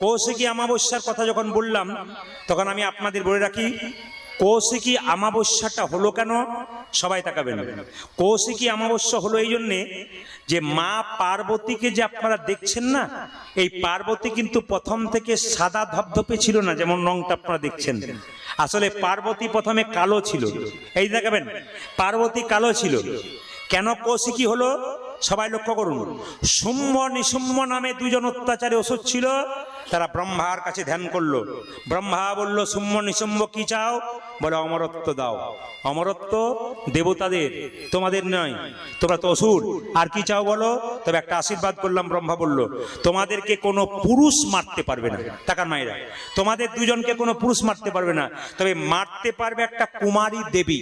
কৌশিকী অমাবস্যার কথা যখন বললাম তখন আমি আপনাদের বলে রাখি কৌশিকী অমাবস্যাটা হলো কেন, সবাই তাকাবেন। কৌশিকী অমাবস্যা হলো এই জন্যে যে মা পার্বতীকে যে আপনারা দেখছেন না, এই পার্বতী কিন্তু প্রথম থেকে সাদা ধপধপে ছিল না, যেমন রংটা আপনারা দেখছেন। আসলে পার্বতী প্রথমে কালো ছিল। এই দেখাবেন, পার্বতী কালো ছিল। কেন কৌশিকী হলো সবাই লক্ষ্য করুন। শুম্ভ নিশুম্ভ নামে দুজন অত্যাচারী অসুর ছিল, তারা ব্রহ্মার কাছে ধ্যান করলো। ব্রহ্মা বলল, শুম্ভ নিশুম্ভ কি চাও? বলে অমরত্ব দাও। অমরত্ব দেবতাদের, তোমাদের নয়, তোমরা তো অসুর। আর কি চাও বলো? তবে একটা আশীর্বাদ করলাম। ব্রহ্মা বলল, তোমাদেরকে কোনো পুরুষ মারতে পারবে না। তাকান মায়েরা, তোমাদের দুজনকে কোনো পুরুষ মারতে পারবে না, তবে মারতে পারবে একটা কুমারী দেবী।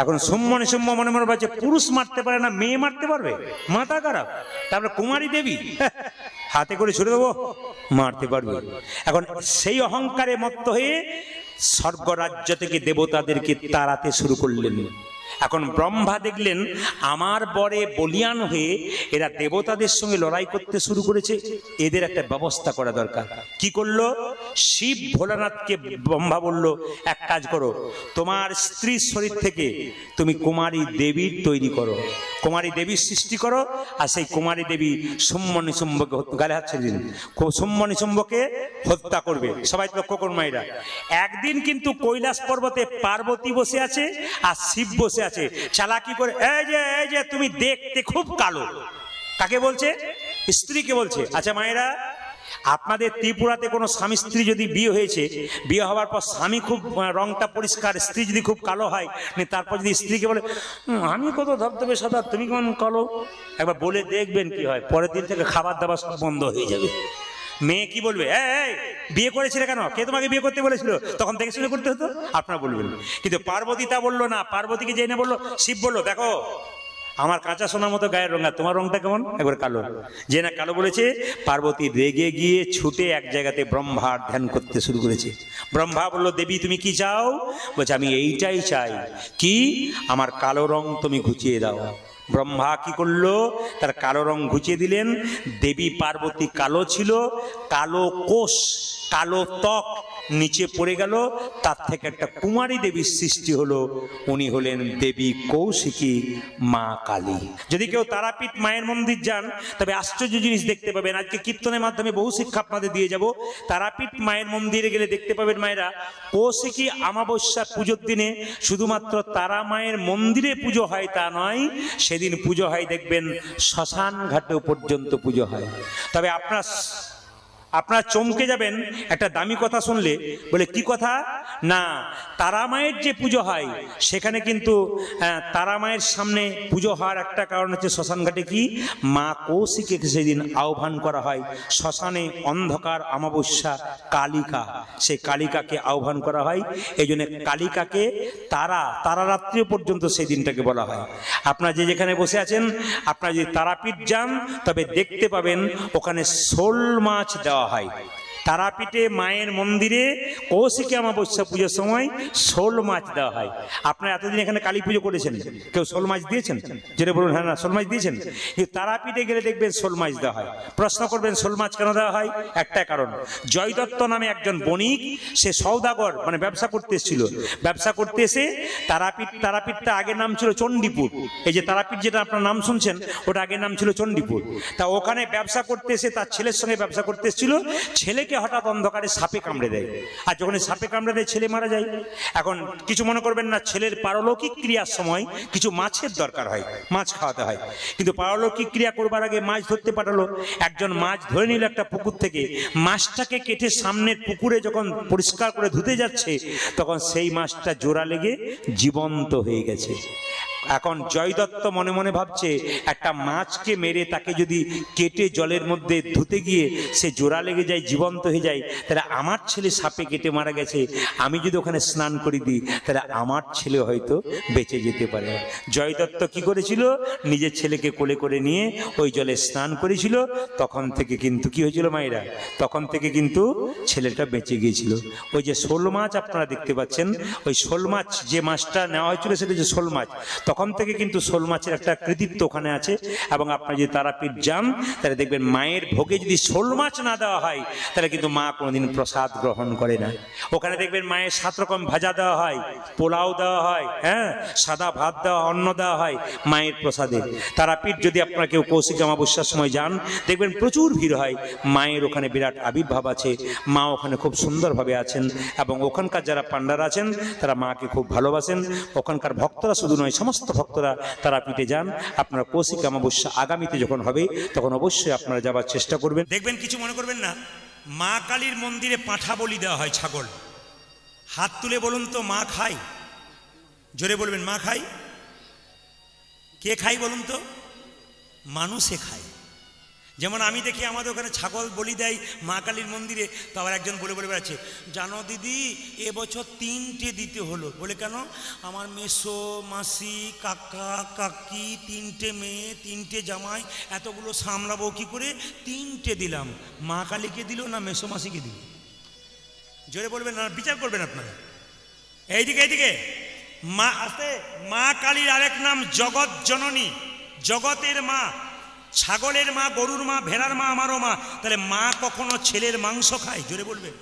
এখন শুম্ভ নিশুম্ভ মনে মনে বলছে, পুরুষ মারতে পারে না, মেয়ে মারতে পারবে? মাথা খারাপ। তারপরে কুমারী দেবী, হাতে করে ছুড়ে দেবো, মারতে পারবে। এখন সেই অহংকারে মত্ত হয়ে স্বর্গরাজ্য থেকে দেবতাদেরকে তাড়াতে শুরু করলেন। এখন ব্রহ্মা দেখলেন আমার বরে বলিয়ান হয়ে এরা দেবতাদের সঙ্গে লড়াই করতে শুরু করেছে, এদের একটা ব্যবস্থা করা দরকার। কি করলো? শিব ভোলানাথকে ব্রহ্মা বলল, এক কাজ করো, তোমার স্ত্রীর শরীর থেকে তুমি কুমারী দেবীর তৈরি করো, কুমারী দেবীর সৃষ্টি করো, আর সেই কুমারী দেবী শুম্ভ নিশুম্ভকে গালে হাত ছেড়ে দিন, শুম্ভ নিশুম্ভকে হত্যা করবে। সবাই লক্ষ্য করুন মায়েরা, একদিন কিন্তু কৈলাস পর্বতে পার্বতী বসে আছে আর শিব বসে আছে চালাকি করে। এই যে তুমি দেখতে খুব কালো। কাকে বলছে? স্ত্রীকে বলছে। আচ্ছা মায়েরা, আপনাদের ত্রিপুরাতে কোনো স্বামী স্ত্রী যদি বিয়ে হয়েছে, বিয়ে হওয়ার পর স্বামী খুব রংটা পরিষ্কার, স্ত্রী যদি খুব কালো হয়, তারপর যদি স্ত্রীকে বলে আমি কত ধবধবে সাদা, তুমি কেমন কালো, একবার বলে দেখবেন কি হয়। পরের দিন থেকে খাবার দাবার সব বন্ধ হয়ে যাবে। মেয়ে কি বলবে? এই বিয়ে করেছিলে কেন? কে তোমাকে বিয়ে করতে বলেছিল? তখন দেখে শুনে করতে হতো, আপনারা বলবেন। কিন্তু পার্বতী তা বললো না। পার্বতীকে যেই না বললো, শিব বললো, দেখো আমার কাঁচা সোনার মতো গায়ের রঙ, তোমার রংটা কেমন? একবার কালো। যে না কালো বলেছে, পার্বতী রেগে গিয়ে ছুটে এক জায়গাতে ব্রহ্মার ধ্যান করতে শুরু করেছে। ব্রহ্মা বলল, দেবী তুমি কি চাও? বলছে, আমি এইটাই চাই। কি? আমার কালো রং তুমি ঘুচিয়ে দাও। ব্রহ্মা কি করলো? তার কালো রং ঘুচিয়ে দিলেন। দেবী পার্বতী কালো ছিল, কালো কোষ, কালো ত্বক নিচে পড়ে গেল, তার থেকে একটা কুমারী দেবীর সৃষ্টি হলো। উনি হলেন দেবী কৌশিকী মা কালী। যদি কেউ তারাপীঠ মায়ের মন্দির যান, তবে আশ্চর্য জিনিস দেখতে পাবেন। আজকে কীর্তনের মাধ্যমে বহু শিক্ষা আপনাদের দিয়ে যাব। তারাপীঠ মায়ের মন্দিরে গেলে দেখতে পাবেন মায়েরা, কৌশিকী অমাবস্যা পুজোর দিনে শুধুমাত্র তারা মায়ের মন্দিরে পুজো হয় তা নয়, সেদিন পুজো হয় দেখবেন শ্মশান ঘাটেও পর্যন্ত পুজো হয়। তবে আপনারা চমকে যাবেন একটা দামি কথা শুনলে। বলে কি কথা? না, তারা মায়ের যে পুজো হয় সেখানে কিন্তু তারা মায়ের সামনে পুজো হওয়ার একটা কারণ হচ্ছে শ্মশানঘাটে কি মা কৌশিককে সেদিন আহ্বান করা হয়। শ্মশানে অন্ধকার অমাবস্যা কালিকা, সেই কালিকাকে আহ্বান করা হয়। এই জন্য কালিকাকে তারারাত্রি পর্যন্ত সেই দিনটাকে বলা হয়। আপনারা যে যেখানে বসে আছেন, আপনারা যদি তারাপীঠ যান তবে দেখতে পাবেন ওখানে শোল মাছ দেওয়া হয়। তারাপীঠে মায়ের মন্দিরে কৌশিকী অমাবস্যা পুজোর সময় শোল মাছ দেওয়া হয়। আপনারা এতদিন এখানে কালী পুজো করেছেন, কেউ শোল মাছ দিয়েছেন? যেটা বলুন, হ্যাঁ না শোল মাছ দিয়েছেন। কিন্তু তারাপীঠে গেলে দেখবেন শোল মাছ দেওয়া হয়। প্রশ্ন করবেন শোল মাছ কেন দেওয়া হয়? একটা কারণ, জয় দত্ত নামে একজন বণিক, সে সওদাগর মানে ব্যবসা করতে এসেছিল। ব্যবসা করতে এসে তারাপীঠটা আগের নাম ছিল চণ্ডীপুর। এই যে তারাপীঠ যেটা আপনার নাম শুনছেন, ওটা আগের নাম ছিল চণ্ডীপুর। তা ওখানে ব্যবসা করতে এসে তার ছেলের সঙ্গে ব্যবসা করতে এসেছিল। ছেলেকে হঠাৎ অন্ধকারে সাপে কামড়ে দেয়, আর যখন সাপে কামড়ে দেয় ছেলে মারা যায়। এখন কিছু মনে করবেন না, ছেলের পারলৌকিক ক্রিয়ার সময় কিছু মাছের দরকার হয়, মাছ খাওয়াতে হয়। কিন্তু পারলৌকিক ক্রিয়া করবার আগে মাছ ধরতে পাঠালো। একজন মাছ ধরে নিল একটা পুকুর থেকে, মাছটাকে কেটে সামনের পুকুরে যখন পরিষ্কার করে ধুতে যাচ্ছে, তখন সেই মাছটা জোড়া লেগে জীবন্ত হয়ে গেছে। এখন জয় দত্ত মনে মনে ভাবছে, একটা মাছকে মেরে তাকে যদি কেটে জলের মধ্যে ধুতে গিয়ে সে জোড়া লেগে যায়, জীবন্ত হয়ে যায়, তাহলে আমার ছেলে সাপে কেটে মারা গেছে, আমি যদি ওখানে স্নান করে দিই তাহলে আমার ছেলে হয়তো বেঁচে যেতে পারে। জয় দত্ত কি করেছিল? নিজের ছেলেকে কোলে করে নিয়ে ওই জলে স্নান করেছিল। তখন থেকে কিন্তু কি হয়েছিল মায়েরা? তখন থেকে কিন্তু ছেলেটা বেঁচে গিয়েছিল। ওই যে শোল মাছ আপনারা দেখতে পাচ্ছেন, ওই শোল মাছ যে মাছটা নেওয়া হয়েছিল সেটা যে শোল মাছ, তখন থেকে কিন্তু শোল মাছের একটা কৃতিত্ব ওখানে আছে। এবং আপনারা যদি তারাপীঠ যান তাহলে দেখবেন মায়ের ভোগে যদি শোল মাছ না দেওয়া হয় তাহলে কিন্তু মা কোনোদিন প্রসাদ গ্রহণ করে না। ওখানে দেখবেন মায়ের 7 রকম ভাজা দেওয়া হয়, পোলাও দেওয়া হয়, হ্যাঁ, সাদা ভাত দেওয়া, অন্ন দেওয়া হয় মায়ের প্রসাদে। তারাপীঠ যদি আপনারা কেউ কৌশিক অমাবস্যার সময় যান দেখবেন প্রচুর ভিড় হয়। মায়ের ওখানে বিরাট আবির্ভাব আছে, মা ওখানে খুব সুন্দরভাবে আছেন এবং ওখানকার যারা পান্ডারা আছেন তারা মাকে খুব ভালোবাসেন। ওখানকার ভক্তরা শুধু নয়, সমস্ত ভক্তরা তারাপীঠে যান। আপনারা কৌশিক অমাবস্যা আগামীতে যখন হবে তখন অবশ্যই আপনারা যাবার চেষ্টা করবেন। দেখবেন, কিছু মনে করবেন না, মা কালীর মন্দিরে পাঁঠা বলি দেওয়া হয়, ছাগল। হাত তুলে বলুন তো, মা খায়? জোরে বলবেন, মা খায়? কে খায় বলুন তো? মানুষে খায়। যেমন আমি দেখি আমাদের ওখানে ছাগল বলি দেয় মা কালীর মন্দিরে, তো আবার একজন বলে বলে বেড়াচ্ছে, জানো দিদি এবছর 3টে দিতে হলো। বলে কেন? আমার মেসো, মাসি, কাকা, কাকি, 3টে মেয়ে, 3টে জামাই, এতগুলো সামলাবো কি করে, 3টে দিলাম। মা কালীকে দিল না মেসো মাসিকে দিল? জোরে বলবেন না, বিচার করবেন আপনারা। এইদিকে এইদিকে, মা আসতে, মা কালীর আরেক নাম জগৎ জননী, জগতের মা। ছাগলের মা, গরুর মা, ভেড়ার মা, আমারও মা। তাহলে মা কখনো ছেলের মাংস খায়? জোরে বলবেন।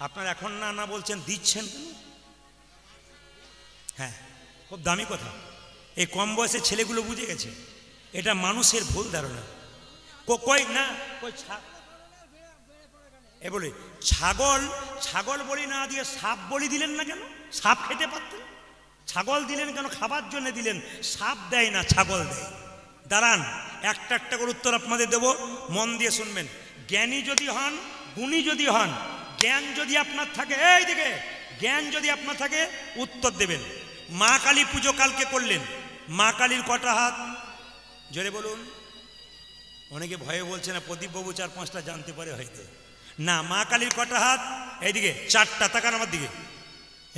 আপনারা এখন না না বলছেন, দিচ্ছেন কেন? হ্যাঁ, খুব দামি কথা। এই কম বয়সে ছেলেগুলো বুঝে গেছে এটা মানুষের ভুল ধারণা। কই না, কই এ বলে ছাগল, ছাগল বলি না দিয়ে সাপ বলি দিলেন না কেন? সাপ খেতে পারতেন, ছাগল দিলেন কেন? খাবার জন্য দিলেন। সাপ দেয় না, ছাগল দেয়। দাঁড়ান, একটা একটা করে উত্তর আপনাদের দেবো, মন দিয়ে শুনবেন। জ্ঞানী যদি হন, গুণী যদি হন, জ্ঞান যদি আপনার থাকে, এই দিকে জ্ঞান যদি আপনার থাকে, উত্তর দেবেন। মা কালী পুজো কালকে করলেন, মা কালীর কটা হাত? জোরে বলুন। অনেকে ভয়ে বলছে না, প্রদীপবাবু 4-5টা জানতে পারে হয়তো। না, মা কালীর কটা হাত? এইদিকে 4টা। তাকান আমার দিকে,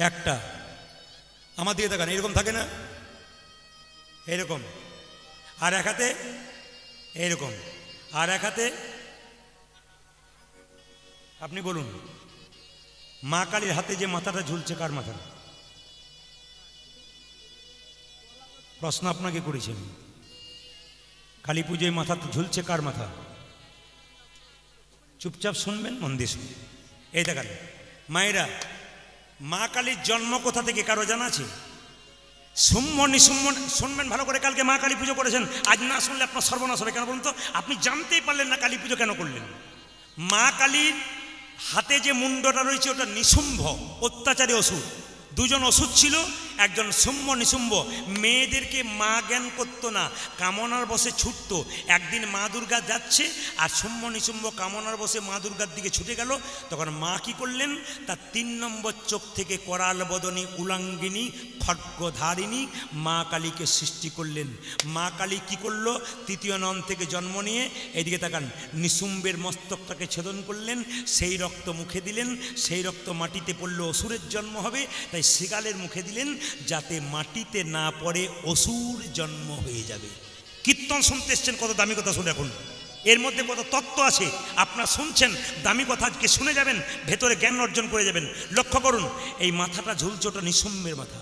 একটা আমার দিকে তাকান, এরকম থাকে না, এরকম। আর এক হাতে এইরকম, আর এক হাতে। আপনি বলুন, মা কালীর হাতে যে মাথাটা ঝুলছে, কার মাথা? প্রশ্ন আপনাকে করেছি আমি। কালী পুজোয় মাথা ঝুলছে, কার মাথা? চুপচাপ শুনবেন, মন দিয়ে শুনবেন। এই দেখান মায়েরা, মা কালীর জন্ম কোথা থেকে কারো জানা আছে? শুনবেন ভালো করে। কালকে মা কালী পুজো করেছেন, আজ না শুনলে আপনার সর্বনাশ হবে। কেন বলুন তো? আপনি জানতেই পারলেন না কালী পুজো কেন করলেন। মা কালীর হাতে যে মুন্ডটা রয়েছে ওটা নিশুম্ভ, অত্যাচারী অসুর। দুজন অসুর ছিল, একজন শুম্ভ, নিশুম্ভ। মেয়েদেরকে মা জ্ঞান করতো না, কামনার বসে ছুটতো। একদিন মা দুর্গা যাচ্ছে আর শুম্ভ নিশুম্ভ কামনার বসে মা দুর্গার দিকে ছুটে গেল। তখন মা কি করলেন? তার 3 নম্বর চোখ থেকে করাল বদনী উলাঙ্গিনী খড়্গধারিণী মা কালীকে সৃষ্টি করলেন। মা কালী কি করলো? 3য় নন থেকে জন্ম নিয়ে, এদিকে তাকান, নিশুম্বের মস্তকটাকে ছেদন করলেন, সেই রক্ত মুখে দিলেন, সেই রক্ত মাটিতে পড়লে অসুরের জন্ম হবে, তাই শিগালের মুখে দিলেন, যাতে মাটিতে না পড়ে অসুর জন্ম হয়ে যাবে। কীর্তন শুনতে এসছেন, কত দামি কথা শুনে এখন। এর মধ্যে কত তত্ত্ব আছে আপনারা শুনছেন, দামি কথা আজকে শুনে যাবেন, ভেতরে জ্ঞান অর্জন করে যাবেন। লক্ষ্য করুন, এই মাথাটা ঝুলছে, ওটা নিশুম্বের মাথা।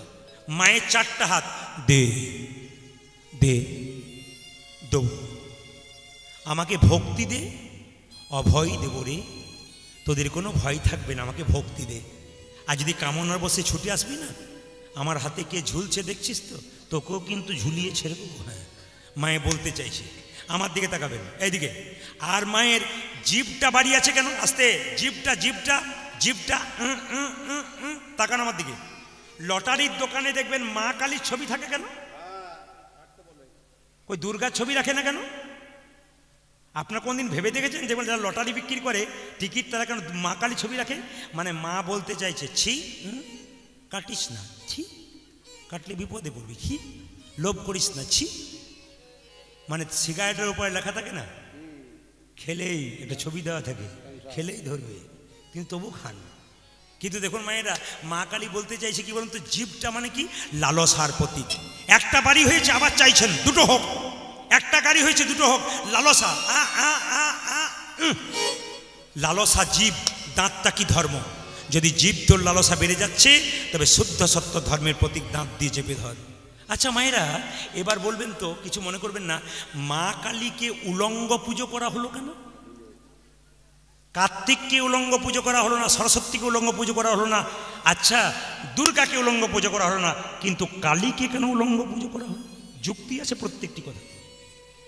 মায়ের 4টা হাত, দে দে দো, আমাকে ভক্তি দে, অভয় দেব রে, তোদের কোনো ভয় থাকবে না, আমাকে ভক্তি দে। আর যদি কামনার বসে ছুটে আসবি না, আমার হাতে কে ঝুলছে দেখছিস তো, তোকেও কিন্তু ঝুলিয়ে ছেড়ে দেবো। হ্যাঁ, মায়ে বলতে চাইছে। আমার দিকে তাকাবেন, এইদিকে। আর মায়ের জিভটা বাড়ি আছে কেন? আস্তে, জিভটা জিভটা জিভটা তাকান আমার দিকে। লটারির দোকানে দেখবেন মা কালীর ছবি থাকে কেন? ওই দুর্গার ছবি রাখে না কেন? আপনার কোনদিন ভেবে দেখেছেন যেমন যারা লটারি বিক্রি করে টিকিট, তারা কেন মা কালী ছবি রাখে? মানে মা বলতে চাইছে, ছি কাটিস না, ছি কাটলে বিপদে পড়বি, ছি লোভ করিস না, ছি। মানে সিগারেটের উপরে লেখা থাকে না, খেলেই একটা ছবি দেওয়া থাকে, খেলেই ধরবে, কিন্তু তবু খান। কিন্তু দেখুন মায়েরা, মা কালী বলতে চাইছে কি বলুন তো? জিভটা মানে কি? লালসার প্রতীক। একটা বাড়ি হয়েছে, আবার চাইছেন 2টো হোক। একটা গাড়ি হয়েছে, 2টো হোক। লালসা, লালসা জীব। দাঁতটা কি ধর্ম? যদি জীব তোর লালসা বেড়ে যাচ্ছে, তবে শুদ্ধ সত্য ধর্মের প্রতীক দাঁত দিয়ে চেপে ধর। আচ্ছা মায়েরা, এবার বলবেন তো, কিছু মনে করবেন না, মা কালীকে উলঙ্গ পুজো করা হলো কেন? কার্তিককে উলঙ্গ পুজো করা হলো না, সরস্বতীকে উলঙ্গ পুজো করা হলো না, আচ্ছা দুর্গাকে উলঙ্গ পুজো করা হলো না, কিন্তু কালীকে কেন উলঙ্গ পুজো করা হলো? যুক্তি আছে প্রত্যেকটি কথা,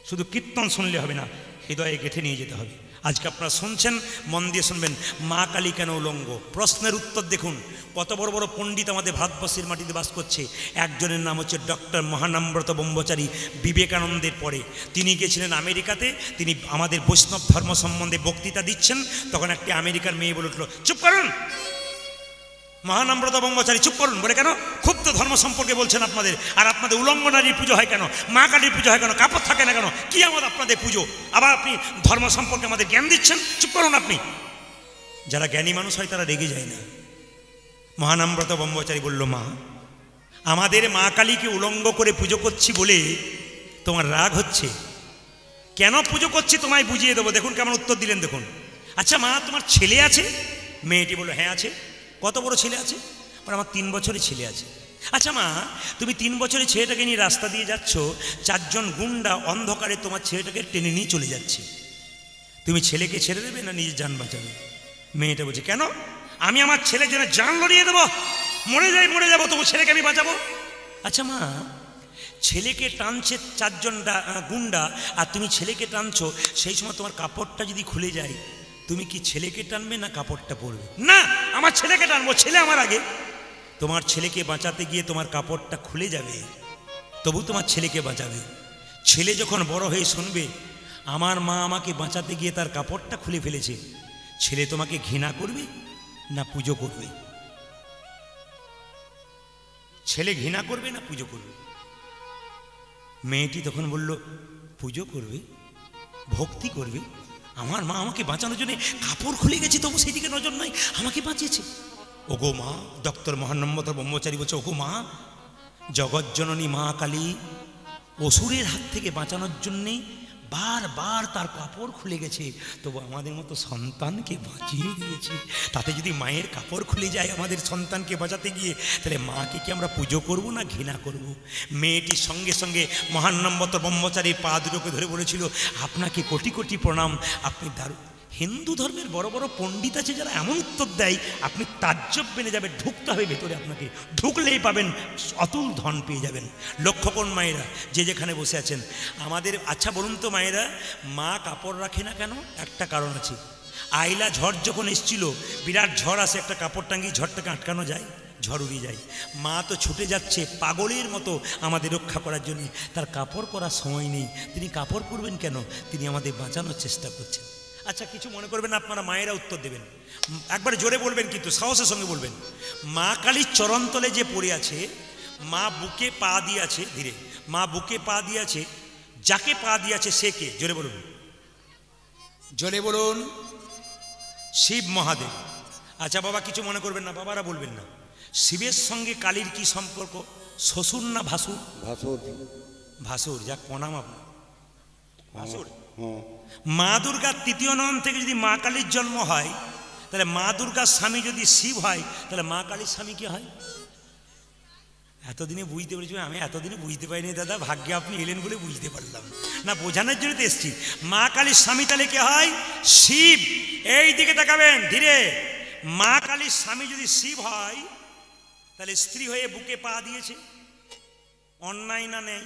শুধু কীর্তন শুনলে হবে না, হৃদয়ে গেঁথে নিয়ে যেতে হবে। আজকে আপনারা শুনছেন, মন দিয়ে শুনবেন, মা কালী কেন উলঙ্গ? প্রশ্নের উত্তর দেখুন। কত বড় বড় পণ্ডিত আমাদের ভারতবর্ষের মাটিতে বাস করছে। একজনের নাম হচ্ছে ডক্টর মহানামব্রত ব্রহ্মচারী, বিবেকানন্দের পরে। তিনি গেছিলেন আমেরিকাতে, তিনি আমাদের বৈষ্ণব ধর্ম সম্বন্ধে বক্তৃতা দিচ্ছেন। তখন একটি আমেরিকার মেয়ে বলে উঠল, চুপ করুন মহানামব্রত ব্রহ্মচারী, চুপ করুন। বলে কেন? খুব তো ধর্ম সম্পর্কে বলছেন আপনাদের, আর আপনাদের উলঙ্গ নারীর পুজো হয় কেন? মা কালীর পুজো হয় কেন? কাপড় থাকে না কেন? কি আমার আপনাদের পুজো? আবার আপনি ধর্ম সম্পর্কে আমাদের জ্ঞান দিচ্ছেন, চুপ করুন আপনি। যারা জ্ঞানী মানুষ হয় তারা রেগে যায় না। মহানামব্রত ব্রহ্মচারী বলল, মা, আমাদের মা কালীকে উলঙ্গ করে পুজো করছি বলে তোমার রাগ হচ্ছে? কেন পুজো করছি তোমায় বুঝিয়ে দেবো। দেখুন কেমন উত্তর দিলেন, দেখুন। আচ্ছা মা, তোমার ছেলে আছে? মেয়েটি বলল, হ্যাঁ আছে। কত বড় ছেলে আছে? আমার 3 বছরের ছেলে আছে। আচ্ছা মা, তুমি 3 বছরের ছেলেটাকে নিয়ে রাস্তা দিয়ে যাচ্ছ, 4 জন গুন্ডা অন্ধকারে তোমার ছেলেটাকে টেনে নিয়ে চলে যাচ্ছে, তুমি ছেলেকে ছেড়ে দেবে না নিজের জান বাঁচাবে? মেয়েটা বলছে, কেন? আমি আমার ছেলের জন্য জান লড়িয়ে দেবো, মরে যাবো, তবু ছেলেকে আমি বাঁচাবো। আচ্ছা মা, ছেলেকে টানছে 4 জন গুন্ডা, আর তুমি ছেলেকে টানছো, সেই সময় তোমার কাপড়টা যদি খুলে যায়, তুমি কি ছেলেকে টানবে না কাপড়টা পরবে? না, আমার ছেলেকে টানবো, ছেলে আমার আগে। তোমার ছেলেকে বাঁচাতে গিয়ে তোমার কাপড়টা খুলে যাবে, তবু তোমার ছেলেকে বাঁচাবে। ছেলে যখন বড় হয়ে শুনবে, আমার মা আমাকে বাঁচাতে গিয়ে তার কাপড়টা খুলে ফেলেছে, ছেলে তোমাকে ঘৃণা করবে না পুজো করবে? ছেলে ঘৃণা করবে না পুজো করবে? মেয়েটি তখন বলল, পুজো করবে, ভক্তি করবে। আমার মা আমাকে বাঁচানোর জন্য কাপড় খুলে গেছে, তবু সেই দিকে নজর নাই, আমাকে বাঁচিয়েছে। ওগো মা, ডক্টর মহানামব্রত ব্রহ্মচারী বলছে, ওগো মা, জগজ্জননী মা কালী অসুরের হাত থেকে বাঁচানোর জন্যে বারবার তার কাপড় খুলে গেছে, তবু আমাদের মতো সন্তানকে বাঁচিয়ে দিয়েছে। তাতে যদি মায়ের কাপড় খুলে যায় আমাদের সন্তানকে বাঁচাতে গিয়ে, তাহলে মাকে কি আমরা পুজো করব না ঘৃণা করব? মেয়েটির সঙ্গে সঙ্গে মহানামব্রত ব্রহ্মচারীর পা দুটোকে ধরে বলেছিল, আপনাকে কোটি কোটি প্রণাম, আপনি দারুণ। হিন্দু ধর্মের বড় বড় পণ্ডিত আছে যারা এমন উত্তর দেয়, আপনি তাজ্জব বেড়ে যাবে। ঢুকতে হবে ভেতরে, আপনাকে ঢুকলেই পাবেন অতুল ধন পেয়ে যাবেন। লক্ষ্য করুন মায়েরা, যে যেখানে বসে আছেন আমাদের। আচ্ছা বলুন তো মায়েরা, মা কাপড় রাখে না কেন? একটা কারণ আছে। আইলা ঝড় যখন এসছিল, বিরাট ঝড় আসে, একটা কাপড় টাঙ্গি ঝড়টাকে আটকানো যায়? ঝড় উড়িয়ে যায়। মা তো ছুটে যাচ্ছে পাগলের মতো আমাদের রক্ষা করার জন্য, তার কাপড় পরার সময় নেই। তিনি কাপড় পরবেন কেন? তিনি আমাদের বাঁচানোর চেষ্টা করছেন। আচ্ছা কিছু মনে করবেন আপনারা, মায়েরা উত্তর দেবেন, একবার জোরে বলবেন, কিন্তু সাহসের সঙ্গে বলবেন। মা কালীর চরণতলে যে পড়ে আছে, মা বুকে পা দিয়ে আছে, ধীরে, মা বুকে পা দিয়ে আছে, যাকে পা দিয়ে আছে সে কে? জোরে বলুন, জোরে বলুন। শিব মহাদেব। আচ্ছা বাবা কিছু মনে করবেন না, বাবারা বলবেন না। শিবের সঙ্গে কালীর কি সম্পর্ক? শ্বশুর না ভাসুর? ভাসুর। ভাসুর, যাক প্রণাম আপনার। ভাসুর। মা দুর্গার 3য় নাম থেকে যদি মা কালীর জন্ম হয়, তাহলে মা দুর্গার স্বামী যদি শিব হয়, তাহলে মা কালীর স্বামী কি হয়? এতদিনে বুঝতে পেরেছি? আমি এতদিনে বুঝতে পারিনি দাদা, ভাগ্যে আপনি এলেন বলে বুঝতে পারলাম। না, বোঝানোর জন্য তো এসছি। মা কালীর স্বামী তাহলে কে হয়? শিব। এই দিকে তাকাবেন ধীরে। মা কালীর স্বামী যদি শিব হয়, তাহলে স্ত্রী হয়ে বুকে পা দিয়েছে, অন্যায় না নেই?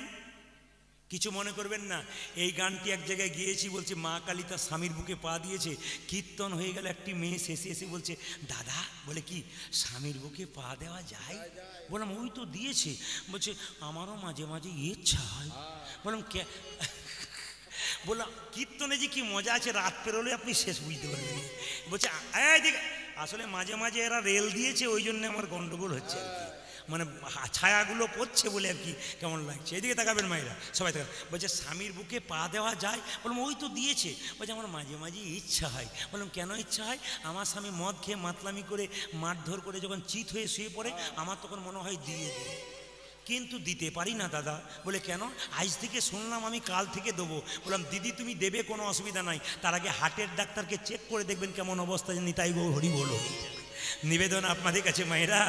কিছু মনে করবেন না। এই গানটি এক জায়গায় গিয়েছি, বলছে মা কালী তার স্বামীর বুকে পা দিয়েছে। কীর্তন হয়ে গেল, একটি মেয়ে শেষে এসে বলছে, দাদা, বলে কি স্বামীর বুকে পা দেওয়া যায়? বললাম ওই তো দিয়েছে। বলছে আমারও মাঝে মাঝে ইচ্ছা হয়। বললাম কে? বললাম কীর্তনে যে কি মজা আছে, রাত পেরোলে আপনি শেষ বুঝতে পারবেন। বলছে আসলে মাঝে মাঝে এরা রেল দিয়েছে, ওই জন্য আমার গন্ডগোল হচ্ছে আর কি, মানে ছায়াগুলো পড়ছে বলে আর কি কেমন লাগছে। এদিকে তাকাবেন মায়েরা, সবাই তাকাবেন। বলছে স্বামীর বুকে পা দেওয়া যায়? বললাম ওই তো দিয়েছে। বলছে আমার মাঝে মাঝে ইচ্ছা হয়। বললাম কেন ইচ্ছা হয়? আমার স্বামী মদ খেয়ে মাতলামি করে মারধর করে যখন চিত হয়ে শুয়ে পড়ে, আমার তখন মনে হয় দিয়ে দেয়, কিন্তু দিতে পারি না দাদা। বলে কেন? আজ থেকে শুনলাম আমি কাল থেকে দেবো। বললাম দিদি তুমি দেবে, কোনো অসুবিধা নাই, তার আগে হার্টের ডাক্তারকে চেক করে দেখবেন কেমন অবস্থা, জানি তাই গো হরি বলো। নিবেদন আপনাদের কাছে মায়েরা,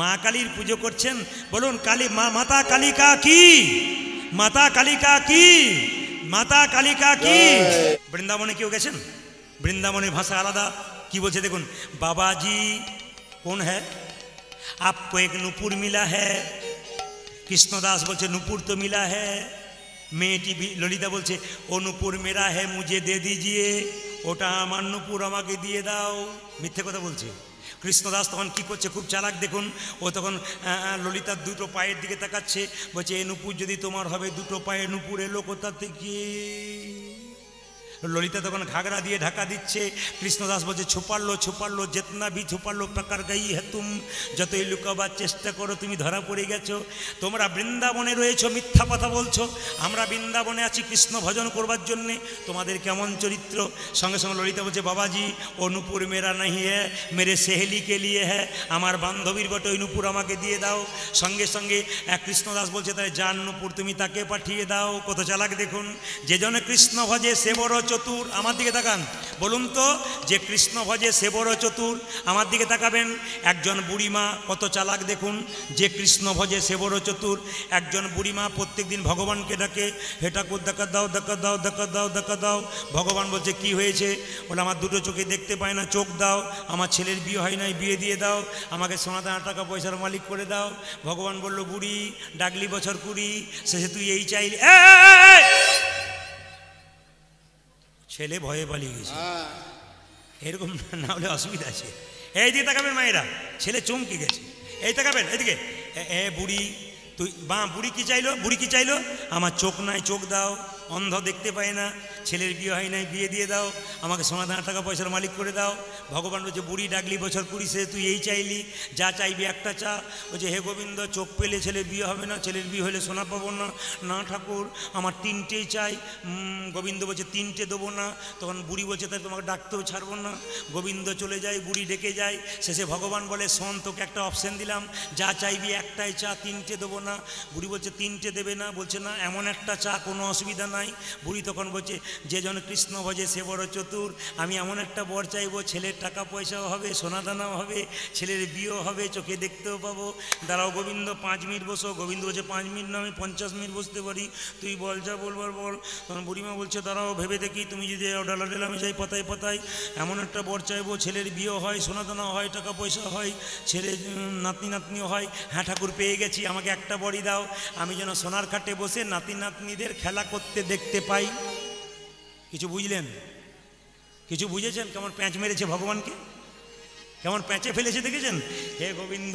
মা কালীর পুজো করছেন, বলুন কালী মা, মাতা কালিকা কি, মাতা কালিকা কি, মাতা কালিকা কি। বৃন্দাবনে কেউ গেছেন? বৃন্দাবনের ভাষা আলাদা, কি বলছে দেখুন, বাবাজি কোন হ্যাঁ आपको एक নুপুর মিলা হ্যাঁ। কৃষ্ণদাস বলছে নুপুর তো মিলা হ্যাঁ। মেয়েটি ললিতা বলছে ও নুপুর মেরা হ্যাঁ মুঝে দে দিজিয়ে, ওটা আমার নুপুর আমাকে দিয়ে দাও। মিথ্যে কথা বলছে। কৃষ্ণদাস তখন কি করছে, খুব চালাক দেখুন, ও তখন ললিতার দুটো পায়ের দিকে তাকাচ্ছে, বলছে এ নুপুর যদি তোমার হবে, দুটো পায়ে নুপুর এলো কোথা থেকে। ললিতা তখন ঘাগরা দিয়ে ঢাকা দিচ্ছে। কৃষ্ণদাস বলছে ছুপার লো ছুপার লো, যেতনা ভি ছুপার লো প্রকার গাই হ্যাঁ তুম, যতই লুকাবার চেষ্টা করো তুমি ধরা পড়ে গেছো। তোমরা বৃন্দাবনে রয়েছো, মিথ্যা কথা বলছো। আমরা বৃন্দাবনে আছি কৃষ্ণ ভজন করবার জন্যে। তোমাদের কেমন চরিত্র। সঙ্গে সঙ্গে ললিতা বলছে বাবাজি ও নুপুর মেরা নাহি হ্যাঁ, মেরে সেহেলিকে লিয়ে হ্যাঁ, আমার বান্ধবীর বটে ওই নুপুর আমাকে দিয়ে দাও। সঙ্গে সঙ্গে কৃষ্ণদাস বলছে তাহলে যার নুপুর তুমি তাকে পাঠিয়ে দাও। কত চালাক দেখুন। যে জন কৃষ্ণ ভজে সে বড় চতুর। আমার দিকে তাকান, বলুন তো, যে কৃষ্ণ ভজে সে বড় চতুর। আমার দিকে তাকাবেন। একজন বুড়িমা কত চালাক দেখুন, যে কৃষ্ণ ভজে সে বড় চতুর। একজন বুড়িমা প্রত্যেক দিন ভগবানকে ডাকে, হে ঠাকুর দেখা দাও দেখা দাও দেখা দাও দেখা দাও। ভগবান বলছে কি হয়েছে, বলে আমার দুটো চোখে দেখতে পায় না, চোখ দাও। আমার ছেলের বিয়ে হয় নাই, বিয়ে দিয়ে দাও। আমাকে সোনা দানা টাকা পয়সার মালিক করে দাও। ভগবান বলল বুড়ি ডাকলি বছর 20, শেষে তুই এই চাইলি। ছেলে ভয়ে পালিয়ে গেছে। এরকম না হলে অসুবিধা আছে। এই দিকে তাকাবেন মায়েরা, ছেলে চমকে গেছে। এই তাকাবেন এদিকে, বুড়ি তুই বুড়ি কি চাইলো, বুড়ি কি চাইলো, আমার চোখ নাই চোখ দাও, অন্ধ দেখতে পায় না, ছেলের বিয়ে হয় নাই বিয়ে দিয়ে দাও, আমাকে সোনা দানা টাকা পয়সার মালিক করে দাও। ভগবান বলছে বুড়ি ডাকলি বছর 20, সে তুই এই চাইলি, যা চাইবি একটা চা। বলছে হে গোবিন্দ চোখ পেলে ছেলের বিয়ে হবে না, ছেলের বিয়ে হলে সোনা পাবো না। না ঠাকুর আমার 3টেই চাই। গোবিন্দ বলছে 3টে দেবো না। তখন বুড়ি বলছে তাই তোমাকে ডাকতেও ছাড়বো না। গোবিন্দ চলে যায়, বুড়ি ডেকে যায়। শেষে ভগবান বলে শোন তোকে একটা অপশন দিলাম, যা চাইবি একটাই চা, 3টে দেবো না। বুড়ি বলছে 3টে দেবে না, বলছে না এমন একটা চা কোনো অসুবিধা নাই। বুড়ি তখন বলছে যে জন কৃষ্ণ ভজে সে বড় চতুর। আমি এমন একটা বর চাইবো, ছেলের টাকা পয়সাও হবে, সোনা দানাও হবে, ছেলের বিয়েও হবে, চোখে দেখতেও পাবো। দাঁড়াও গোবিন্দ 5 মিনিট বসো। গোবিন্দ বলছে 5 মিনিট না, আমি 50 মিনিট বসতে পারি, তুই বল যা বলবার বল। তখন বুড়িমা বলছে দাঁড়াও ভেবে দেখি, তুমি যদি ডালা ডেলা আমি যাই পাতায় পাতায়, এমন একটা বর চাইবো ছেলের বিয়েও হয়, সোনা দানাও হয়, টাকা পয়সা হয়, ছেলে নাতনি নাতনিও হয়। হ্যাঁ ঠাকুর পেয়ে গেছি, আমাকে একটা বরই দাও, আমি যেন সোনার খাটে বসে নাতি নাতনিদের খেলা করতে দেখতে পাই। কিছু বুঝলেন? কিছু বুঝেছেন? কেমন প্যাঁচ মেরেছে ভগবানকে, কেমন প্যাঁচে ফেলেছে দেখেছেন? হে গোবিন্দ।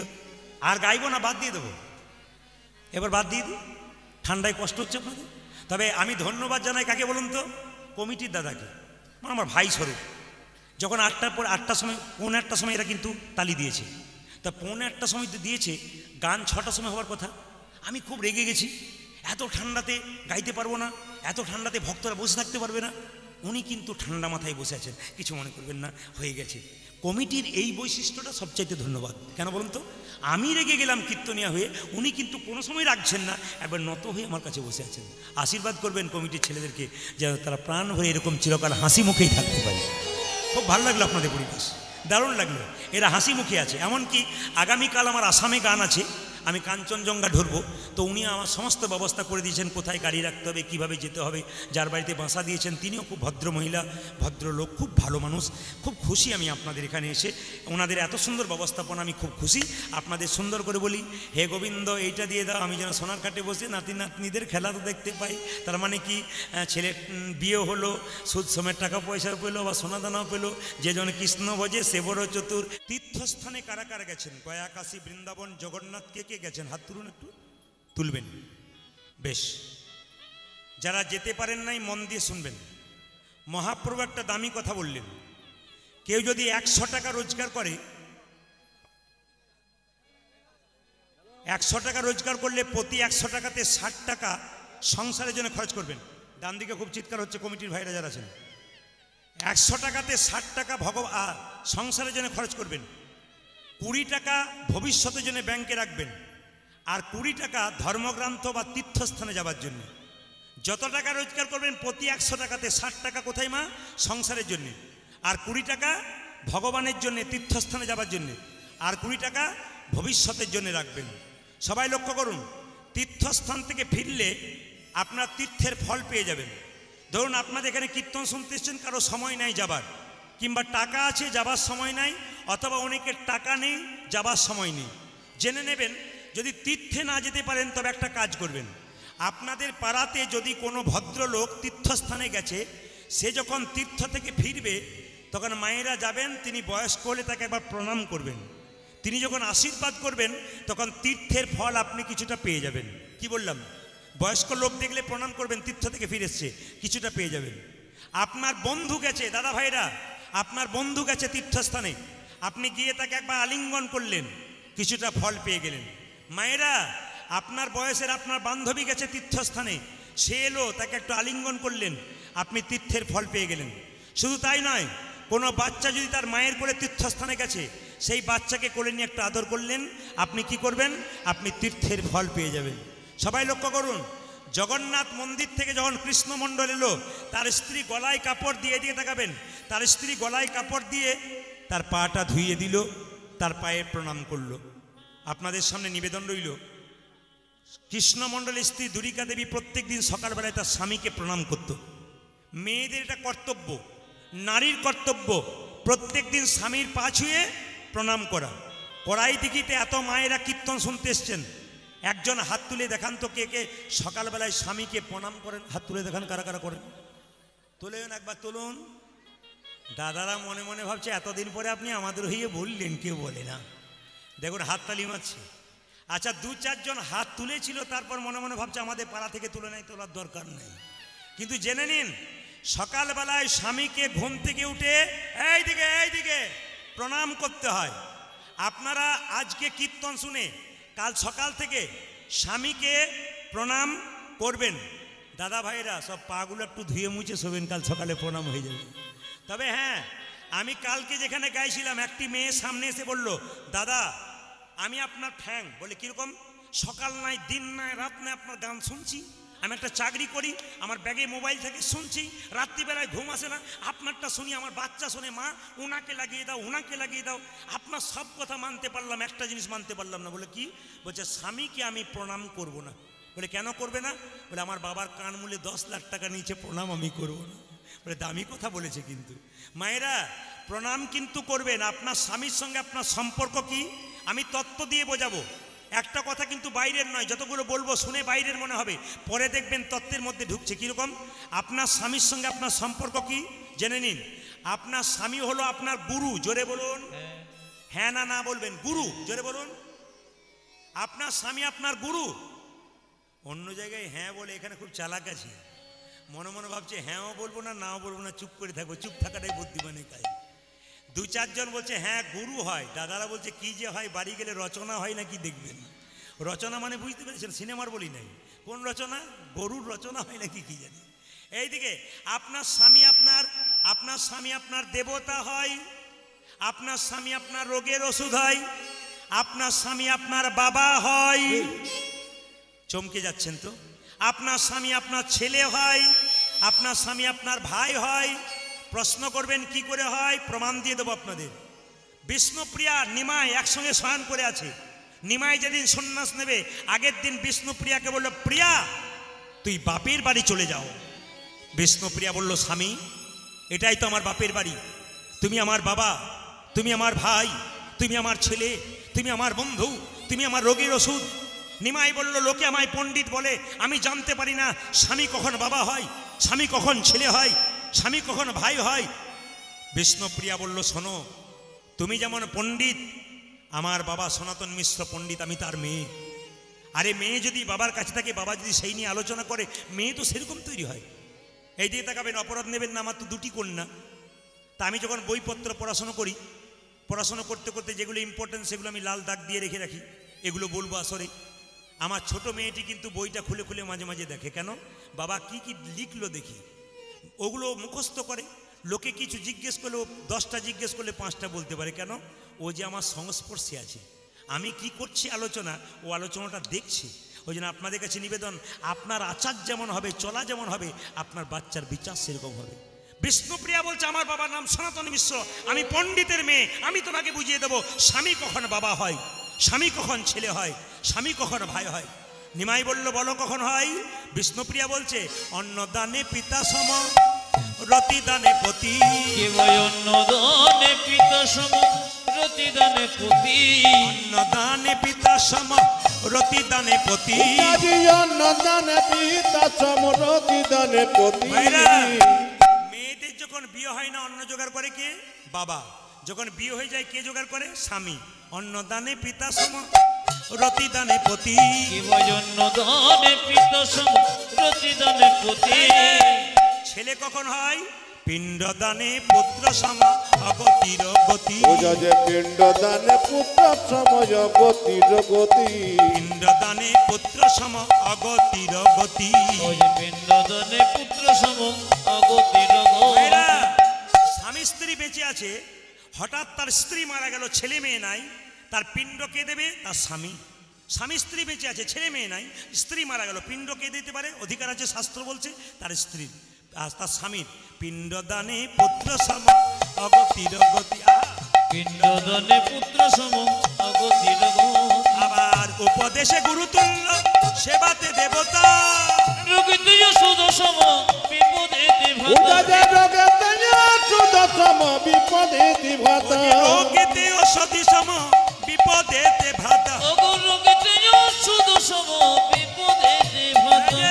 আর গাইবো না, বাদ দিয়ে দেবো, এবার বাদ দিয়ে দিই, ঠান্ডায় কষ্ট হচ্ছে আপনাদের। তবে আমি ধন্যবাদ জানাই কাকে বলুন তো, কমিটির দাদাকে, মানে আমার ভাই স্বরূপ। যখন 8টার পর 8টার সময়, 8:45 সময় এরা কিন্তু তালি দিয়েছে, তা 8:45 সময় তো দিয়েছে, গান 6টার সময় হওয়ার কথা। আমি খুব রেগে গেছি, এত ঠান্ডাতে গাইতে পারবো না, এত ঠান্ডাতে ভক্তরা বসে থাকতে পারবে না। উনি কিন্তু ঠান্ডা মাথায় বসে আছেন, কিছু মনে করবেন না, হয়ে গেছে। কমিটির এই বৈশিষ্ট্যটা সবচাইতে ধন্যবাদ। কেন বলুন তো, আমি রেগে গেলাম কীর্তনিয়া হয়ে, উনি কিন্তু কোনো সময় রাখছেন না, একবার নত হয়ে আমার কাছে বসে আছেন। আশীর্বাদ করবেন কমিটির ছেলেদেরকে, যেন তারা প্রাণ ভরে এরকম চিরকাল হাসি মুখেই থাকতে পারে। খুব ভালো লাগলো আপনাদের পরিবেশ, দারুণ লাগলো, এরা হাসি মুখে আছে। এমনকি আগামীকাল আমার আসামে গান আছে, আমি কাঞ্চনজঙ্ঘা ধরবো, তো উনি আমার সমস্ত ব্যবস্থা করে দিয়েছেন, কোথায় গাড়ি রাখতে হবে, কিভাবে যেতে হবে। যার বাড়িতে বাসা দিয়েছেন তিনিও খুব ভদ্র মহিলা, ভদ্রলোক, খুব ভালো মানুষ। খুব খুশি আমি আপনাদের এখানে এসে, ওনাদের এত সুন্দর ব্যবস্থাপনা, আমি খুব খুশি। আপনাদের সুন্দর করে বলি, হে গোবিন্দ এইটা দিয়ে দাও, আমি যেন সোনার কাটে বসে নাতি নাতনিদের খেলা তো দেখতে পাই। তার মানে কি, ছেলে বিয়ে হলো, সুদ সমেত টাকা পয়সাও পেলো, বা সোনা দানাও পেলো। যে জন কৃষ্ণ ভজে সে বড় চতুর। তীর্থস্থানে কারা কারা গেছেন? গয়া, কাশী, বৃন্দাবন, জগন্নাথ, কে গেছেন? হাত তুলুন, একটু তুলবেন। বেশ, যারা যেতে পারেন নাই মন দিয়ে শুনবেন। মহাপ্রভু একটা দামি কথা বললেন, কেউ যদি 100 টাকা রোজগার করে, 100 টাকা রোজগার করলে প্রতি 100 টাকাতে 60 টাকা সংসারের জন্য খরচ করবেন। ডান দিকে খুব চিৎকার হচ্ছে কমিটির ভাইরা যারা আছেন। 100 টাকাতে 60 টাকা সংসারের জন্য খরচ করবেন, 20 টাকা ভবিষ্যতের জন্য ব্যাংকে রাখবেন, আর 20 টাকা ধর্মগ্রন্থ বা তীর্থস্থানে যাবার জন্য। যত টাকা রোজগার করবেন প্রতি 100 টাকাতে 60 টাকা কোথায় মা? সংসারের জন্য, আর 20 টাকা ভগবানের জন্য, তীর্থস্থানে যাবার জন্য। আর 20 টাকা ভবিষ্যতের জন্য রাখবেন। সবাই লক্ষ্য করুন, তীর্থস্থান থেকে ফিরলে আপনার তীর্থের ফল পেয়ে যাবেন। ধরুন আপনাদের এখানে কীর্তন শুনতে এসেছেন, কারো সময় নাই যাবার, কিংবা টাকা আছে যাবার সময় নাই, অথবা অনেকের টাকা নেই যাবার সময় নেই। জেনে নেবেন, যদি তীর্থে না যেতে পারেন তবে একটা কাজ করবেন। আপনাদের পাড়াতে যদি কোনো ভদ্রলোক তীর্থস্থানে গেছে, সে যখন তীর্থ থেকে ফিরবে তখন মায়েরা যাবেন, তিনি বয়স্ক হলে তাকে একবার প্রণাম করবেন। তিনি যখন আশীর্বাদ করবেন তখন তীর্থের ফল আপনি কিছুটা পেয়ে যাবেন। কি বললাম? বয়স্ক লোক দেখলে প্রণাম করবেন, তীর্থ থেকে ফিরে এসছে, কিছুটা পেয়ে যাবেন। আপনার বন্ধু গেছে, দাদা ভাইরা, আপনার বন্ধু গেছে তীর্থস্থানে, আপনি গিয়ে তাকে একবার আলিঙ্গন করলেন, কিছুটা ফল পেয়ে গেলেন। মায়েরা, আপনার বয়সের আপনার বান্ধবী গেছে তীর্থস্থানে, সে এলো, তাকে একটু আলিঙ্গন করলেন, আপনি তীর্থের ফল পেয়ে গেলেন। শুধু তাই নয়, কোনো বাচ্চা যদি তার মায়ের কোলে তীর্থস্থানে গেছে, সেই বাচ্চাকে কোলে নিয়ে একটু আদর করলেন, আপনি কি করবেন? আপনি তীর্থের ফল পেয়ে যাবেন। সবাই লক্ষ্য করুন, জগন্নাথ মন্দির থেকে যখন কৃষ্ণমণ্ডল এলো, তার স্ত্রী গলায় কাপড় দিয়ে তাকাবেন, তার স্ত্রী গলায় কাপড় দিয়ে তার পাটা ধুইয়ে দিল, তার পায়ে প্রণাম করল। আপনাদের সামনে নিবেদন রইল, কৃষ্ণমণ্ডলের স্ত্রী দুরিকা দেবী প্রত্যেক দিন সকালবেলায় তার স্বামীকে প্রণাম করত। মেয়েদের এটা কর্তব্য, নারীর কর্তব্য, প্রত্যেক দিন স্বামীর পা ছুঁয়ে প্রণাম করা। কড়াই দিঘিতে এত মায়েরা কীর্তন শুনতে এসছেন, একজন হাত তুলে দেখান তো কে কে সকালবেলায় স্বামীকে প্রণাম করেন। হাত তুলে দেখান কারা কারা করেন, তুলেন, একবার তুলুন। দাদারা মনে মনে ভাবছে এতদিন পরে আপনি আমাদের হয়ে বললেন, কেউ বলে না। দেখুন হাততালি মারছে। আচ্ছা, 2-4 জন হাত তুলেছিল, তারপর মনে মনে ভাবছে আমাদের পাড়া থেকে তুলে নেই, তোলার দরকার নেই। কিন্তু জেনে নিন, সকালবেলায় স্বামীকে ঘুম থেকে উঠে এইদিকে প্রণাম করতে হয়। আপনারা আজকে কীর্তন শুনে কাল সকাল থেকে স্বামীকে প্রণাম করবেন। দাদা ভাইরা সব পাগুলো একটু ধুয়ে মুছে শোবেন, কাল সকালে প্রণাম হয়ে যাবে। তবে হ্যাঁ, আমি কালকে যেখানে গাইছিলাম, একটি মেয়ে সামনে এসে বলল, দাদা আমি আপনার ফ্যান। বলে কীরকম? সকাল নাই, দিন নাই, রাত নাই, আপনার গান শুনছি। আমি একটা চাকরি করি, আমার ব্যাগে মোবাইল থেকে শুনছি, রাত্রিবেলায় ঘুম আসে না, আপনারটা শুনি, আমার বাচ্চা শোনে, মা ওনাকে লাগিয়ে দাও, ওনাকে লাগিয়ে দাও। আপনার সব কথা মানতে পারলাম, একটা জিনিস মানতে পারলাম না। বলে কি? বলছে স্বামীকে আমি প্রণাম করব না। বলে কেন করবে না? বলে আমার বাবার কান মূলে 10 লাখ টাকা নিচে, প্রণাম আমি করব না। বলে দামি কথা বলেছে। কিন্তু মায়েরা, প্রণাম কিন্তু করবেন। আপনার স্বামীর সঙ্গে আপনার সম্পর্ক কি, আমি তত্ত্ব দিয়ে বোঝাবো। একটা কথা কিন্তু বাইরের নয়, যতগুলো বলবো শুনে বাইরের মনে হবে, পরে দেখবেন তত্ত্বের মধ্যে ঢুকছে। কীরকম? আপনার স্বামীর সঙ্গে আপনার সম্পর্ক কি জেনে নিন। আপনার স্বামী হলো আপনার গুরু। জোরে বলুন। হ্যাঁ না না বলবেন, গুরু। জোরে বলুন। আপনার স্বামী আপনার গুরু। অন্য জায়গায় হ্যাঁ বলে, এখানে খুব চালাক আছে, মনে মনে ভাবছে হ্যাঁও বলবো না, নাও বলবো না, চুপ করে থাকবো। চুপ থাকাটাই বুদ্ধিমানের কাজ। 2-4 জন বলছে হ্যাঁ গুরু হয়, দাদারা বলছে কি যে হয়, বাড়ি গেলে রচনা হয় নাকি দেখবেন। রচনা মানে বুঝতে পেরেছেন, সিনেমার বলি নাই, কোন রচনা? গরুর রচনা হয় নাকি কি জানি। এইদিকে আপনার স্বামী আপনার দেবতা হয়, আপনার স্বামী আপনার রোগের ওষুধ হয়, আপনার স্বামী আপনার বাবা হয়। চমকে যাচ্ছেন তো? আপনার স্বামী আপনার ছেলে হয়, আপনার স্বামী আপনার ভাই হয়। প্রশ্ন করবেন কি করে হয়, প্রমাণ দিয়ে দেবো আপনাদের। বিষ্ণুপ্রিয়া নিমাই একসঙ্গে শয়ন করে আছে। নিমাই যেদিন সন্ন্যাস নেবে, আগের দিন বিষ্ণুপ্রিয়াকে বলল, প্রিয়া তুই বাপের বাড়ি চলে যাও। বিষ্ণুপ্রিয়া বলল, স্বামী এটাই তো আমার বাপের বাড়ি, তুমি আমার বাবা, তুমি আমার ভাই, তুমি আমার ছেলে, তুমি আমার বন্ধু, তুমি আমার রোগীর ওষুধ। নিমাই বলল, লোকে আমায় পণ্ডিত বলে, আমি জানতে পারি না স্বামী কখন বাবা হয়, স্বামী কখন ছেলে হয়, স্বামী কখন ভাই হয়। বিষ্ণুপ্রিয়া বলল, শোনো, তুমি যেমন পণ্ডিত, আমার বাবা সনাতন মিশ্র পণ্ডিত, আমি তার মেয়ে। আরে মেয়ে যদি বাবার কাছে থাকে, বাবা যদি সেই নিয়ে আলোচনা করে, মেয়ে তো সেরকম তৈরি হয়। এই দিকে তাকাবেন, অপরাধ নেবেন না, আমার তো 2টি কন্যা। তা আমি যখন বইপত্র পড়াশোনা করি, পড়াশোনা করতে করতে যেগুলো ইম্পর্টেন্ট সেগুলো আমি লাল দাগ দিয়ে রেখে রাখি, এগুলো বলবো আসরে। আমার ছোট মেয়েটি কিন্তু বইটা খুলে খুলে মাঝে মাঝে দেখে, কেন বাবা কি কি লিখলো দেখি। ওগুলো মুখস্থ করে, লোকে কিছু জিজ্ঞেস করলে 10টা জিজ্ঞেস করলে 5টা বলতে পারে। কেন? ও যে আমার সংস্পর্শে আছে, আমি কি করছি আলোচনা, ও আলোচনাটা দেখছে। ওই জন্য আপনাদের কাছে নিবেদন, আপনার আচার যেমন হবে, চলা যেমন হবে, আপনার বাচ্চার বিচার সেরকম হবে। বিষ্ণুপ্রিয়া বলছে আমার বাবার নাম সনাতন মিশ্র, আমি পণ্ডিতের মেয়ে, আমি তোমাকে বুঝিয়ে দেবো স্বামী কখন বাবা হয়, স্বামী কখন ছেলে হয়, স্বামী কখন ভাই হয়। নিমাই বলল বলো কখন হয়। বিষ্ণুপ্রিয়া বলছে অন্নদানে পিতা সম রতিদানে পতি। অন্নদানে পিতা সম রতিদানে পতি। অন্নদানে পিতা সম রতিদানে পতি। অন্নদানে পিতা সম রতিদানে পতি। মেয়েদের যখন বিয়ে হয় না অন্ন জোগাড় করে কে? বাবা। যখন বিয়ে হয়ে যায় কে জোগাড় করে? স্বামী। অন্নদানে পিতা সম রতিদানে পতি। অন্নদানে পিতা সম রতিদানে পতি। ছেলে কখন হয়? পিণ্ডদানে পুত্র সম অগতির গতি। পিণ্ডদানে পুত্র সময় গতির গতি। পিণ্ডদানে পুত্র সম অগতির গতি। পিণ্ডদানে পুত্র সম অগতির গতি। স্বামী স্ত্রী বেঁচে আছে, হঠাৎ তার স্ত্রী মারা গেল, ছেলে মেয়ে নাই, তার পিণ্ড কে দেবে? তার স্বামী। স্বামী স্ত্রী বেঁচে আছে, ছেলে মেয়ে নাই, স্ত্রী মারা গেল, পিণ্ড কে দিতে পারে? অধিকার আছে, শাস্ত্র বলছে তার স্ত্রীর, তার স্বামীর। পিণ্ডদানে পুত্র সম অগতির গতি। পিণ্ডদানে পুত্র সম অগতির গতি। আবার উপদেশে গুরুতুল্য সেবাতে দেবতা। রোগিতে সুদ সম বিপদেতে ভাতা। রোগীতে ঔষধি সম বিপদেতে ভাতা। রোগিতে সুদ সম বিপদেতে ভাতা।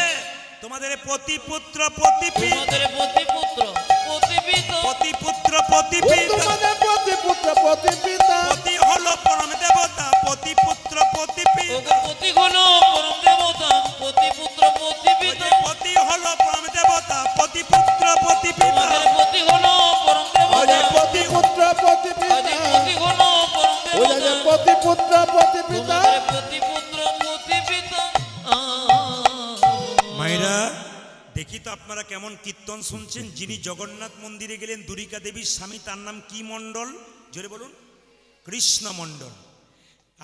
তোমাদের পতিপুত্র পতিপিতা, তোমাদের পতিপুত্র পতিপিতা, পতিপুত্র পতিপিতা, পতিপুত্র পতিপিতা। পতি হলো পরম দেবতা, পতিপুত্র পতিপিতা। পতি হলো পরম দেবতা, পতিপুত্র পতিপিতা। পতি হলো পরম দেবতা, পতিপুত্র পতিপিতা। পতি হলো পরম দেবতা, পতিপুত্র পতিপিতা। পতি হলো পরম দেবতা, পতিপুত্র পতিপিতা। পতিপুত্র পতিপিতা। মায়েরা দেখি তো আপনারা কেমন কীর্তন শুনছেন। যিনি জগন্নাথ মন্দিরে গেলেন দুরিকা দেবীর স্বামী, তার নাম কি মণ্ডল? জোরে বলুন। কৃষ্ণ মণ্ডল।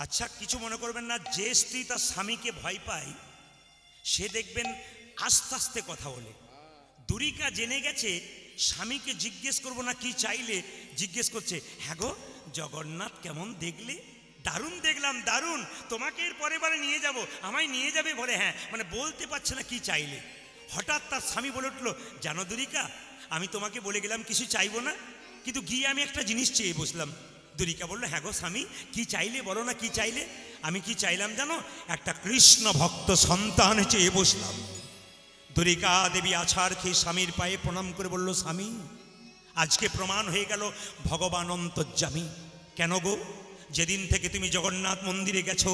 আচ্ছা কিছু মনে করবেন না, যে স্ত্রী তার স্বামীকে ভয় পায় সে দেখবেন আস্তে আস্তে কথা বলে। দুরিকা জেনে গেছে স্বামীকে জিজ্ঞেস করবো না কি চাইলে, জিজ্ঞেস করছে হ্যাঁ গো জগন্নাথ কেমন দেখলে? দারুণ দেখলাম, দারুণ, তোমাকে এর পরে বারে নিয়ে যাব, আমায় নিয়ে যাবে বলে। হ্যাঁ, মানে বলতে পারছে না কি চাইলে। হঠাৎ তার স্বামী বলে উঠলো জানো দুরিকা, আমি তোমাকে বলে গেলাম কিছু চাইবো না, কিন্তু গিয়ে আমি একটা জিনিস চেয়ে বসলাম। দুরিকা বললো হ্যাঁ গো স্বামী কি চাইলে বলো না কি চাইলে? আমি কি চাইলাম জানো? একটা কৃষ্ণ ভক্ত সন্তান চেয়ে বসলাম। দুরিকা দেবী আছাড় খেয়ে স্বামীর পায়ে প্রণাম করে বলল স্বামী আজকে প্রমাণ হয়ে গেল ভগবান অন্তর্যামী। কেন গো? যেদিন থেকে তুমি জগন্নাথ মন্দিরে গেছো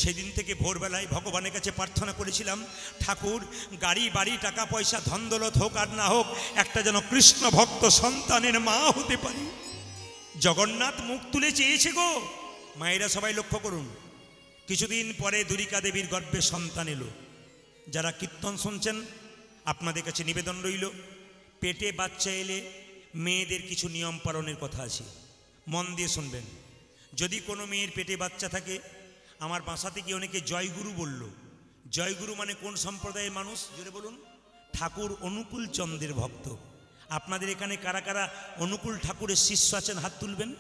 সেদিন থেকে ভোরবেলায় ভগবানের কাছে প্রার্থনা করেছিলাম, ঠাকুর গাড়ি বাড়ি টাকা পয়সা ধন দৌলত হোক আর না হোক, একটা যেন কৃষ্ণ ভক্ত সন্তানের মা হতে পারি। জগন্নাথ মুখ তুলে চেয়েছে গো। মায়েরা সবাই লক্ষ্য করুন, কিছুদিন পরে দুরিকা দেবীর গর্ভে সন্তান এলো। যারা কীর্তন শুনছেন আপনাদের কাছে নিবেদন রইল, পেটে বাচ্চা এলে মেয়েদের কিছু নিয়ম পালনের কথা আছে, মন দিয়ে শুনবেন। যদি কোনো মেয়ের পেটে বাচ্চা থাকে, আমার বাসাতে গিয়ে অনেকে জয়গুরু বলল। জয়গুরু মানে কোন সম্প্রদায়ের মানুষ জোরে বলুন? ঠাকুর অনুকূল চন্দ্রের ভক্ত। আপনাদের এখানে কারা কারা অনুকূল ঠাকুরের শিষ্য আছেন হাত তুলবেন।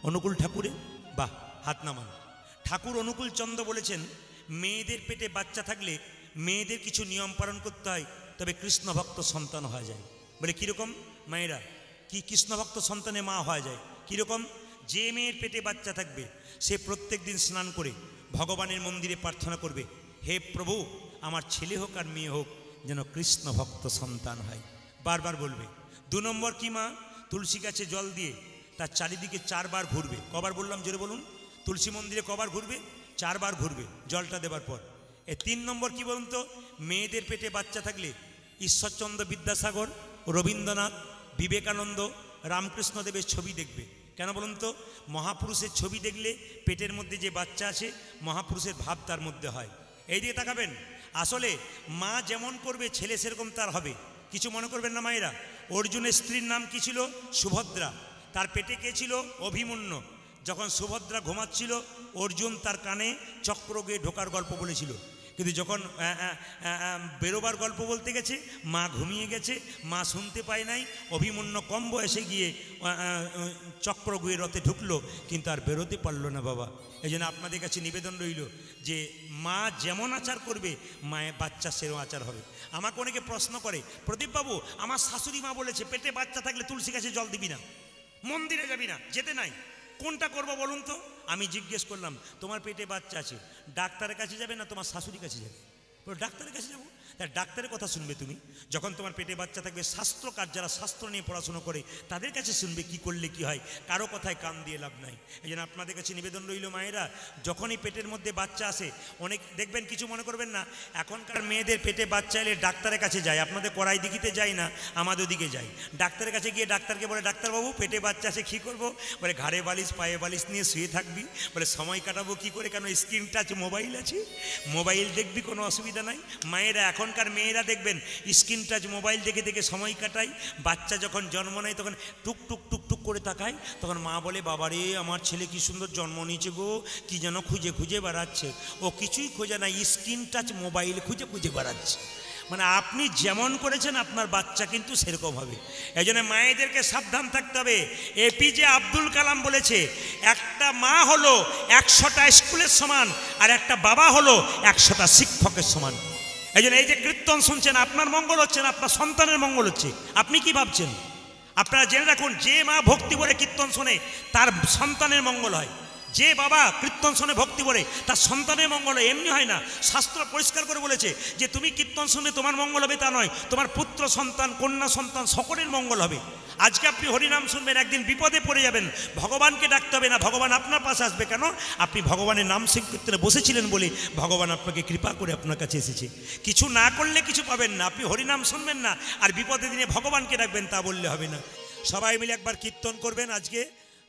অনুকূল ঠাকুরে বাহ, হাত নামান। ঠাকুর অনুকূল চন্দ্র বলেছেন মেয়েদের পেটে বাচ্চা থাকলে মেয়েদের কিছু নিয়ম পালন করতে হয়, তবে কৃষ্ণ ভক্ত সন্তান হওয়া যায়। বলে কীরকম মায়েরা? কি কৃষ্ণ ভক্ত সন্তানে মা হওয়া যায় কীরকম? যে মেয়ের পেটে বাচ্চা থাকবে সে প্রত্যেক দিন স্নান করে ভগবানের মন্দিরে প্রার্থনা করবে, হে প্রভু আমার ছেলে হোক আর মেয়ে হোক যেন কৃষ্ণ ভক্ত সন্তান হয়, বারবার বলবে। 2 নম্বর কি মা? তুলসী গাছে জল দিয়ে তার চারিদিকে 4 বার ঘুরবে। কবার বললাম জোরে বলুন? তুলসী মন্দিরে কবার ঘুরবে? 4 বার ঘুরবে জলটা দেবার পর। 3 নম্বর কি বলুন তো? মেয়েদের পেটে বাচ্চা থাকলে ঈশ্বরচন্দ্র বিদ্যাসাগর, রবীন্দ্রনাথ, বিবেকানন্দ, রামকৃষ্ণদেবের ছবি দেখবে। কেন বলুন তো? মহাপুরুষের ছবি দেখলে পেটের মধ্যে যে বাচ্চা আছে মহাপুরুষের ভাব তার মধ্যে হয়। এই দিকে তাকাবেন। আসলে মা যেমন করবে ছেলে সেরকম তার হবে, কিছু মনে করবেন না মায়েরা। অর্জুনের স্ত্রীর নাম কি ছিল? সুভদ্রা। তার পেটে কে ছিল? অভিমন্যু। যখন সুভদ্রা ঘুমাচ্ছিল অর্জুন তার কানে চক্র গিয়ে ঢোকার গল্প বলেছিল। কিন্তু যখন বেরোবার গল্প বলতে গেছে মা ঘুমিয়ে গেছে, মা শুনতে পায় নাই, অভিমন্যু কম বয়সে গিয়ে চক্রগুয়ের রথে ঢুকলো, কিন্তু আর বেরোতে পারলো না বাবা। এই জন্য আপনাদের কাছে নিবেদন রইল যে মা যেমন আচার করবে মায়ের বাচ্চা সেরকম আচার হবে। আমাকে অনেকে প্রশ্ন করে, প্রদীপবাবু আমার শাশুড়ি মা বলেছে পেটে বাচ্চা থাকলে তুলসী গাছে জল দিবি না, মন্দিরে যাবি না, যেতে নাই, কোনটা করবো বলুন তো? আমি জিজ্ঞেস করলাম তোমার পেটে বাচ্চা আছে, ডাক্তারের কাছে যাবে না তোমার শাশুড়ির কাছে যাবে? ডাক্তারের কাছে যাবো। তাই ডাক্তারের কথা শুনবে তুমি। যখন তোমার পেটে বাচ্চা থাকবে শাস্ত্রকার যারা শাস্ত্র নিয়ে পড়াশুনো করে তাদের কাছে শুনবে কি করলে কি হয়, কারো কথায় কান দিয়ে লাভ নাই। এই জন্য আপনাদের কাছে নিবেদন রইল মায়েরা, যখনই পেটের মধ্যে বাচ্চা আসে, অনেক দেখবেন কিছু মনে করবেন না, এখনকার মেয়েদের পেটে বাচ্চা এলে ডাক্তারের কাছে যায়, আপনাদের কড়াই দিঘিতে যায় না, আমাদের দিকে যাই। ডাক্তারের কাছে গিয়ে ডাক্তারকে বলে ডাক্তারবাবু পেটে বাচ্চা আসে কী করবো? বলে ঘাড়ে বালিশ পায়ে বালিশ নিয়ে শুয়ে থাকবি। বলে সময় কাটাবো কী করে? কেন স্ক্রিন টাচ মোবাইল আছে, মোবাইল দেখবি, কোনো অসুবিধা নাই। মায়েরা এখনকার মেয়েরা দেখবেন স্ক্রিন টাচ মোবাইল দেখে দেখে সময় কাটায়। বাচ্চা যখন জন্ম নেয় তখন টুক টুক টুক টুক করে তাকায়, তখন মা বলে বাবারে আমার ছেলে কি সুন্দর জন্ম নিয়েছে গো, কি যেন খুঁজে খুঁজে বেড়াচ্ছে। ও কিছুই খোঁজে না, স্ক্রিন টাচ মোবাইল খুঁজে খুঁজে বেড়াচ্ছে। মানে আপনি যেমন করেছেন আপনার বাচ্চা কিন্তু সেরকম হবে। এই জন্য মায়েদেরকে সাবধান থাকতে হবে। এপিজে আব্দুল কালাম বলেছে একটা মা হলো 100টা স্কুলের সমান, আর একটা বাবা হলো 100টা শিক্ষকের সমান। এই জন্য এই যে কীর্তন শুনছেন আপনার মঙ্গল হচ্ছে না, আপনার সন্তানের মঙ্গল হচ্ছে। আপনি কি ভাবছেন? আপনারা জেনে রাখুন, যে মা ভক্তি করে কীর্তন শোনে তার সন্তানের মঙ্গল হয়, যে বাবা কীর্তন শুনে ভক্তি করে তার সন্তানের মঙ্গল হয়। এমনি হয় না, শাস্ত্র পরিষ্কার করে বলেছে যে তুমি কীর্তন শুনে তোমার মঙ্গল হবে তা নয়, তোমার পুত্র সন্তান কন্যা সন্তান সকলের মঙ্গল হবে। আজকে আপনি হরিনাম শুনবেন, একদিন বিপদে পড়ে যাবেন, ভগবানকে ডাকতে হবে না, ভগবান আপনার পাশে আসবে। কেন? আপনি ভগবানের নাম সংকীর্তনে বসেছিলেন বলে ভগবান আপনাকে কৃপা করে আপনার কাছে এসেছে। কিছু না করলে কিছু পাবেন না। আপনি হরিনাম শুনবেন না আর বিপদের দিনে ভগবানকে ডাকবেন, তা বললে হবে না। সবাই মিলে একবার কীর্তন করবেন। আজকে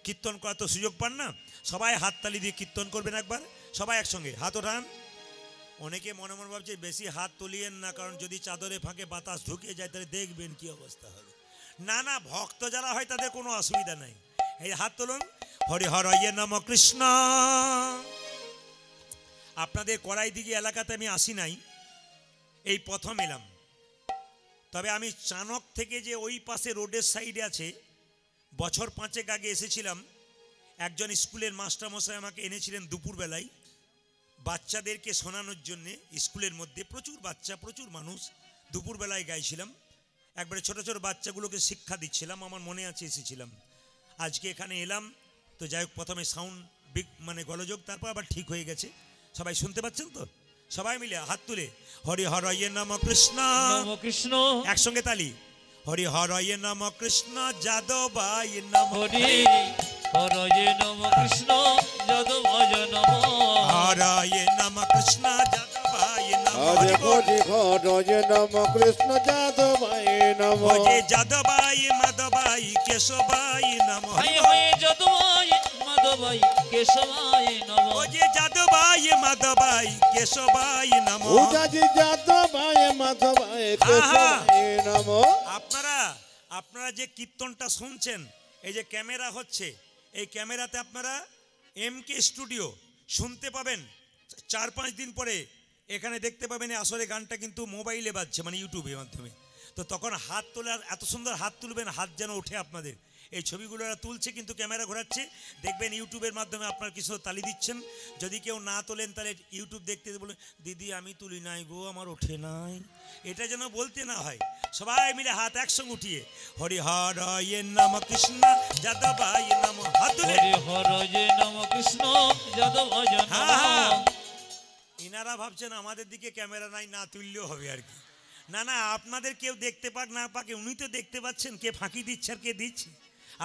কীর্তন করার তো সুযোগ পান না, সবাই হাততালি দিয়ে কীর্তন করবেন। একবার সবাই একসঙ্গে হাত ওঠান। অনেকে মনে মনে ভাবছে বেশি হাত তুলিয়েন না, কারণ যদি চাদরে ফাঁকে বাতাস ঢুকে যায় তাহলে দেখবেন কি অবস্থা হবে। না না, ভক্ত যারা হয় তাদের কোনো অসুবিধা নাই। এই হাত তুলুন। হরি হরয়ে নম কৃষ্ণ। আপনাদের কড়াইদিঘি এলাকাতে আমি আসি নাই, এই প্রথম এলাম। তবে আমি চানক থেকে যে ওই পাশে রোডের সাইডে আছে, বছর 5 আগে এসেছিলাম। একজন স্কুলের মাস্টারমশাই আমাকে এনেছিলেন দুপুরবেলায় বাচ্চাদেরকে শোনানোর জন্যে। স্কুলের মধ্যে প্রচুর বাচ্চা, প্রচুর মানুষ, দুপুরবেলায় গাইছিলাম। একবারে ছোট ছোট বাচ্চাগুলোকে শিক্ষা দিচ্ছিলাম, আমার মনে আছে এসেছিলাম। আজকে এখানে এলাম তো যাই হোক, প্রথমে সাউন্ড মানে গোলযোগ, তারপর আবার ঠিক হয়ে গেছে। সবাই শুনতে পাচ্ছেন তো? সবাই মিলে হাত তুলে হরি হরয়ে নম কৃষ্ণ কৃষ্ণ, একসঙ্গে তালি। হরি হরয়ে নম কৃষ্ণ যাদবায় নম, হরি হরয়ে নম কৃষ্ণ যাদবায় নম, হরয়ে নম কৃষ্ণ যাদবায় নম, হরি হরয়ে নম কৃষ্ণ যাদবায় নম, হরে যাদবায় মাধবায় কেশবায় নম, হরে যাদবায় মাধবায় কেশবায় নম, হরে যাদবায় মাধবায় কেশবায় নম, ওজাজি যাদবায় মাধবায় কেশবায় নম। আপনারা যে কীর্তনটা শুনছেন, এই যে ক্যামেরা হচ্ছে, এই ক্যামেরাতে আপনারা MK স্টুডিও শুনতে পাবেন। 4-5 দিন পরে এখানে দেখতে পাবেন আসলে গানটা কিন্তু মোবাইলে বাজছে, মানে ইউটিউবের মাধ্যমে। তো তখন হাত তোলার, এত সুন্দর হাত তুলবেন, হাত যেন ওঠে আপনাদের। এই ছবিগুলো এরা তুলছে কিন্তু ক্যামেরা ঘোরাচ্ছে, দেখবেন ইউটিউবের মাধ্যমে আপনার কিছু তালি দিচ্ছেন। যদি কেউ না তোলেন তাহলে ইউটিউব দেখতে বলে দিদি আমি তুলি নাই গো, আমার ওঠে নাই, এটা যেন বলতে না হয়। সবাই মিলে হাত একসঙ্গে উঠিয়ে হরি হরয়ে নম কৃষ্ণ যাদবায় নম, হাত তুলে হরি হরয়ে নম কৃষ্ণ যাদবায় নম। ইনারা ভাবছেন আমাদের দিকে ক্যামেরা নাই, না তুললেও হবে আর কি। না না, আপনাদের কেউ দেখতে পাক না পাকে, উনি তো দেখতে পাচ্ছেন কে ফাঁকি দিচ্ছে আর কে দিচ্ছে।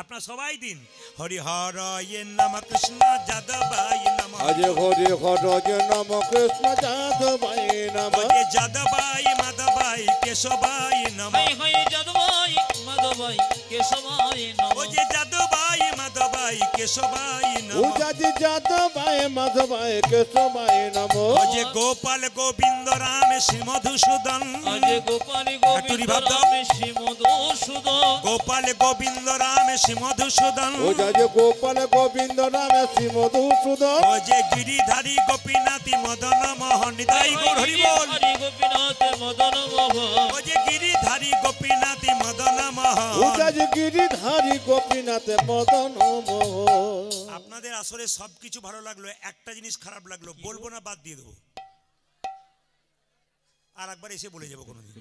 আপনারা সবাই দিন হরি হরয়ে নম কৃষ্ণ যাদবায় নম, হরি হরয়ে নম কৃষ্ণ যাদবায় নম, হরে যাদবায় মাধবায় কেশবায় নম, হরে যাদবায় মাধবায় কেশবায় নম, হরে যাদবায় মাধবায় মাধবাই কেশবাই নমঃ উজাজি যাদবায় মাধবায় কেশবায় নমো। ও যে গোপাল গোবিন্দ রাম শ্রী মধুসূদন আজ গোপালী একটু গোবিন্দ রিভাব দাও। রাম শ্রী মধুসূদন গোপাল গোবিন্দ রাম শ্রী মধুসূদন উজাজি গোপাল গোবিন্দ রাম শ্রী মধুসূদন। ও যে গিরিধারী গোপীনাথী মদন মোহন নিতাই গৌর হরি বল। হরি গোপীনাথ মদন মোহন ও যে গিরিধারী গোপীনাথী মদন মোহন। উজাজি গিরিধারী গোপীনাথ মদন মোহন। আপনাদের আসলে সবকিছু ভালো লাগলো, একটা জিনিস খারাপ লাগলো, বলবো না, বাদ দিয়ে দেবো, আর একবার এসে বলে যাবো কোনোদিন।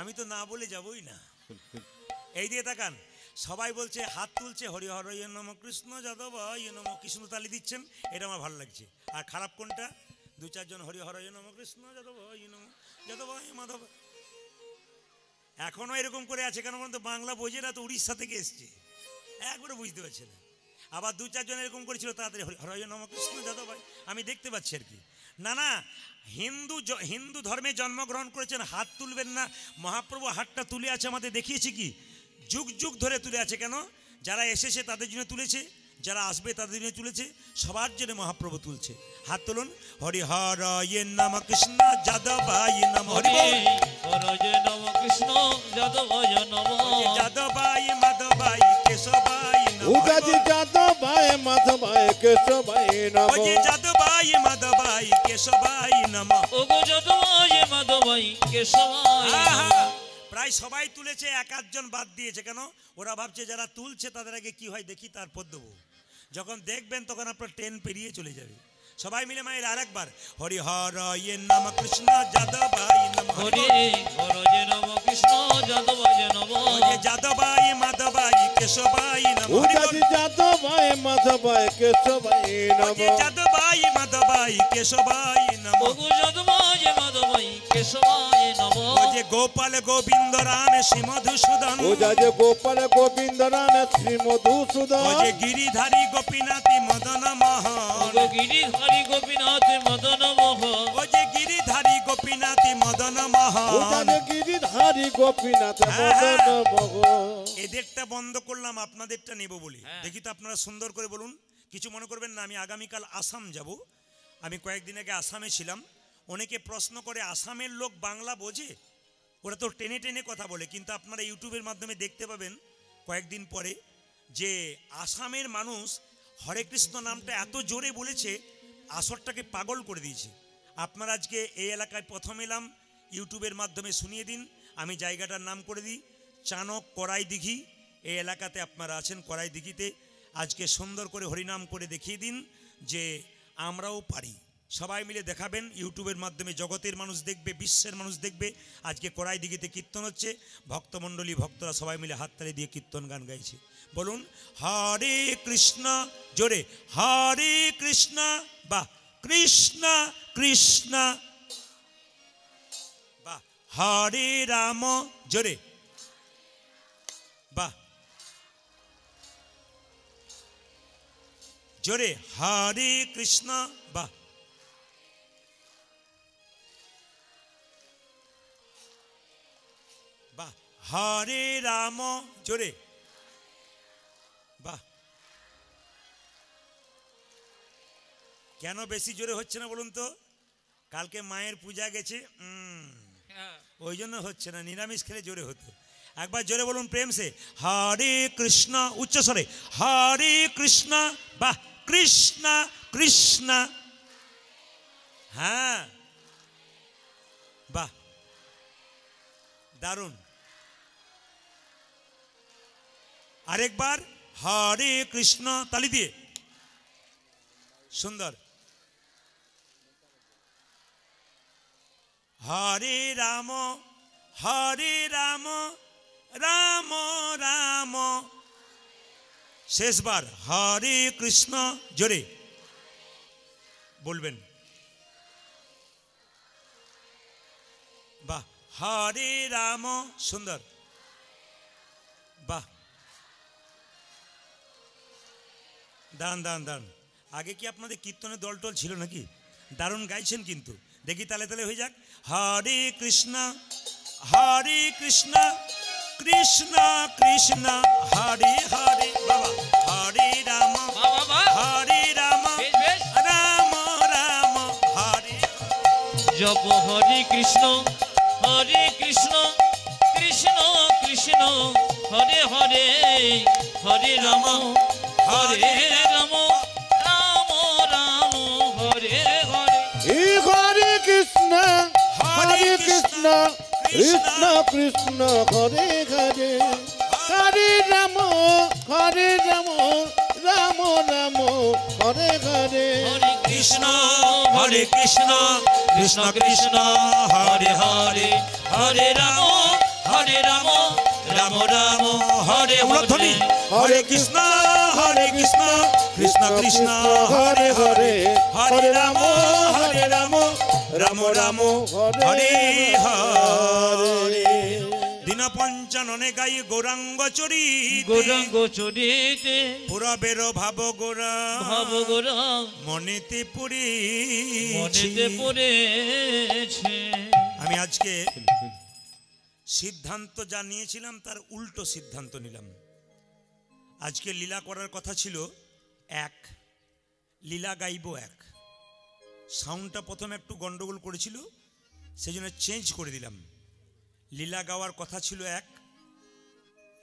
আমি তো না বলে যাবই না। এই দিয়ে তাকান, সবাই বলছে, হাত তুলছে, হরি হর নম কৃষ্ণ যাদব নম, কৃষ্ণ তালি দিচ্ছেন, এটা আমার ভালো লাগছে। আর খারাপ কোনটা? দু চারজন হরি হর নম কৃষ্ণ যাদব নম যাদব মাধব। এখনো এরকম করে আছে কেন বলতো? বাংলা বোঝে না তো, উড়িষ্যা থেকে এসছে, একবারে বুঝতে পারছে না। আবার দু চারজন এরকম করেছিল, তাড়াতাড়ি হরি নম কৃষ্ণ যাদব। আমি দেখতে পাচ্ছি আর কি। না না, হিন্দু ধর্মে জন্মগ্রহণ করেছেন, হাত তুলবেন না। মহাপ্রভু হাতটা তুলে আছে, আমাদের দেখিয়েছে কি, যুগ যুগ ধরে তুলে আছে। কেন? যারা এসেছে তাদের জন্য তুলেছে, যারা আসবে তাদের জন্য তুলেছে, সবার জন্য মহাপ্রভু তুলছে। হাত তুলুন। হরি হর নম কৃষ্ণ যাদবায় নম হরি বল। হরজ নম কৃষ্ণ যাদবায় নম যাদবায় মাধবায় কেশবায় নম। উজাজি যাদবায় মাধবায় কেশবায় নমো। যাদবায় মাধবায় কেশবায় নম। ওগো যাদবায় মাধবায় কেশবায় আহা, নমঃ। প্রায় সবাই তুলেছে, এক আধজন বাদ দিয়েছে। কেন? ওরা ভাবছে যারা তুলছে তাদের আগে কি হয় দেখি, তারপর দেবো। যখন দেখবেন তখন আপনার ট্রেন পেরিয়ে চলে যাবে। সবাই মিলে মায়ের আরেকবার, হরি হর নম কৃষ্ণ যাদবায় নম হরি হরজ নম কৃষ্ণ যাদবায় নম যাদবায় মাধবায় কেশবায় নম। উজাজি যাদবায় মাধবায় কেশবায় নমো। যাদবায় মাধবায় কেশবায় নম। ওগো যাদবায় মাধবায় কেশবায় নম গোপাল গোবিন্দ রাম শ্রী মধুসূদন। উজাজি গোপাল গোবিন্দ রাম শ্রী মধুসূদন। গিরিধারী গোপীনাথী মদন মোহন। ওগো গিরিধারী গোপীনাথ মদন মোহন গিরিধারী গোপীনাথী মদন মোহন। উজাজি গিরিধারী গোপীনাথ মদন মোহন। এদেরটা বন্ধ করলাম, আপনাদেরটা নেব বলি। হ্যাঁ। দেখি তো আপনারা সুন্দর করে বলুন, কিছু মনে করবেন না। আমি আগামীকাল আসাম যাব। আমি কয়েকদিন আগে আসামে ছিলাম। অনেকে প্রশ্ন করে, আসামের লোক বাংলা বোঝে? ওরা তো টেনে টেনে কথা বলে, কিন্তু আপনারা ইউটিউবের মাধ্যমে দেখতে পাবেন কয়েকদিন পরে যে আসামের মানুষ হরে কৃষ্ণ নামটা এত জোরে বলেছে, আসরটাকে পাগল করে দিয়েছে। আপনারা আজকে এই এলাকায় প্রথম এলাম, ইউটিউবের মাধ্যমে শুনিয়ে দিন। আমি জায়গাটার নাম করে দিই, চানক কড়াই দিঘি। এই এলাকাতে আপনারা আছেন, কড়াই দিঘিতে। আজকে সুন্দর করে হরিনাম করে দেখিয়ে দিন যে আমরাও পারি। সবাই মিলে দেখাবেন, ইউটিউবের মাধ্যমে জগতের মানুষ দেখবে, বিশ্বের মানুষ দেখবে। আজকে কড়াই দিঘিতে কীর্তন হচ্ছে, ভক্তমণ্ডলী ভক্তরা সবাই মিলে হাততালি দিয়ে কীর্তন গান গাইছে। বলুন হরে কৃষ্ণ জোরে, হরে কৃষ্ণ বা কৃষ্ণ কৃষ্ণ বা হরে রাম জোরে বা জোরে, হরে কৃষ্ণ বা বা হরে রাম জোরে বাহ। কেন বেশি জোরে হচ্ছে না বলুন তো? কালকে মায়ের পূজা গেছে, ওই জন্য হচ্ছে না। নিরামিষ খেলে জোরে হতো। একবার জোরে বলুন প্রেম সে, হরে কৃষ্ণ, উচ্চ স্বরে, হরে কৃষ্ণ বাহ কৃষ্ণ কৃষ্ণ। হ্যাঁ বাহ, দারুণ। আরেকবার হরে কৃষ্ণ, তালি দিয়ে, সুন্দর। হরে রাম রাম রাম। শেষবার হরে কৃষ্ণ জোরে বলবেন। বাহ, হরে রাম, সুন্দর, বাহ, দান দান দান। আগে কি আপনাদের কীর্তনের দল টল ছিল নাকি? দারুণ গাইছেন কিন্তু। দেখি তালে তালে হয়ে যাক। হরে কৃষ্ণ কৃষ্ণ কৃষ্ণ হরে হরে বাবা হরে রাম বাবা হরে রাম বেশ বেশ রাম রাম হরে জপ হরে কৃষ্ণ কৃষ্ণ কৃষ্ণ হরে হরে হরে রাম হরে রাম রাম রাম হরে হরে হে হরে কৃষ্ণ কৃষ্ণ কৃষ্ণ হরে হরে হরে রাম রাম রাম হরে হরে হরে কৃষ্ণ কৃষ্ণ কৃষ্ণ হরে হরে হরে রাম রাম রাম হরে মূলধ্বনি হরে হরে কৃষ্ণ কৃষ্ণ কৃষ্ণ হরে হরে হরে রাম রাম রাম হরে হরে দিন পঞ্চাননে গাই গৌরাঙ্গ চরি গৌরাঙ্গ চরিতে পুরবের ভাব গোরা ভাব গোরা মনেতে পুরি মনেতে পড়েছে। আমি আজকে সিদ্ধান্ত যা নিয়েছিলাম তার উল্টো সিদ্ধান্ত নিলাম। আজকে লীলা করার কথা ছিল এক, লীলা গাইব এক। সাউন্ডটা প্রথমে একটু গন্ডগোল করেছিল, সেই জন্য চেঞ্জ করে দিলাম। লীলা গাওয়ার কথা ছিল এক,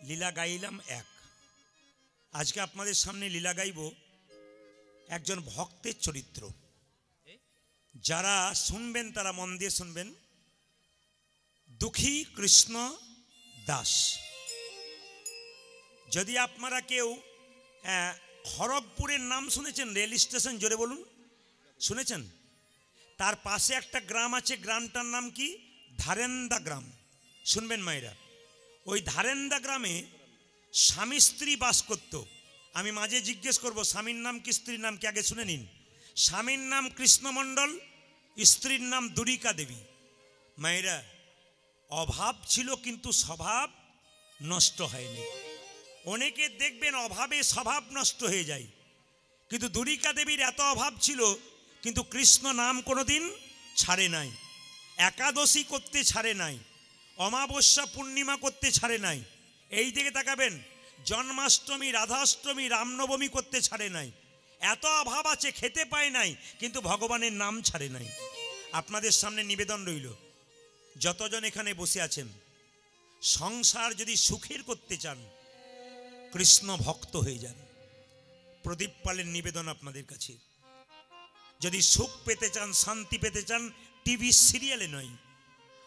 লীলা গাইলাম এক। আজকে আপনাদের সামনে লীলা গাইব একজন ভক্তের চরিত্র। যারা শুনবেন তারা মন দিয়ে শুনবেন। দুঃখী কৃষ্ণ দাস। যদি আপনারা কেউ খড়গপুরের নাম শুনেছেন, রেল স্টেশন, জোরে বলুন, শুনেছেন? তার পাশে একটা গ্রাম আছে, গ্রামটার নাম কি? ধারেন্দা গ্রাম। শুনবেন মায়েরা, ওই ধারেন্দা গ্রামে স্বামী স্ত্রী বাস করত। আমি মাঝে জিজ্ঞেস করব স্বামীর নাম কি স্ত্রীর নাম কি, আগে শুনে নিন। স্বামীর নাম কৃষ্ণমণ্ডল, স্ত্রীর নাম দুরিকা দেবী। মায়েরা, অভাব ছিল কিন্তু স্বভাব নষ্ট হয়নি। অনেকে দেখবেন অভাবে স্বভাব নষ্ট হয়ে যায়, কিন্তু দুরিকা দেবীর এত অভাব ছিল কিন্তু কৃষ্ণ নাম কোনোদিন ছাড়ে নাই। একাদশী করতে ছাড়ে নাই, অমাবস্যা পূর্ণিমা করতে ছাড়ে নাই। এই দিকে তাকাবেন, জন্মাষ্টমী, রাধাষ্টমী, রামনবমী করতে ছাড়ে নাই। এত অভাব আছে, খেতে পায় নাই, কিন্তু ভগবানের নাম ছাড়ে নাই। আপনাদের সামনে নিবেদন রইল, যতজন এখানে বসে আছেন, সংসার যদি সুখের করতে চান, কৃষ্ণ ভক্ত হয়ে যান। প্রদীপ পালের নিবেদন আপনাদের কাছে। যদি সুখ পেতে চান, শান্তি পেতে চান, টিভি সিরিয়ালে নয়,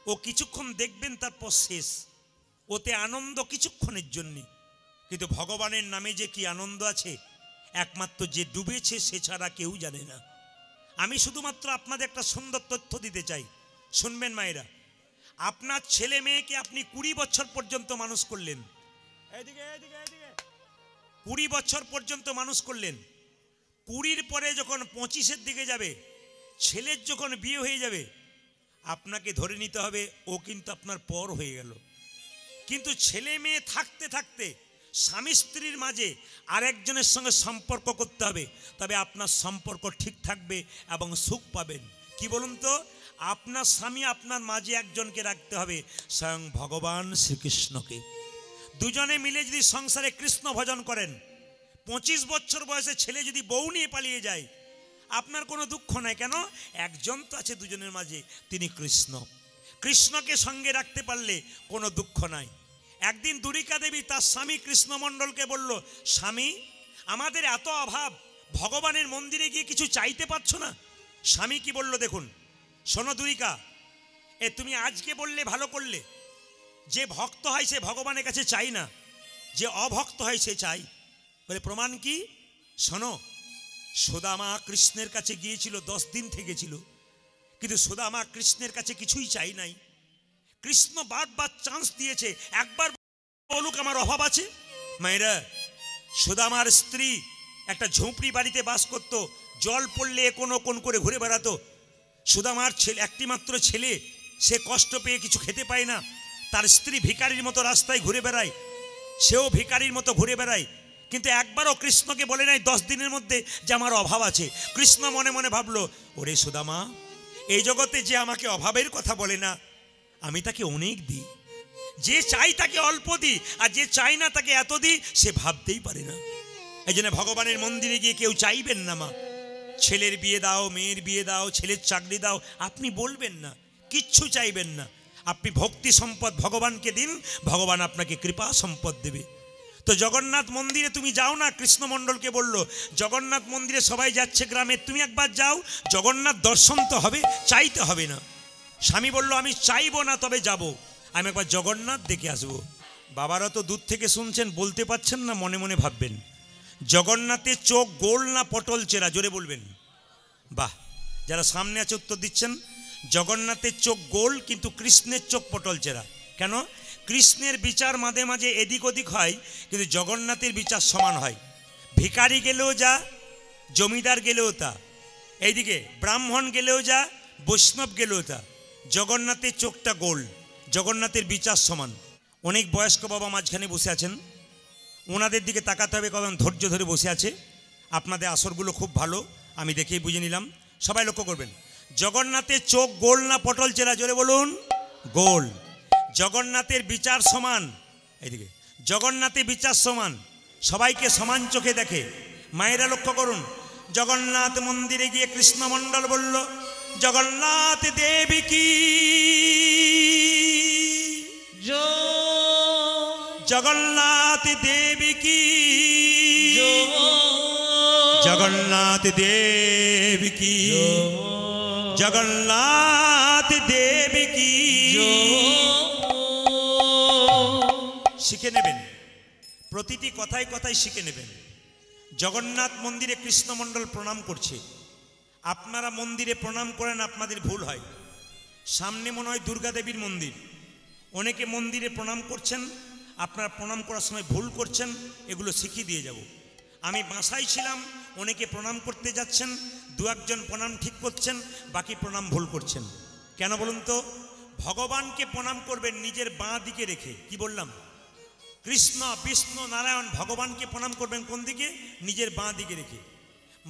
ও কিছুক্ষণ দেখবেন, তারপর শেষ। ওতে আনন্দ কিছুক্ষণের জন্য, কিন্তু ভগবানের নামে যে কি আনন্দ আছে, একমাত্র যে ডুবেছে সে ছাড়া কেউ জানে না। আমি শুধুমাত্র আপনাদের একটা সুন্দর তথ্য দিতে চাই, শুনবেন মায়েরা। আপনার ছেলে মেয়েকে আপনি 20 বছর পর্যন্ত মানুষ করলেন, 20 বছর পর্যন্ত মানুষ করলেন। 20-র পরে যখন 25-এর দিকে যাবে, ছেলের যখন বিয়ে হয়ে যাবে, আপনাকে ধরে নিতে হবে ও কিন্তু আপনার পর হয়ে গেল। কিন্তু ছেলে মেয়ে থাকতে থাকতে স্বামী স্ত্রীর মাঝে আরেকজনের সঙ্গে সম্পর্ক করতে হবে, তবে আপনার সম্পর্ক ঠিক থাকবে এবং সুখ পাবেন। কি বলুন তো? আপনার স্বামী, আপনার মাঝে একজনকে রাখতে হবে, স্বয়ং ভগবান শ্রীকৃষ্ণকে। দুজনে মিলে যদি সংসারে কৃষ্ণ ভজন করেন, 25 বছর বয়সে ছেলে যদি বউ নিয়ে পালিয়ে যায়, আপনার কোনো দুঃখ নাই। কেন? একজন তো আছে দুজনের মাঝে, তিনি কৃষ্ণ। কৃষ্ণকে সঙ্গে রাখতে পারলে কোনো দুঃখ নাই। একদিন দুরিকা দেবী তার স্বামী কৃষ্ণমণ্ডলকে বলল, স্বামী, আমাদের এত অভাব, ভগবানের মন্দিরে গিয়ে কিছু চাইতে পারছো না? স্বামী কি বলল দেখুন, শোনো দুরিকা, তুমি আজকে বললে ভালো করলে, যে ভক্ত হয় সে ভগবানের কাছে চাই না, যে অভক্ত হয় সে চাই। বলে প্রমাণ কি? শোনো, সুদামা কৃষ্ণের কাছে গিয়েছিল, 10 দিন থেকেছিল, কিন্তু সুদামা কৃষ্ণের কাছে কিছুই চাই নাই। কৃষ্ণ বারবার চান্স দিয়েছে, একবার বলুক আমার অভাব আছে। মায়েরা, সুদামার স্ত্রী একটা ঝুপড়ি বাড়িতে বাস করত, জল পড়লে কোন করে ঘুরে বেড়াতো। সুদামার ছেলে, একটি মাত্র ছেলে, সে কষ্ট পেয়ে কিছু খেতে পায় না। তার স্ত্রী ভিখারির মতো রাস্তায় ঘুরে বেড়ায়, সেও ভিখারির মতো ঘুরে বেড়ায়, কিন্তু একবারও কৃষ্ণকে বলে নাই 10 দিনের মধ্যে যে আমার অভাব আছে। কৃষ্ণ মনে মনে ভাবলো, ওরে সুদামা, এই জগতে যে আমাকে অভাবের কথা বলে না, আমি তাকে অনেক দিই। যে চাই তাকে অল্প দিই, আর যে চাই না তাকে এত দিই, সে ভাবতেই পারে না। এই জন্য ভগবানের মন্দিরে গিয়ে কেউ চাইবেন না মা ছেলের বিয়ে দাও, মেয়ের বিয়ে দাও, ছেলের চাকরি দাও, আপনি বলবেন না, কিচ্ছু চাইবেন না। আপনি ভক্তি সম্পদ ভগবানকে দিন, ভগবান আপনাকে কৃপা সম্পদ দেবে। তো জগন্নাথ মন্দিরে তুমি যাও না, কৃষ্ণমণ্ডলকে বলল জগন্নাথ মন্দিরে সবাই যাচ্ছে গ্রামে, তুমি একবার যাও, জগন্নাথ দর্শন তো হবে, চাইতে হবে না। স্বামী বলল আমি চাইবো না, তবে যাব, আমি একবার জগন্নাথ দেখে আসবো। বাবারা তো দূর থেকে শুনছেন, বলতে পারছেন না, মনে মনে ভাববেন জগন্নাথের চোখ গোল না পটল চেরা, জোরে বলবেন। বাহ, যারা সামনে আছে উত্তর দিচ্ছেন। জগন্নাথের চোখ গোল, কিন্তু কৃষ্ণের চোখ পটল চেরা। কেন? কৃষ্ণের বিচার মাঝে মাঝে এদিক ওদিক হয়, কিন্তু জগন্নাথের বিচার সমান হয়। ভিখারি গেলেও যা, জমিদার গেলেও তা, এইদিকে ব্রাহ্মণ গেলেও যা, বৈষ্ণব গেলেও তা। জগন্নাথের চোখটা গোল, জগন্নাথের বিচার সমান। অনেক বয়স্ক বাবা মাঝখানে বসে আছেন, ওনাদের দিকে তাকাতে হবে, কারণ ধৈর্য ধরে বসে আছে। আপনাদের আসরগুলো খুব ভালো, আমি দেখেই বুঝে নিলাম। সবাই লক্ষ্য করবেন, জগন্নাথের চোখ গোল না পটল চেরা, জোরে বলুন। গোল। জগন্নাথের বিচার সমান, এইদিকে জগন্নাথের বিচার সমান, সবাইকে সমান চোখে দেখে। মায়েরা লক্ষ্য করুন, জগন্নাথ মন্দিরে গিয়ে কৃষ্ণমণ্ডল বলল জগন্নাথ দেবী কি, জগন্নাথ দেবী কি, জগন্নাথ দেবী কি, জগন্নাথ দেবী কি। শিখে নেবেন, প্রতিটি কথায় কথায় শিখে নেবেন। জগন্নাথ মন্দিরে কৃষ্ণমণ্ডল প্রণাম করছে, আপনারা মন্দিরে প্রণাম করেন, আপনাদের ভুল হয়। সামনে মনে হয় দুর্গা দেবীর মন্দির, অনেকে মন্দিরে প্রণাম করছেন, আপনারা প্রণাম করার সময় ভুল করছেন, এগুলো শিখিয়ে দিয়ে যাব। আমি বাসায় ছিলাম, অনেকে প্রণাম করতে যাচ্ছেন, দু একজন প্রণাম ঠিক করছেন, বাকি প্রণাম ভুল করছেন। কেন বলুন তো? ভগবানকে প্রণাম করবেন নিজের বাঁ দিকে রেখে। কি বললাম? কৃষ্ণ, বিষ্ণু, নারায়ণ, ভগবানকে প্রণাম করবেন কোন দিকে? নিজের বাঁ দিকে রেখে।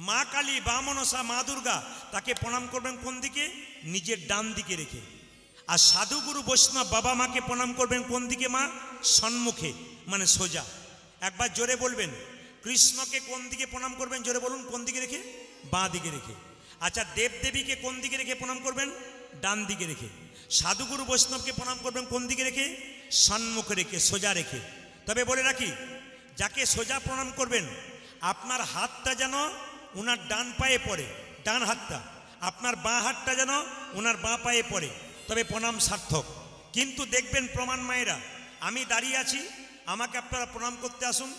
মা কালী, মা মনসা, মা দুর্গা, তাকে প্রণাম করবেন কোন দিকে? নিজের ডান দিকে রেখে। আর সাধুগুরু বৈষ্ণব বাবা মাকে প্রণাম করবেন কোন দিকে মা? সম্মুখে, মানে সোজা। একবার জোরে বলবেন, কৃষ্ণকে কোন দিকে প্রণাম করবেন? জোরে বলুন, কোন দিকে রেখে? বাঁ দিকে রেখে। আচ্ছা, দেবদেবীকে কোন দিকে রেখে প্রণাম করবেন? ডান দিকে রেখে। সাধুগুরু বৈষ্ণবকে প্রণাম করবেন কোন দিকে রেখে? সম্মুখে রেখে, সোজা রেখে। তবে বলে রাখি, যাকে সোজা প্রণাম করবেন, আপনার হাতটা যেন ওনার ডান পায়ে পড়ে, ডান হাতটা, আপনার বাঁ হাতটা যেন ওনার বাঁ পায়ে পড়ে, তবে প্রণাম সার্থক। কিন্তু দেখবেন প্রমাণ মায়েরা, আমি দাঁড়িয়ে আছি, আমাকে আপনারা প্রণাম করতে আসুন,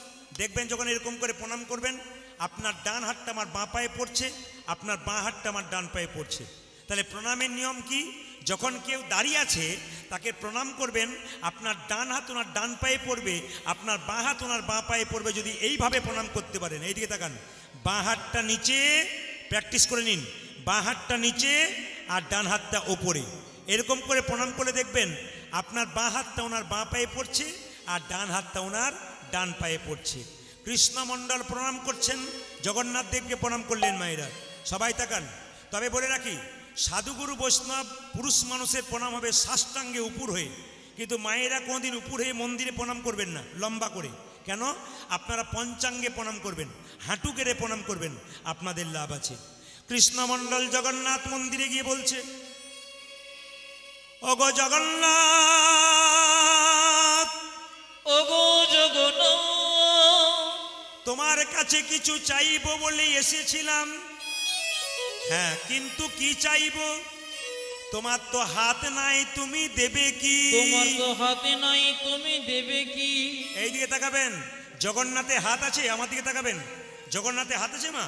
দেখবেন যখন এরকম করে প্রণাম করবেন, আপনার ডান হাতটা আমার বাঁ পায়ে পড়ছে, আপনার বাঁ হাতটা আমার ডান পায়ে পড়ছে। তাহলে প্রণামের নিয়ম কি? যখন কেউ দাঁড়িয়ে আছে তাকে প্রণাম করবেন, আপনার ডান হাত ওনার ডান পায়ে পড়বে, আপনার বাঁ হাত ওনার বাঁ পায়ে পড়বে। যদি এইভাবে প্রণাম করতে পারেন, এইদিকে তাকান, বাঁ হাতটা নিচে, প্র্যাকটিস করে নিন, বাঁ হাতটা নিচে আর ডান হাতটা ওপরে, এরকম করে প্রণাম করে দেখবেন আপনার বাঁ হাতটা ওনার বাঁ পায়ে পড়ছে আর ডান হাতটা ওনার ডান পায়ে পড়ছে। কৃষ্ণমণ্ডল প্রণাম করছেন, জগন্নাথ দেবকে প্রণাম করলেন মায়েরা। সবাই তাকান। তবে বলে রাখি, সাধুগুরু বৈষ্ণব পুরুষ মানুষের প্রণাম হবে সাষ্টাঙ্গে উপর হয়ে, কিন্তু মায়েরা কোনোদিন উপর হয়ে মন্দিরে প্রণাম করবেন না, লম্বা করে। কেন? আপনারা পঞ্চাঙ্গে প্রণাম করবেন, হাঁটু গেড়ে প্রণাম করবেন, আপনাদের লাভ আছে। কৃষ্ণমণ্ডল জগন্নাথ মন্দিরে গিয়ে বলছে, ওগো জগন্নাথ, ওগো জগন্নাথ, তোমার কাছে কিছু চাইবো বলে এসেছিলাম। হ্যাঁ, কিন্তু কি চাইবো? তোমার তো হাত নাই, তুমি দেবে কি? তোমার তো হাতে নাই, তুমি দেবে কি? এই দিকে তাকাবেন, জগন্নাথে হাত আছে, আমার দিকে তাকাবেন, জগন্নাথে হাত আছে মা।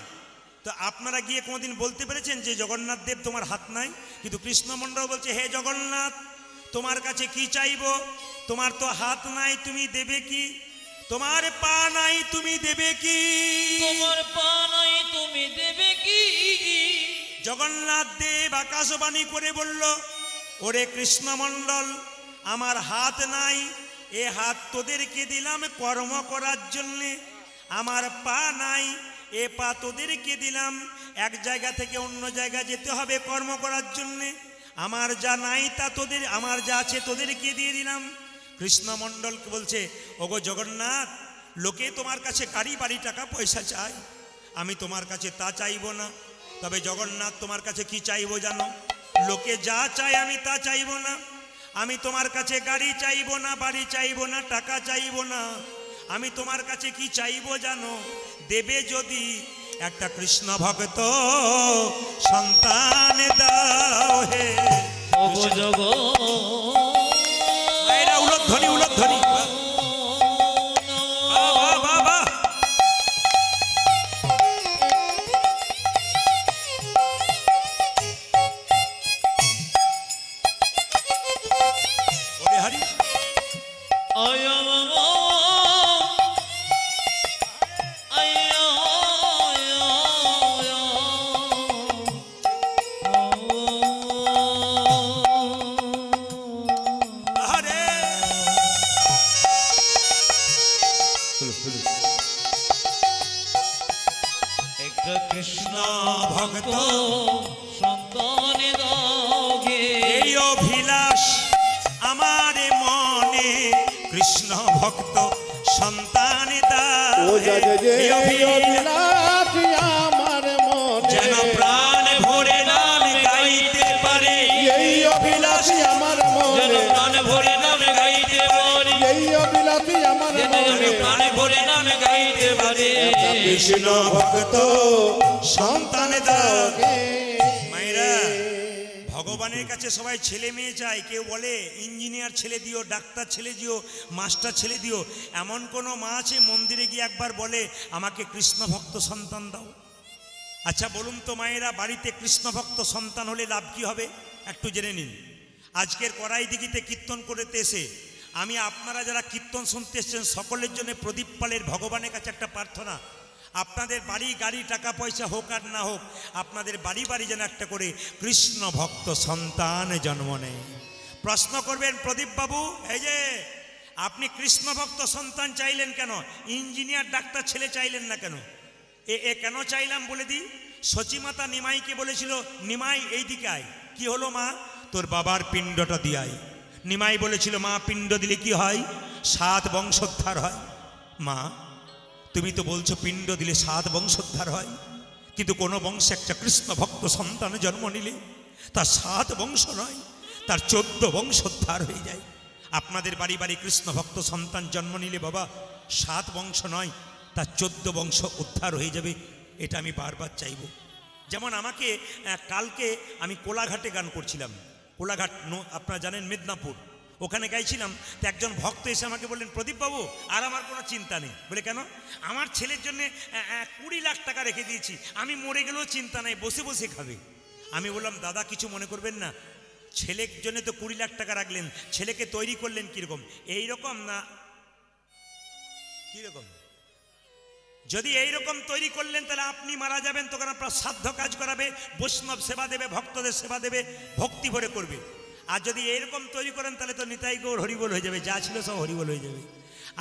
তো আপনারা গিয়ে কোনোদিন বলতে পেরেছেন যে জগন্নাথ দেব তোমার হাত নাই? কিন্তু কৃষ্ণমণ্ডল বলছে, হে জগন্নাথ, তোমার কাছে কি চাইবো? তোমার তো হাত নাই, তুমি দেবে কি? তোমার পা নাই, তুমি দেবে কি? তোমার পা নাই, তুমি দেবে কি? জগন্নাথ দেব আকাশবাণী করে বলল, ওরে কৃষ্ণমণ্ডল, আমার হাত নাই, এ হাত তোদেরকে দিলাম কর্ম করার জন্যে। আমার পা নাই, এ পা তোদেরকে দিলাম এক জায়গা থেকে অন্য জায়গায় যেতে হবে কর্ম করার জন্যে। আমার যা নাই তা তোদের, আমার যা আছে তোদেরকে দিয়ে দিলাম। কৃষ্ণমণ্ডলকে বলছে, ওগো জগন্নাথ, লোকে তোমার কাছে গাড়ি বাড়ি টাকা পয়সা চায়, আমি তোমার কাছে তা চাইবো না। তবে জগন্নাথ তোমার কাছে কি চাইবো জানো? লোকে যা চায় আমি তা চাইবো না। আমি তোমার কাছে গাড়ি চাইবো না, বাড়ি চাইবো না, টাকা চাইবো না। আমি তোমার কাছে কি চাইবো জানো? দেবে যদি একটা কৃষ্ণ ভক্ত সন্তান দাও হে। মায়েরা উলধ্বনি উলধ্বনি। কৃষ্ণ ভক্ত সন্তান দাও গে। এই অভিলাষ আমার মনে, কৃষ্ণ ভক্ত সন্তান দাও হে। এই অভিলাষ আমার মনে, যেন প্রাণ ভরে নাম গাইতে পারে। এই অভিলাষ আমার যেন মনে, প্রাণ ভরে নাম গাইতে পারে। এই অভিলাষ আমার যেন মনে, প্রাণ ভরে নাম গাইতে পারে। কৃষ্ণ ভক্ত সন্তান দাও হে। মায়েরা, ভগবানের কাছে সবাই ছেলে মেয়ে চায়। কেউ বলে ইঞ্জিনিয়ার ছেলে দিও, ডাক্তার ছেলে দিও, মাস্টার ছেলে দিও। এমন কোনো মা আছে মন্দিরে গিয়ে একবার বলে আমাকে কৃষ্ণ ভক্ত সন্তান দাও? আচ্ছা বলুন তো মায়েরা, বাড়িতে কৃষ্ণ ভক্ত সন্তান হলে লাভ কি হবে একটু জেনে নিন। আজকের কড়াই দিঘিতে কীর্তন করতে এসে আমি আপনারা যারা কীর্তন শুনতে এসছেন সকলের জন্য প্রদীপ পালের ভগবানের কাছে একটা প্রার্থনা, আপনাদের বাড়ি গাড়ি টাকা পয়সা হোক আর না হোক, আপনাদের বাড়ি বাড়ি যেন একটা করে কৃষ্ণ ভক্ত সন্তান জন্ম নেয়। প্রশ্ন করবেন, প্রদীপ বাবু, এই যে আপনি কৃষ্ণ ভক্ত সন্তান চাইলেন কেন? ইঞ্জিনিয়ার ডাক্তার ছেলে চাইলেন না কেন? এ কেন চাইলাম বলে দিই। সচিমাতা নিমাইকে বলেছিল, নিমাই এই দিকে আয়। কি হলো মা? তোর বাবার পিণ্ডটা দিয়াই। নিমাই বলেছিল, মা পিণ্ড দিলে কি হয়? 7 বংশোদ্ধার হয়। মা তুমি তো বলছো পিণ্ড দিলে 7 বংশোদ্ধার হয়, কিন্তু কোনো বংশে একটা কৃষ্ণ ভক্ত সন্তান জন্ম নিলে তার 7 বংশ নয়, তার 14 বংশোদ্ধার হয়ে যায়। আপনাদের বাড়ি বাড়ি কৃষ্ণ ভক্ত সন্তান জন্ম নিলে বাবা 7 বংশ নয়, তার 14 বংশ উদ্ধার হয়ে যাবে। এটা আমি বারবার চাইব। যেমন আমাকে কালকে আমি কোলাঘাটে গান করছিলাম। কোলাঘাট আপনারা জানেন মেদিনীপুর, ওখানে গাইছিলাম। তো একজন ভক্ত এসে আমাকে বললেন, প্রদীপ বাবু আর আমার কোনো চিন্তা নেই। বলে কেন? আমার ছেলের জন্য 20 লাখ টাকা রেখে দিয়েছি, আমি মরে গেলেও চিন্তা নেই, বসে বসে খাবে। আমি বললাম, দাদা কিছু মনে করবেন না, ছেলের জন্য তো 20 লাখ টাকা রাখলেন, ছেলেকে তৈরি করলেন কীরকম? এইরকম না কীরকম? যদি এইরকম তৈরি করলেন তাহলে আপনি মারা যাবেন, তখন আপনার সাধ্য কাজ করাবে, বৈষ্ণব সেবা দেবে, ভক্তদের সেবা দেবে, ভক্তি ভরে করবে। আর যদি এইরকম তৈরি করেন তাহলে তো নিতাই গৌর হরিবোল হয়ে যাবে, যা ছিল সব হরিবোল হয়ে যাবে।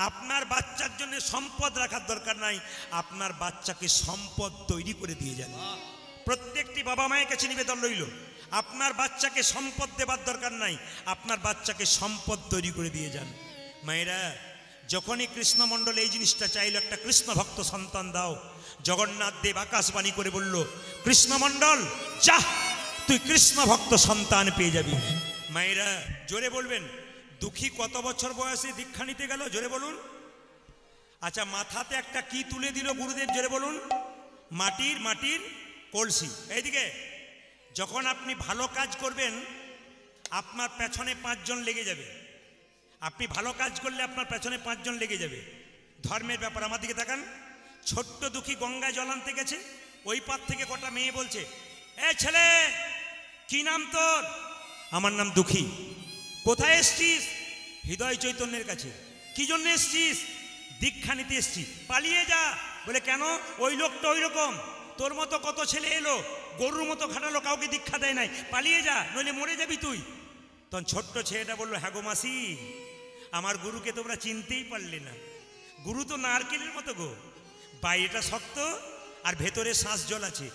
আপনার বাচ্চার জন্য সম্পদ রাখার দরকার নাই, আপনার বাচ্চাকে সম্পদ তৈরি করে দিয়ে যান। প্রত্যেকটি বাবা মায়ের কাছে নিবেদন রইল, আপনার বাচ্চাকে সম্পদ দেবার দরকার নাই, আপনার বাচ্চাকে সম্পদ তৈরি করে দিয়ে যান। মায়েরা, যখনই কৃষ্ণমণ্ডল এই জিনিসটা চাইল, একটা কৃষ্ণ ভক্ত সন্তান দাও, জগন্নাথ দেব আকাশবাণী করে বলল, কৃষ্ণমণ্ডল যা, তুই কৃষ্ণ ভক্ত সন্তান পেয়ে যাবি। মায়েরা জোরে বলবেন, দুঃখী কত বছর বয়সে দীক্ষা নিতে গেল? জোরে বলুন। আচ্ছা, মাথাতে একটা কি তুলে দিল গুরুদেব? জোরে বলুন। মাটির কলসি। এইদিকে যখন আপনি ভালো কাজ করবেন, আপনার পেছনে 5 জন লেগে যাবে। আপনি ভালো কাজ করলে আপনার পেছনে 5 জন লেগে যাবে। ধর্মের ব্যাপার। আমার দিকে তাকান। ছোট্ট দুঃখী গঙ্গায় জল আনতে গেছে, ওই পার থেকে কটা মেয়ে বলছে, এ ছেলে কি নাম তোর? আমার নাম দুঃখী। কোথায় এসছিস? হৃদয় চৈতন্যের কাছে। কি জন্য এসছিস? দীক্ষা নিতে এসছি। পালিয়ে যা। বলে কেন? ওই লোকটা ওই রকম, তোর মতো কত ছেলে এলো, গরুর মতো খাটালো, কাউকে দীক্ষা দেয় নাই, পালিয়ে যা, নইলে মরে যাবি তুই। তখন ছোট্ট ছেলেটা বললো, হ্যাঁ গো মাসি, আমার গুরুকে তোমরা চিনতেই পারলে না। গুরু তো নারকেলের মতো গো, বাইরেটা শক্ত আর ভেতরে শ্বাস জল আছে,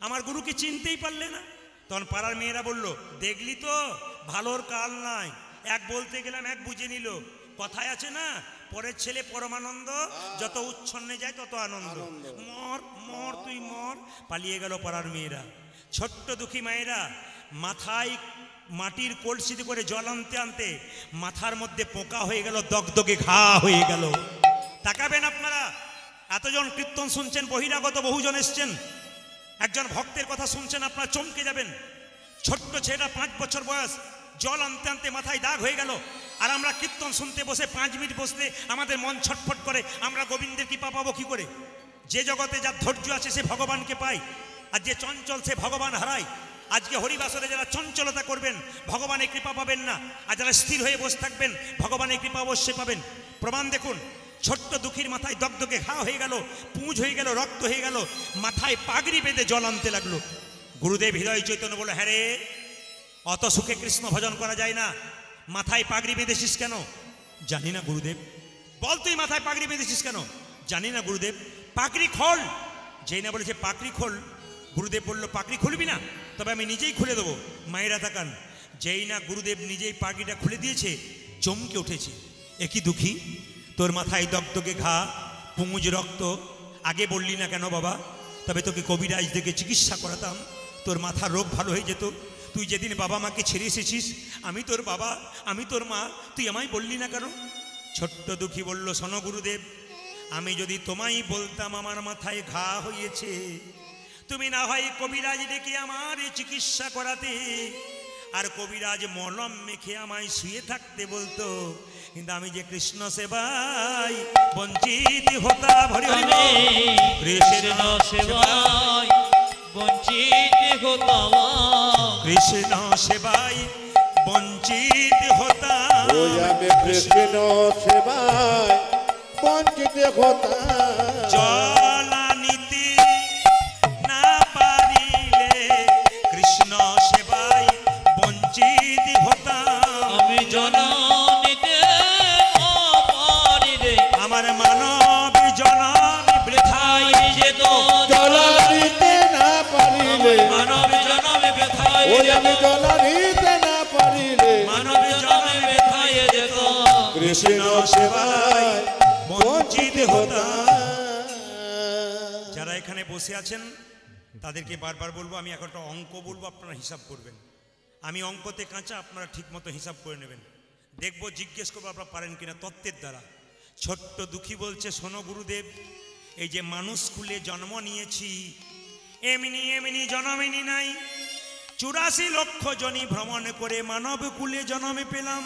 আমার গুরুকে চিনতেই পারলে না। তখন পাড়ার মেয়েরা বলল, দেখলি তো ভালোর কাল নাই, এক বলতে গেলাম এক বুঝে নিল, কথায় আছে না, পরের ছেলে পরমানন্দ, যত উচ্ছন্নে যায় তত আনন্দ। মর মর তুই মর। পালিয়ে গেল পাড়ার মেয়েরা, ছোট্ট দুঃখী মায়েরা মাথায় মাটির কলসিতে করে জল আনতে আনতে মাথার মধ্যে পোকা হয়ে গেল, দগদগে ঘা হয়ে গেল। তাকাবেন আপনারা, এতজন কীর্তন শুনছেন, বহিরাগত বহুজন এসছেন, একজন ভক্তের কথা শুনছেন, আপনারা চমকে যাবেন। ছোট্ট ছেলেটা 5 বছর বয়স, জল আনতে আনতে মাথায় দাগ হয়ে গেল। আর আমরা কীর্তন শুনতে বসে 5 মিনিট বসলে আমাদের মন ছটফট করে, আমরা গোবিন্দের কৃপা পাবো কি করে? যে জগতে যার ধৈর্য আছে সে ভগবানকে পায়, আর যে চঞ্চল সে ভগবান হারায়। আজকে হরিবাসরে যারা চঞ্চলতা করবেন ভগবানের কৃপা পাবেন না, আর যারা স্থির হয়ে বসে থাকবেন ভগবানের কৃপা অবশ্যই পাবেন। প্রমাণ দেখুন, ছোট্ট দুঃখীর মাথায় দগদগে ঘা হয়ে গেল, পুঁজ হয়ে গেল, রক্ত হয়ে গেল, মাথায় পাগড়ি বেঁধে জল আনতে লাগলো। গুরুদেব হৃদয় চৈতন্য বলে, হ্যাঁ রে, অত সুখে কৃষ্ণ ভজন করা যায় না, মাথায় পাগড়ি বেঁধেছিস কেন? জানি না গুরুদেব। বল তুই মাথায় পাগড়ি বেঁধেছিস কেন? জানি না গুরুদেব। পাগড়ি খোল। যেই না বলেছে পাগড়ি খোল, গুরুদেব বলল পাগড়ি খুলবি না, তবে আমি নিজেই খুলে দেবো। মায়েরা তাকান, যেই না গুরুদেব নিজেই পাগড়িটা খুলে দিয়েছে, চমকে উঠেছে। একই দুঃখী, তোর মাথায় দগদগে ঘা, পুঁজ, রক্ত, আগে বললি না কেন বাবা? তবে তোকে কবিরাজ থেকে চিকিৎসা করাতাম, তোর মাথার রোগ ভালো হয়ে যেত। তুই যেদিন বাবা মাকে ছেড়ে এসেছিস, আমি তোর বাবা, আমি তোর মা, তুই আমায় বললি না কেন? ছোট্ট দুঃখী বলল, শোনো গুরুদেব, আমি যদি তোমায় বলতাম আমার মাথায় ঘা হয়েছে, তুমি না হয় কবিরাজ ডেকে আমার চিকিৎসা করাতে, আর কবিরাজ মলম মেখে আমায় শুয়ে থাকতে বলতো, কিন্তু আমি যে কৃষ্ণ সেবাই বঞ্চিত হতাম। হরি হরি বল। কৃষ্ণ সেবায় বঞ্চিত হতাম, কৃষ্ণ সেবাই বঞ্চিত হতাম। ওই আমি কৃষ্ণ সেবায় বঞ্চিত হতাম। জল আনিতে না পারিলে কৃষ্ণ সেবাই বঞ্চিত হতাম। আমি জননীতে না পারিলে আমার মানব জনম বৃথায় যেত। জলা দিতে না পারিলে, মানব জনমে ব্যথায় ওই আমি জলা দিতে না পারিলে মানব জনমে ব্যথায় যেত। কৃষ্ণ সেবায় বঞ্চিত হতাম। যারা এখানে বসে আছেন তাদেরকে বারবার বলবো, আমি এখন একটা অঙ্ক বলবো, আপনারা হিসাব করবেন। আমি অঙ্কতে কাঁচা, আপনারা ঠিক মতো হিসাব করে নেবেন। দেখবো, জিজ্ঞেস করবো আপনারা পারেন কিনা তত্ত্বের দ্বারা। ছোট্ট দুঃখী বলছে, শোনো গুরুদেব, এই যে মানুষ কুলে জন্ম নিয়েছি, এমনি এমনি জন্মেনি নাই, 84 লক্ষ জনি ভ্রমণ করে মানব কুলে জন্মে পেলাম।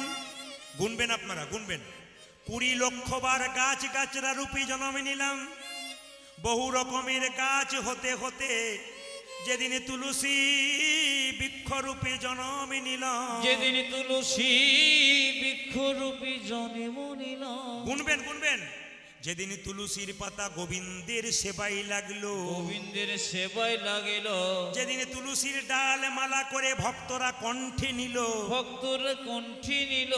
গুনবেন আপনারা, গুনবেন। 20 লক্ষ বার গাছ গাছরা রূপে জন্মে নিলাম। বহু রকমের গাছ হতে হতে যেদিন তুলসী বৃক্ষরূপে জন্মে নিলাম। যেদিন তুলসী বৃক্ষরূপী জন্ম নিলাম। গুনবেন, গুনবেন। যেদিন তুলসীর পাতা গোবিন্দের সেবাই লাগলো, গোবিন্দের সেবায় লাগিল। যেদিন তুলসীর ডাল মালা করে ভক্তরা কণ্ঠে নিল, ভক্তর কণ্ঠী নিল।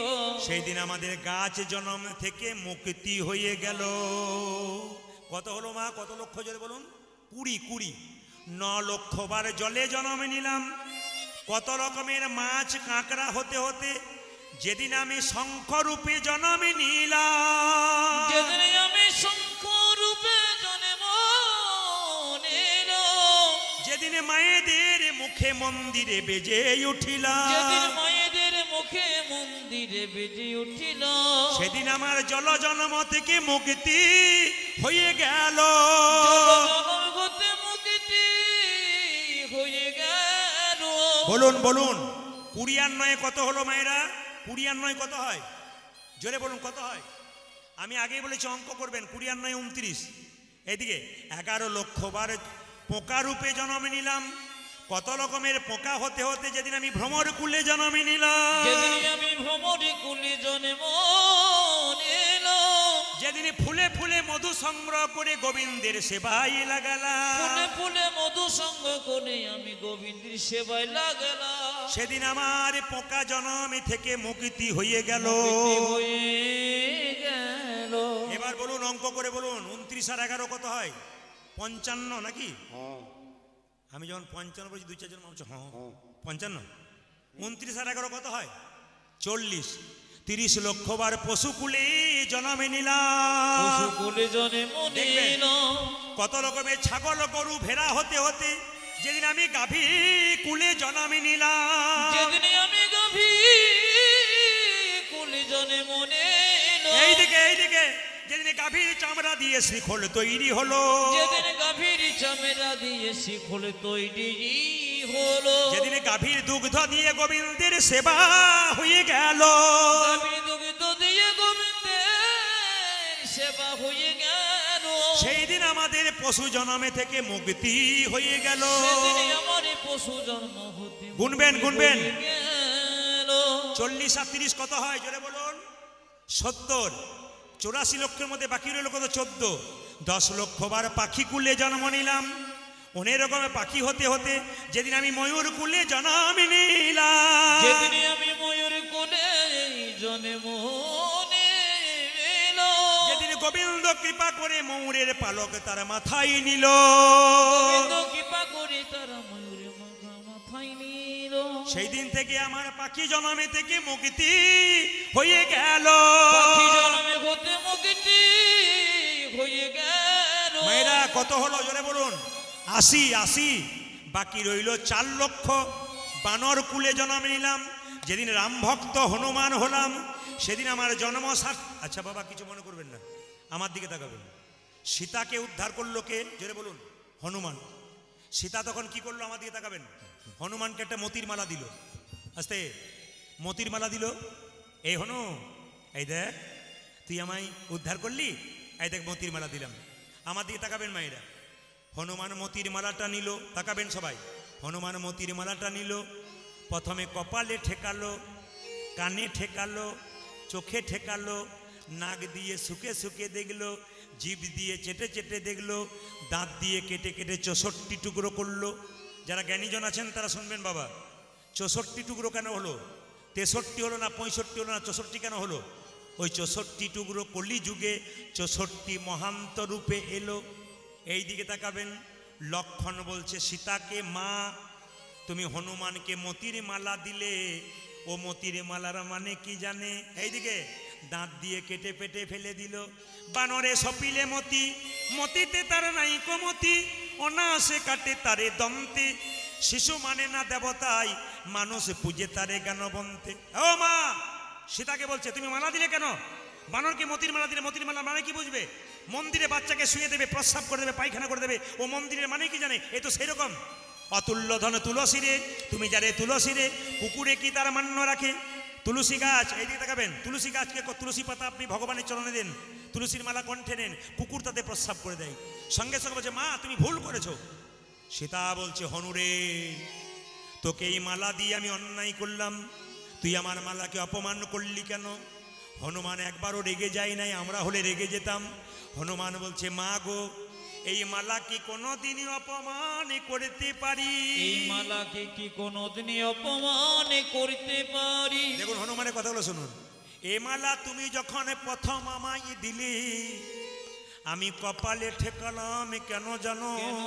সেই দিন আমাদের গাছ জন্ম থেকে মুক্তি হয়ে গেল। কত হলো মা? কত লক্ষ জলে বলুন? 20। 9 লক্ষ বার জলে জন্মে নিলাম। কত রকমের মাছ কাঁকড়া হতে হতে যেদিন আমি শঙ্খ রূপে জন্মে নিলাম। যেদিন আমি শঙ্খ রূপে জন্ম নিলাম। যেদিন মায়েদের মুখে মন্দিরে বেজে উঠিলাম। যেদিন মায়েদের মুখে মন্দিরে বেজে উঠিল। সেদিন আমার জল জন্ম থেকে মুক্তি হয়ে গেল। জগতে মুক্তি হয়ে গেল। বলুন বলুন, 20 আর 9 কত হলো মায়েরা? 20 আর 9 কত হয়? জোরে বলুন, কত হয়? আমি আগেই বলেছি অঙ্ক করবেন। 20 আর 9 29। এদিকে 11 লক্ষ বার পোকা রূপে জন্মে নিলাম। কত রকমের পোকা হতে হতে যেদিন আমি ভ্রমর কুলে জন্মে নিলাম। যেদিন আমি ভ্রমরে কুলে জন্ম নিলাম। যেদিন ফুলে ফুলে মধু সংগ্রহ করে গোবিন্দের সেবায় লাগালাম। ফুলে ফুলে মধু সঙ্গ করে আমি গোবিন্দের সেবায় লাগালাম। সেদিন আমার পোকা জন্ম থেকে মুক্তি হয়ে গেল। মুক্তি হয়ে গেল। এবার বলুন, অঙ্ক করে বলুন, 29 আর 11 কত হয়? 55 নাকি? হ্যাঁ, আমি যখন 55 বলছি 2-4 জন মানুষ হ্যাঁ হ্যাঁ। 55। 29 আর 11 কত হয়? 40। 30 লক্ষ বার পশুকুলে জন্মে নিলাম। পশুকুলে জন্ম নিলাম। কত রকমের ছাগল গরু ভেড়া হতে হতে যেদিন আমি গাভী কুলে জন্মে নিলাম। যেদিন আমি গাভী কুলে জন্ম নিলাম। এইদিকে যেদিন গাভীর চামড়া দিয়ে শিখল তৈরি হলো। যেদিন গাভীর চামড়া দিয়ে শিখল তৈরি হলো। যেদিন গাভীর দুগ্ধ দিয়ে গোবিন্দের সেবা হয়ে গেল। গাভীর দুগ্ধ দিয়ে গোবিন্দের সেবা হয়ে গেল। সেই দিন আমাদের পশু জন্মে থেকে মুক্তি হয়ে গেল। সেদিন আমার পশু জন্ম হতে গুনবেন গেল। 40 আর 30 কত হয় জোরে বলুন? 70। 84 লক্ষের মধ্যে বাকি রইল কত? 14। 10 লক্ষ বার পাখি কুলে জন্ম নিলাম। অনেক রকমের পাখি হতে হতে যেদিন আমি ময়ূর কুলে জন্ম নিলাম। যেদিন আমি ময়ূর কুলে জন্ম নিলাম। যেদিন গোবিন্দ কৃপা করে ময়ূরের পালক তার মাথায় নিল। গোবিন্দ কৃপা করে তারা ময়ূরের মাথায় নিল। সেই দিন থেকে আমার পাখি জন্মে থেকে মুক্তি হয়ে গেল। পাখি জন্মে হতে মুক্তি হয়ে গেল। মেয়েরা কত হলো জোরে বলুন? 80। বাকি রইল 4 লক্ষ। বানর কুলে জন্ম নিলাম। যেদিন রাম ভক্ত হনুমান হলাম সেদিন আমার জন্ম আচ্ছা বাবা কিছু মনে করবেন না, আমার দিকে তাকাবেন। সীতাকে উদ্ধার করলো কে জোরে বলুন? হনুমান। সীতা তখন কি করলো? আমার দিকে তাকাবেন। হনুমানকে একটা মতির মালা দিল। আস্তে মতির মালা দিল। এই হনু, এই দেখ তুই আমায় উদ্ধার করলি, এই দেখ মতির মালা দিলাম। আমার দিকে তাকাবেন মায়েরা। হনুমান মতির মালাটা নিল, তাকাবেন সবাই। হনুমান মতির মালাটা নিল। প্রথমে কপালে ঠেকালো, কানে ঠেকালো, চোখে ঠেকালো, নাক দিয়ে শুকে শুকে দেখলো, জিভ দিয়ে চেটে চেটে দেখলো, দাঁত দিয়ে কেটে কেটে 64 টুকরো করলো। যারা জ্ঞানীজন আছেন তারা শুনবেন বাবা। 64 টুকরো কেন হলো? 63 হলো না, 65 হলো না, 64 কেন হলো? ওই 64 টুকরো কলি যুগে 64 মহান্ত রূপে এলো। এই দিকে তাকাবেন। লক্ষণ বলছে সীতাকে, মা তুমি হনুমানকে মতির মালা দিলে, ও মতির মালার মানে কি জানে? এইদিকে দাঁত দিয়ে কেটে পেটে ফেলে দিল। বানরে সপিলে মতি, মতিতে তার নাই কমতি, অনাসে কাটে তারে দন্তে, শিশু মানে না দেবতাই, মানুষ পূজে তারে জ্ঞানবন্তে। ও মা, সীতাকে বলছে তুমি মালা দিলে কেন? বানরকে মতির মালা দিলে, মতির মালা মানে কি বুঝবে? মন্দিরে বাচ্চাকে শুয়ে দেবে, প্রস্রাব করে দেবে, পায়খানা করে দেবে, ও মন্দিরের মানে কি জানে? এ তো সেই রকম। অতুল্য ধন তুলসী রে, তুমি যারে তুলসী রে, কুকুরে কি তার মান্য রাখে? তুলসী গাছ, এইদিকে তাকাবেন। তুলসী গাছকে তুলসী পাতা আপনি ভগবানের চরণে দেন, তুলসীর মালা কণ্ঠে নেন, কুকুর তাতে প্রস্রাব করে দেয়। সঙ্গে সঙ্গে বলছে মা তুমি ভুল করেছো। সীতা বলছে হনুরে, তোকে এই মালা দিয়ে আমি অন্যায় করলাম, তুই আমার মালাকে অপমান করলি কেন? হনুমান একবারও রেগে যায় নাই, আমরা হলে রেগে যেতাম। হনুমান বলছে মা গো, এই মালা কি কোনোদিনই অপমান করতে পারি? এই মালাকে কি কোনোদিনই অপমান করতে পারি? দেখুন হনুমানের কথাগুলো শুনুন। এই মালা তুমি যখন প্রথম আমায় দিলি, আমি কপালে ঠেকালাম কেন জানো? কেন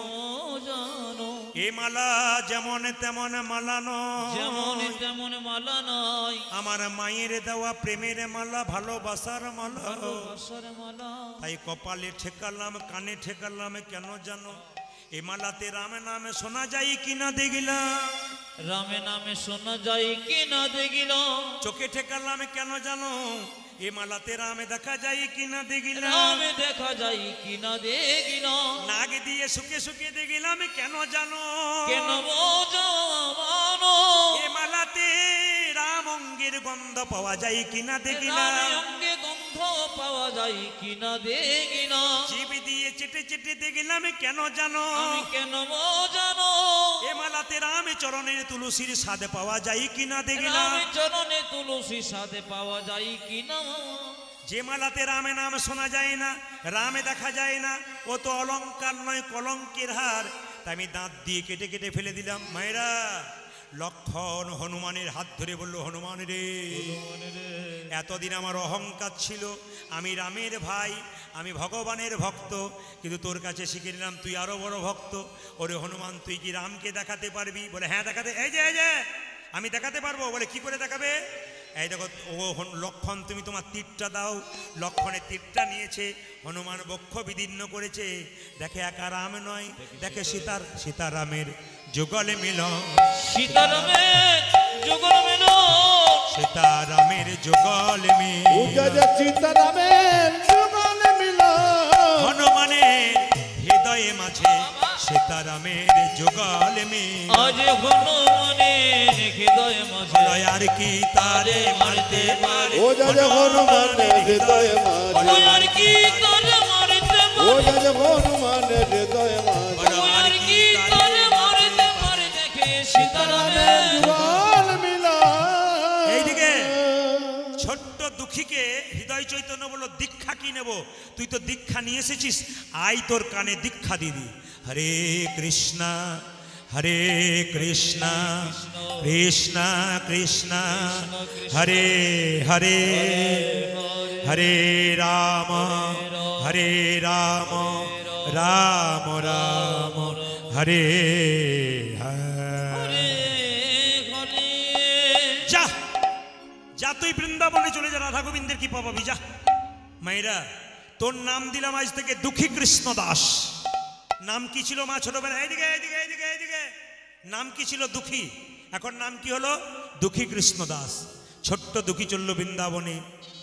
জানো? এ মালা যেমন তেমন মালা নয়, যেমন তেমন মালা নয়, আমার মায়ের দেওয়া প্রেমের মালা, ভালোবাসার মালা। ভালোবাসার মালা। তাই কপালে ঠেকালাম, কানে ঠেকালাম কেন জানো? এ মালাতে রাম নামে শোনা যায় কিনা দেখিলাম, রামে নামে শোনা যায় কিনা দেখিলাম। চোখে ঠেকালাম কেন জানো? এ মালাতে রামে দেখা যায় কিনা দেখিলাম, রামে দেখা যায় কিনা দেখিলাম। নাক দিয়ে শুকে শুকে দেখিলাম কেন জানো? কেন জানো? এ মালাতে রাম অঙ্গের গন্ধ পাওয়া যায় কিনা দেখিলাম, রামে অঙ্গে গন্ধ পাওয়া যায় কিনা দেখিলাম। জিভ দিয়ে চেটে চেটে দেখিলাম কেন জানো? আমি কেন জানো? এ মালাতে রাম চরণের তুলসীর স্বাদ পাওয়া যায় কিনা দেখিলাম, রামে চরণে তুলসী সাথে পাওয়া যায় কিনা। যে মালাতে রামে নাম শোনা যায় না, রামে দেখা যায় না, ও তো অলংকার নয় কলঙ্কের হার। তাই আমি দাঁত দিয়ে কেটে কেটে ফেলে দিলাম। মায়েরা, লক্ষণ হনুমানের হাত ধরে বলল হনুমান রে, এতদিন আমার অহংকার ছিল, আমি রামের ভাই, আমি ভগবানের ভক্ত, কিন্তু তোর কাছে শিখে নিলাম তুই আরো বড় ভক্ত। ওরে হনুমান, তুই কি রামকে দেখাতে পারবি? বলে হ্যাঁ দেখাতে, এই যে আমি দেখাতে পারবো। বলে কি করে দেখাবে? এই দেখো ও লক্ষণ, তুমি তোমার তীরটা দাও। লক্ষণের তীরটা নিয়েছে, হনুমান বক্ষ বিদীর্ণ করেছে। দেখে একা রাম নয়, দেখে সীতারামের যুগলে মিলন, সীতারামের যুগল মিলন, সীতারামের যুগলে মিলন, সীতারামের যুগল মিলন, হনুমানের হৃদয়ে মাঝে সীতারামের যুগলে মিলন। আজ হনুমানের হৃদয় মাঝে আর কি তারে মারতে পারে, ও যাজে হনুমানের হৃদয়ে মাঝে, আর কি তারে মারতে ও যাজে হনুমানের হৃদয়ে মাঝে, আর কি তারে মারতে পারে, দেখে সীতারামের যুগল মিলন। এইদিকে ছোট্ট দুঃখীকে হৃদয় চৈতন্য বলল, দীক্ষা কি নেব? তুই তো দীক্ষা নিয়ে এসেছিস, আই তোর কানে দীক্ষা দিদি। হরে কৃষ্ণ হরে কৃষ্ণ কৃষ্ণ কৃষ্ণ হরে হরে, হরে রাম রাম রাম হরে হরে। যা যা তুই বৃন্দাবনে চলে যা, রাধা গোবিন্দের কি পাবি, যা। মায়েরা, তোর নাম দিলাম আজ থেকে দুঃখী কৃষ্ণ দাস। নাম কি ছিল মা ছোটবেলায়? এইদিকে এইদিকে এইদিকে এইদিকে। নাম কি ছিল? দুঃখী। এখন নাম কি হলো? দুঃখী কৃষ্ণ দাস। ছোট্ট দুঃখী চললো বৃন্দাবনে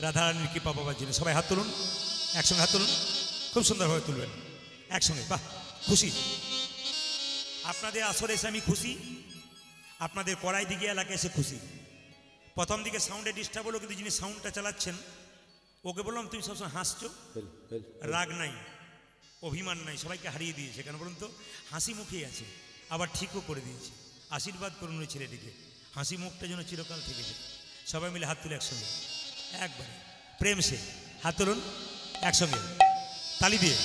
রাধারানীর কৃপা পাবার জন্য। সবাই হাত তুলুন, একসঙ্গে হাত তুলুন, খুব সুন্দরভাবে তুলবেন একসঙ্গে। বাহ, খুশি আপনাদের আসরে এসে আমি খুশি, আপনাদের কড়াই দিকে এলাকায় এসে খুশি। প্রথম দিকে সাউন্ডে ডিস্টার্ব হলো, কিন্তু যিনি সাউন্ডটা চালাচ্ছেন ওকে বললাম তুমি সবসময় হাসছো, রাগ নাই, অভিমান নাই, সবাইকে হারিয়ে দিয়েছে। কেন বলুন তো? হাসি মুখেই আছে, আবার ঠিকও করে দিয়েছে। আশীর্বাদ করুন ওই ছেলেটিকে, হাসি মুখটা যেন চিরকাল থেকে যায়। সবাই মিলে হাত তুলে একসঙ্গে, একবারে প্রেম সে হাত তুলুন একসঙ্গে, তালি দিয়ে।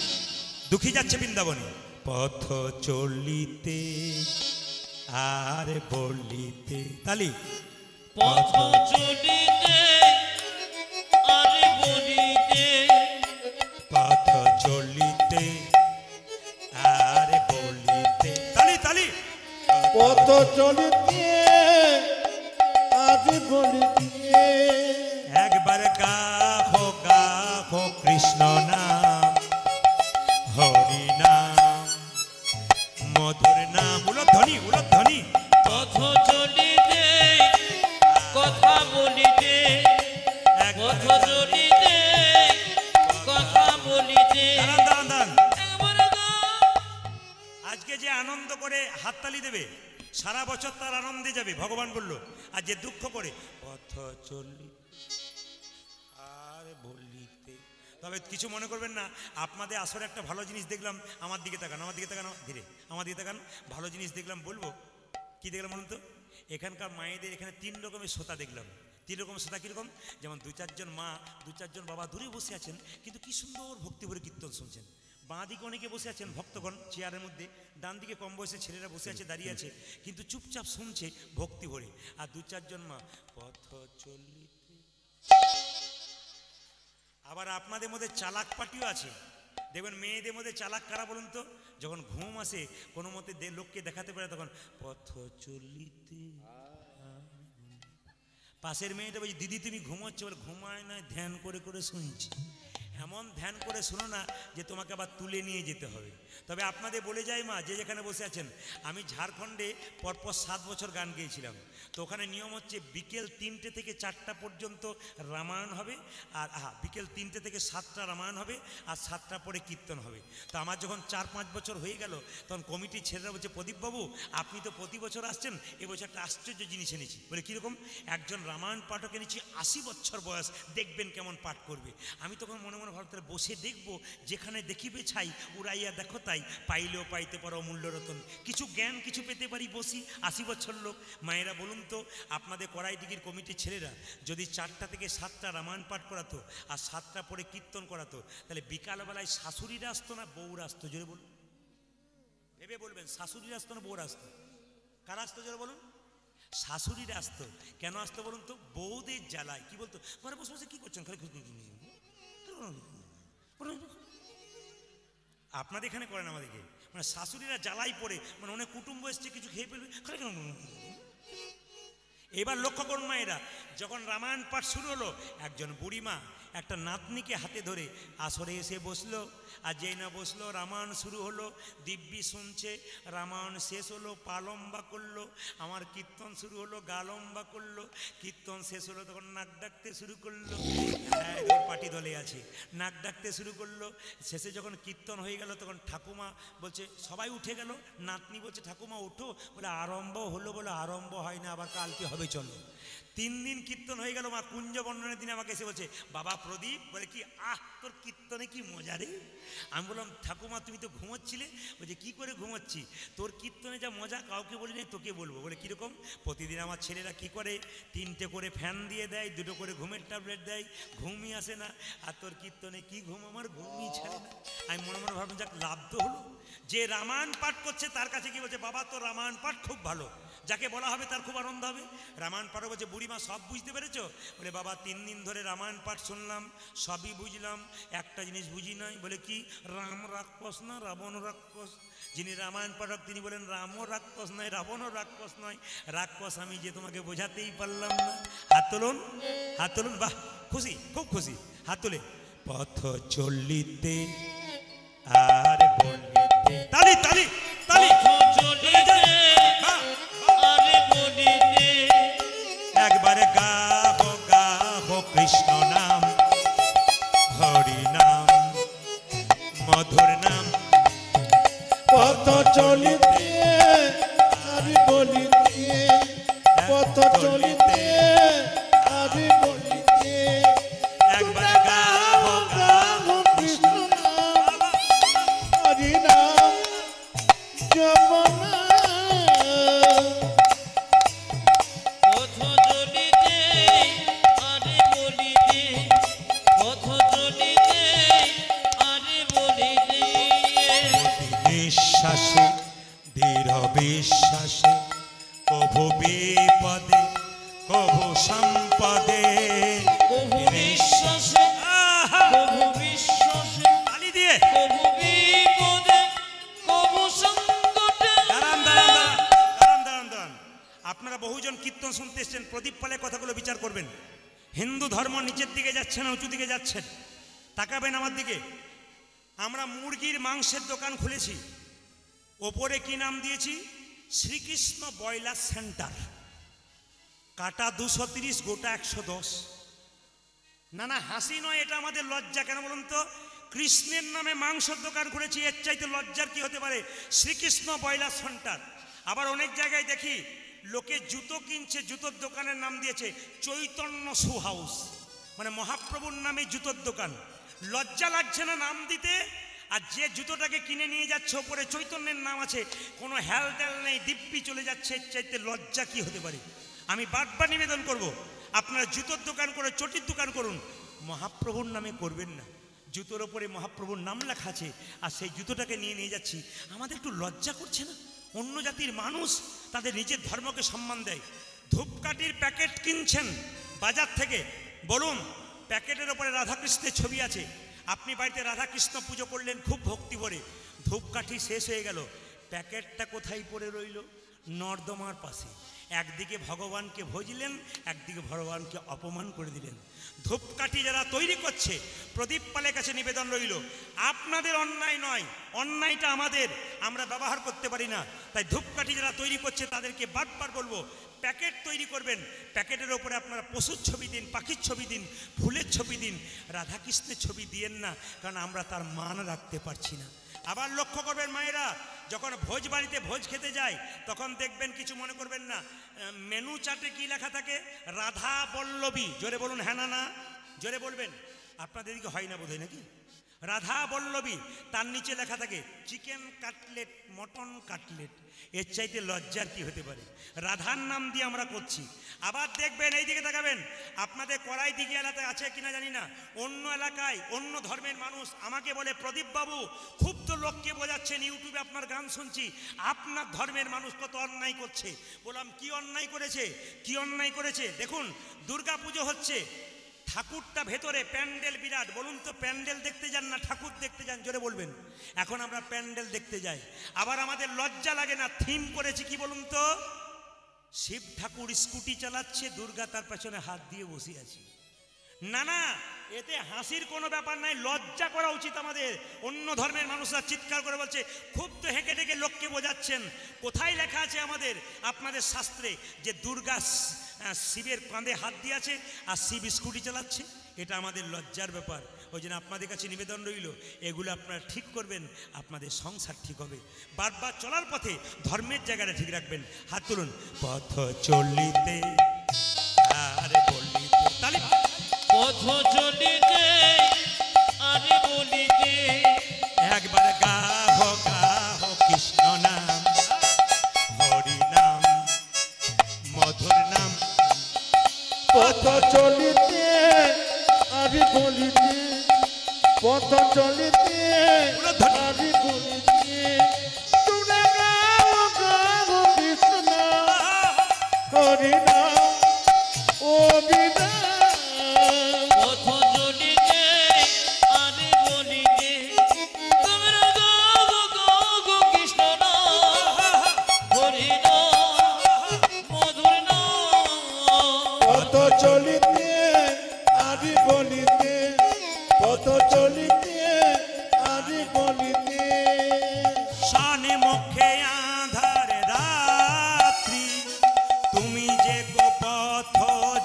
দুঃখী যাচ্ছে বৃন্দাবনে, পথ চলিতে আর বলিতে, তালি। পথ চলিতে আর বলিতে, পথ চলিতে আর বলিতে, তালি তালি। পথ চলিতে আজ বলিতে, একবার গাহো কৃষ্ণ নাম, হরি নাম, মধুর নাম, উলধ্বনি উলধ্বনি। পথ চলিতে কথা বলিতে, পথ চলিতে কথা বলিতে। দাঁড়ান দাঁড়ান দাঁড়ান। একবার আজকে যে আনন্দ করে হাততালি দেবে, সারা বছর তার আনন্দে যাবে, ভগবান বলল। আর যে দুঃখ করে পথ চলি আর বলিতে। তবে কিছু মনে করবেন না, আপনাদের আসলে একটা ভালো জিনিস দেখলাম। আমার দিকে তাকান, আমার দিকে তাকান, ধীরে আমার দিকে তাকান। ভালো জিনিস দেখলাম, বলবো কি দেখলাম বলুন তো? এখানকার মায়েদের এখানে 3 রকমের শ্রোতা দেখলাম। 3 রকমের শ্রোতা কীরকম? যেমন 2-4 মা, 2-4 বাবা দূরে বসে আছেন, কিন্তু কি সুন্দর ভক্তি ভরে কীর্তন শুনছেন। বাঁ দিকে অনেকে বসে আছেন ভক্তগণ চেয়ারের মধ্যে, ডান দিকে কম বয়সে ছেলেরা বসে আছে, দাঁড়িয়ে আছে, কিন্তু চুপচাপ শুনছে ভক্তি ভরে। আর 2-4 মা পথ চলিতে। আবার আপনাদের মধ্যে চালাক পাটিও আছে, দেখবেন মেয়েদের মধ্যে চালাক কারা বলুন তো? যখন ঘুম আসে কোনো মতে লোককে দেখাতে পারে, তখন পথ চলিতে। পাশের মেয়েটা বলছি, দিদি তুমি ঘুমোচ্ছ? বলে ঘুমায় না, ধ্যান করে করে শুনছি। এমন ধ্যান করে শোনো না যে তোমাকে আবার তুলে নিয়ে যেতে হবে। তবে আপনাদের বলে যাই মা, যে যেখানে বসে আছেন, আমি ঝাড়খণ্ডে পরপর 7 বছর গান গেয়েছিলাম। তো ওখানে নিয়ম হচ্ছে বিকেল 3টে থেকে 4টা পর্যন্ত রামায়ণ হবে, আর বিকেল 3টে থেকে 7টা রামায়ণ হবে, আর 7টা পরে কীর্তন হবে। তো আমার যখন 4-5 বছর হয়ে গেল, তখন কমিটির ছেলেরা বলছে, প্রদীপবাবু আপনি তো প্রতি বছর আসছেন, এবছর একটা আশ্চর্য জিনিস এনেছি। বলে কীরকম? একজন রামায়ণ পাঠক এনেছি, 80 বছর বয়স, দেখবেন কেমন পাঠ করবে। আমি তখন মনে মনে ভাবতে, বসে দেখবো, যেখানে দেখিবে ছাই উড়াইয়া দেখো তাই, পাইলেও পাইতে পারো অমূল্য রতন। কিছু জ্ঞান কিছু পেতে পারি, বসি। 80 বছর লোক। মায়েরা বলুন তো, আপনাদের কড়াইডিগির কমিটির ছেলেরা যদি 4টা থেকে 7টা রামায়ণ পাঠ করাতো, আর 7টা পরে কীর্তন করাতো, তাহলে বিকালবেলায় শাশুড়িরা আসতো না বউরা আসতো? জোরে বলুন, ভেবে বলবেন, শাশুড়িরা আসতো না বউরা আসতো? কারা আসতো জোরে বলুন? শাশুড়িরা আসতো। কেন আসতো বলুন তো? বউদের জ্বালায়। কি বলতো? ঘরে বসে বসে কি করছেন, খালি আপনাদের এখানে করেন, আমাদেরকে মানে শাশুড়িরা জ্বালাই পড়ে, মানে অনেক কুটুম্ব এসছে, কিছু খেয়ে ফেলবে, এবার লক্ষ্য করুন মায়েরা, যখন রামায়ণ পাঠ শুরু হলো, একজন বুড়িমা একটা নাতনিকে হাতে ধরে আসরে এসে বসলো। আর যেই না বসলো, রামায়ণ শুরু হলো, দিব্যি শুনছে। রামায়ণ শেষ হলো, পা লম্বা করলো। আমার কীর্তন শুরু হলো, গা লম্বা করলো। কীর্তন শেষ হলো, তখন নাক ডাকতে শুরু করলো। পাটি দলে আছে, নাক ডাকতে শুরু করলো। শেষে যখন কীর্তন হয়ে গেল, তখন ঠাকুমা বলছে, সবাই উঠে গেল। নাতনি বলছে, ঠাকুমা ওঠো। বলে আরম্ভ হলো। বলে আরম্ভ হয় না, আবার কালকে হবে, চলো। 3 দিন কীর্তন হয়ে গেল। মা কুঞ্জ বর্ণনের দিনে আমাকে এসে বলছে, বাবা প্রদীপ, বলে কি তোর কীর্তনে কি মজা রে। আমি বললাম, ঠাকুমা তুমি তো ঘুমোচ্ছিলে। বলছে, কি করে ঘুমোচ্ছি, তোর কীর্তনে যা মজা কাউকে বলি নাই, তোকে বলবো। বলে কীরকম? প্রতিদিন আমার ছেলেরা কি করে, 3টে করে ফ্যান দিয়ে দেয়, 2টো করে ঘুমের ট্যাবলেট দেয়, ঘুমই আসে না। আর তোর কীর্তনে কি ঘুম, আমার ঘুমই ছাড়ে না। আমি মনে মনে ভাবলাম, যাক লাভ তো হলো। যে রামায়ণ পাঠ করছে তার কাছে কি বলছে, বাবা তোর রামায়ণ পাঠ খুব ভালো। যাকে বলা হবে তার খুব আনন্দ হবে। রামায়ণ পাঠ বলছে, বুড়িমা সব বুঝতে পেরেছো? বলে বাবা 3 দিন ধরে রামায়ণ পাঠ শুনলাম, সবই বুঝলাম, একটা জিনিস বুঝি নাই। বলে কি? রাম রাক্ষস না রাবণ রাক্ষস। যিনি রামায়ণ পাঠক তিনি বলেন, রামও রাক্ষস নয়, রাবণও রাক্ষস নয়, রাক্ষস আমি যে তোমাকে বোঝাতেই পারলাম না। হাত তুলুন, হাত তুলুন। বাহ, খুশি, খুব খুশি, হাত তুলে। পথ চলিতে আর বলিতে, তালি তালি তালি, একবারে গাহো গাহো কৃষ্ণ নাম, হরি নাম, মধুর নাম। পথ চলিতে আর বলিতে, পথ চলিতে আর বলিতে, একবারে গাহো গাহো কৃষ্ণ নাম, হরি নাম, যমনা। পথ চলিতে আরে বলিতে, পথ চলিতে আরে বলিতে। বিশ্বাসে দৃঢ় বিশ্বাসে, কভু বিপদে কভু সম্পদে, কভু বিশ্বাসে, কভু বিশ্বাসে, তালি দিয়ে। কভু বিপদে, কভু সংকটে। দাঁড়ান দাঁড়ান দাঁড়ান দাঁড়ান দাঁড়ান। আপনারা বহুজন কীর্তন শুনতে এসছেন, প্রদীপ পালের কথাগুলো বিচার করবেন। হিন্দু ধর্ম নিচের দিকে যাচ্ছে না উঁচু দিকে যাচ্ছেন? তাকাবেন আমার দিকে। আমরা মুরগির মাংসের দোকান খুলেছি, ওপরে কি নাম দিয়েছি? Shrikrishna broiler centre. কাটা 230, গোটা 110। না না, হাসি নয়, এটা আমাদের লজ্জা। কেন বলুন তো? কৃষ্ণের নামে মাংসের দোকান করেছি, এর চাইতে লজ্জার কি হতে পারে? Shrikrishna broiler centre. আবার অনেক জায়গায় দেখি লোকে জুতো কিনছে, জুতোর দোকানের নাম দিয়েছে চৈতন্য শু হাউস, মানে মহাপ্রভুর নামে জুতোর দোকান। লজ্জা লাগছে না নাম দিতে? আর যে জুতোটাকে কিনে নিয়ে যাচ্ছে, ওপরে চৈতন্যের নাম আছে, কোনো হেল টেল নেই, দিব্যি চলে যাচ্ছে, এর চাইতে লজ্জা কি হতে পারে? আমি বারবার নিবেদন করব, আপনারা জুতোর দোকান করে, চটির দোকান করুন, মহাপ্রভুর নামে করবেন না। জুতোর ওপরে মহাপ্রভুর নাম লেখা আছে, আর সেই জুতোটাকে নিয়ে যাচ্ছি। আমাদের একটু লজ্জা করছে না? অন্য জাতির মানুষ তাদের নিজের ধর্মকে সম্মান দেয়। ধূপকাঠির প্যাকেট কিনছেন বাজার থেকে, বলুন প্যাকেটের ওপরে রাধাকৃষ্ণের ছবি আছে, আপনি বাড়িতে রাধাকৃষ্ণ পুজো করলেন খুব ভক্তি ভরে, ধূপকাঠি শেষ হয়ে গেল, প্যাকেটটা কোথায় পড়ে রইল? নর্দমার পাশে। একদিকে ভগবানকে ভজলেন, একদিকে ভগবানকে অপমান করে দিলেন। ধূপকাঠি যারা তৈরি করছে, প্রদীপ পালের কাছে নিবেদন রইল, আপনাদের অন্যায় নয়, অন্যায়টা আমাদের, আমরা ব্যবহার করতে পারি না। তাই ধূপকাঠি যারা তৈরি করছে তাদেরকে বারবার বলবো, প্যাকেট তৈরি করবেন, প্যাকেটের ওপরে আপনারা পশুর ছবি দিন, পাখির ছবি দিন, ফুলের ছবি দিন, রাধাকৃষ্ণের ছবি দিয়েন না, কারণ আমরা তার মান রাখতে পারছি না। আবার লক্ষ্য করবেন মায়েরা, যখন ভোজ বাড়িতে ভোজ খেতে যায়, তখন দেখবেন, কিছু মনে করবেন না, মেনু চার্টে কি লেখা থাকে? রাধা বল্লভী। জোরে বলুন হ্যাঁ না না, জোরে বলবেন। আপনাদের দিকে হয় না বোধহয় নাকি? রাধা বল্লভী, তার নিচে লেখা থাকে চিকেন কাটলেট, মটন কাটলেট। এর চাইতে লজ্জার কি হতে পারে? রাধার নাম দিয়ে আমরা করছি। আবার দেখবেন, এই দিকে তাকাবেন, আপনাদের কড়াই দিঘি এলাকায় আছে কিনা জানি না, অন্য এলাকায় অন্য ধর্মের মানুষ আমাকে বলে, প্রদীপ বাবু খুব তো লোককে বোঝাচ্ছেন, ইউটিউবে আপনার গান শুনছি, আপনার ধর্মের মানুষ কত অন্যায় করছে। বললাম কি অন্যায় করেছে? কি অন্যায় করেছে? দেখুন, দুর্গা পুজো হচ্ছে, ঠাকুরটা ভেতরে, প্যান্ডেল বিরাট, বলুন তো প্যান্ডেল দেখতে যান না ঠাকুর দেখতে যান? জোরে বলবেন। এখন আমরা প্যান্ডেল দেখতে যাই। আবার আমাদের লজ্জা লাগে না, থিম করেছি কি বলুন তো? শিব ঠাকুর স্কুটি চালাচ্ছে, দুর্গা তার পেছনে হাত দিয়ে বসে আছে। না না, এতে হাসির কোনো ব্যাপার নাই, লজ্জা করা উচিত আমাদের। অন্য ধর্মের মানুষরা চিৎকার করে বলছে, খুব তো হেঁকে ঢেকে লোককে বোঝাচ্ছেন। কোথায় লেখা আছে আমাদের আপনাদের শাস্ত্রে যে দুর্গা শিবের কাঁধে হাত দিয়ে আছে আর শিব স্কুটি চালাচ্ছে? এটা আমাদের লজ্জার ব্যাপার। ওই জন্য আপনাদের কাছে নিবেদন রইল, এগুলো আপনারা ঠিক করবেন, আপনাদের সংসার ঠিক হবে। বারবার চলার পথে ধর্মের জায়গাটা ঠিক রাখবেন। হাত তুলুন। পথ চলিতে আর বলিতে, তালি পথ চলিতে আরে বলিতে, একবার গাহ গাহ কৃষ্ণ নাম, হরি নাম, মধুর নাম। পথ চলিতে আরি বলিতে, পথ চলিতে আরি বলিতে, তোমরা গাও গাও কৃষ্ণ হরি নাম ও বিনা। পথ চলিতে আরে বলিতে, তোমরা গাও গাও কৃষ্ণ নাম, হরি নাম, মধুর নাম। পথ চলিতে আরি বলিতে, পথ চলিতে আরি বলিতে, শানে মুখে আধার রাত্রি, তুমি যে গো পথ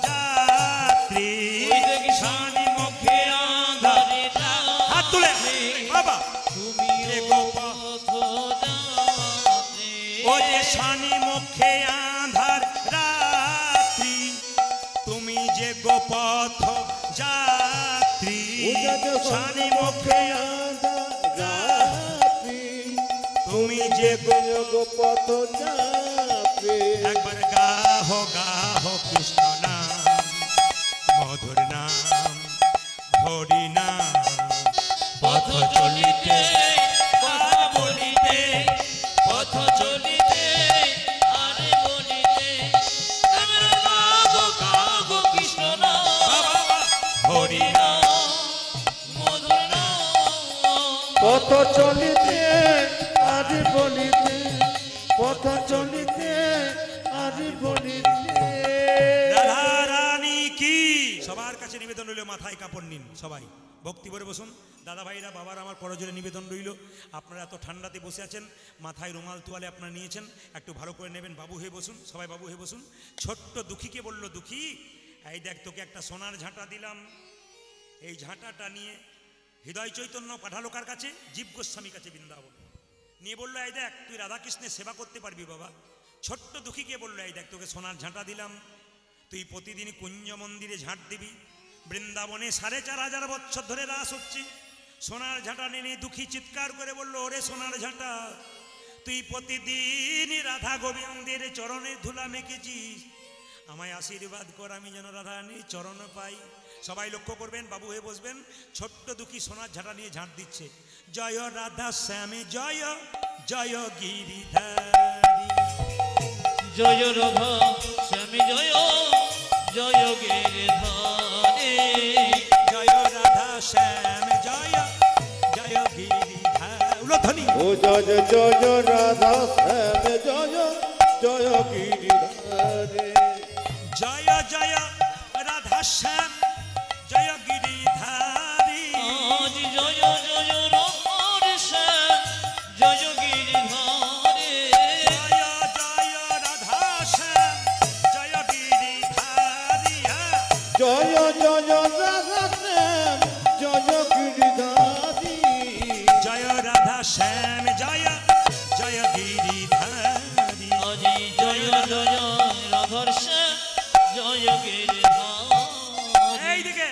যাত্রী। শানে মুখে আধার, হাত তুলে বাবা, তুমি যে গো পথ, পথ যাত্রী। ও যে শানে মুখে আধার রাত্রি, তুমি যে গো পথ যাত্রী। শানে মুখে তুমি যে গো, গো পথ যাত্রী। একবার গাহ গাহ কৃষ্ণ নাম, মধুর নাম, হরি নাম। পথ চলিতে কথা বলিতে, পথ চলিতে আরে বলিতে, তোমরা গাও গাও কৃষ্ণ নাম, হরি নাম। মধুর নাম। পথ চলিতে আরি বলিতে, পথ চলিতে আরি বলিতে। রাধা রানী কি। সবার কাছে নিবেদন রইল, মাথায় কাপড় নিন, সবাই ভক্তি করে বসুন। দাদা ভাইরা, বাবার আমার করজোরে নিবেদন রইল, আপনারা এত ঠান্ডাতে বসে আছেন, মাথায় রুমাল তোয়ালে আপনারা নিয়েছেন, একটু ভালো করে নেবেন। বাবু হয়ে বসুন, সবাই বাবু হয়ে বসুন। ছোট্ট দুঃখীকে বলল, দুঃখী এই দেখ, তোকে একটা সোনার ঝাঁটা দিলাম, এই ঝাঁটাটা নিয়ে হৃদয় চৈতন্য পাঠালো কার কাছে? জীব গোস্বামীর কাছে, বৃন্দাবন নিয়ে বললো, এই দেখ তুই রাধাকৃষ্ণের সেবা করতে পারবি বাবা। ছোট্ট দুঃখীকে বললো, এই দেখ তোকে সোনার ঝাঁটা দিলাম, তুই প্রতিদিন কুঞ্জ মন্দিরে ঝাঁট দিবি। বৃন্দাবনে 4,500 বছর ধরে রাস হচ্ছে। সোনার ঝাঁটা নিয়ে দুঃখী চিৎকার করে বললো, ওরে সোনার ঝাঁটা, তুই প্রতিদিন রাধা গোবিন্দের চরণের ধুলা মেখেছিস, আমায় আশীর্বাদ কর, আমি যেন রাধারানীর চরণ পাই। সবাই লক্ষ্য করবেন, বাবু হয়ে বসবেন। ছোট্ট দুঃখী সোনার ঝাঁটা নিয়ে ঝাঁট দিচ্ছে। জয় রাধা শ্যামে জয়, জয় গিরিধারী, জয় রাধা স্বামী জয়, জয় গিরিধারী। জয় রাধা শ্যাম জয়, জয় গিরিধারী। উলধ্বনি। ও জয় জয় রাধা শ্যাম জয়, জয় গিরিধারে। জয় জয় রাধা শ্যাম জয় গিরিধারী। আজ জয় জয় রাধার শ্যাম জয় গিরিধারী। জয় জয় রাধা শ্যাম জয় গিরিধারী। জয় জয় রাধা শ্যাম জয় গিরিধারী। জয় রাধা শ্যাম জয়, জয় গিরিধারী। আজি জয় জয় রাধার শ্যাম জয় গিরিধারী। এইদিকে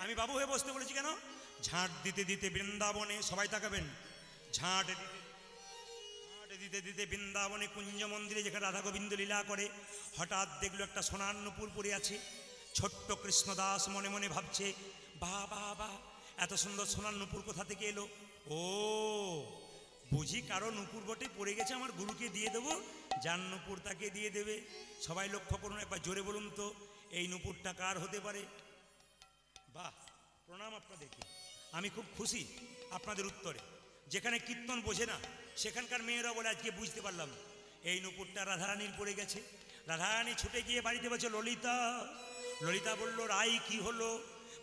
আমি বাবু হয়ে বসতে বলেছি কেন? ঝাঁট দিতে দিতে বৃন্দাবনে, সবাই তাকাবেন, ঝাঁট দিতে দিতে বৃন্দাবনে কুঞ্জ মন্দিরে যেখানে রাধা গোবিন্দ লীলা করে, হঠাৎ দেখলো একটা সোনার নূপুর পরে আছে। ছোট্ট কৃষ্ণদাস মনে মনে ভাবছে, বাহ বাহ বাহ, এত সুন্দর সোনার নূপুর কোথা থেকে এলো? ও বুঝি কারো নূপুর বটে পড়ে গেছে, আমার গুরুকে দিয়ে দেবো, যার নূপুর তাকে দিয়ে দেবে। সবাই লক্ষ্য করুন, একবার জোরে বলুন তো, এই নূপুরটা কার হতে পারে? বাহ, প্রণাম আপনাদেরকে, আমি খুব খুশি আপনাদের উত্তরে। যেখানে কীর্তন বোঝে না সেখানকার মেয়েরা বলে আজকে বুঝতে পারলাম এই নূপুরটা রাধারানীর পড়ে গেছে। রাধারানী ছুটে গিয়ে বাড়িতে বলছে ললিতা। ললিতা বলল, রাই কি হলো?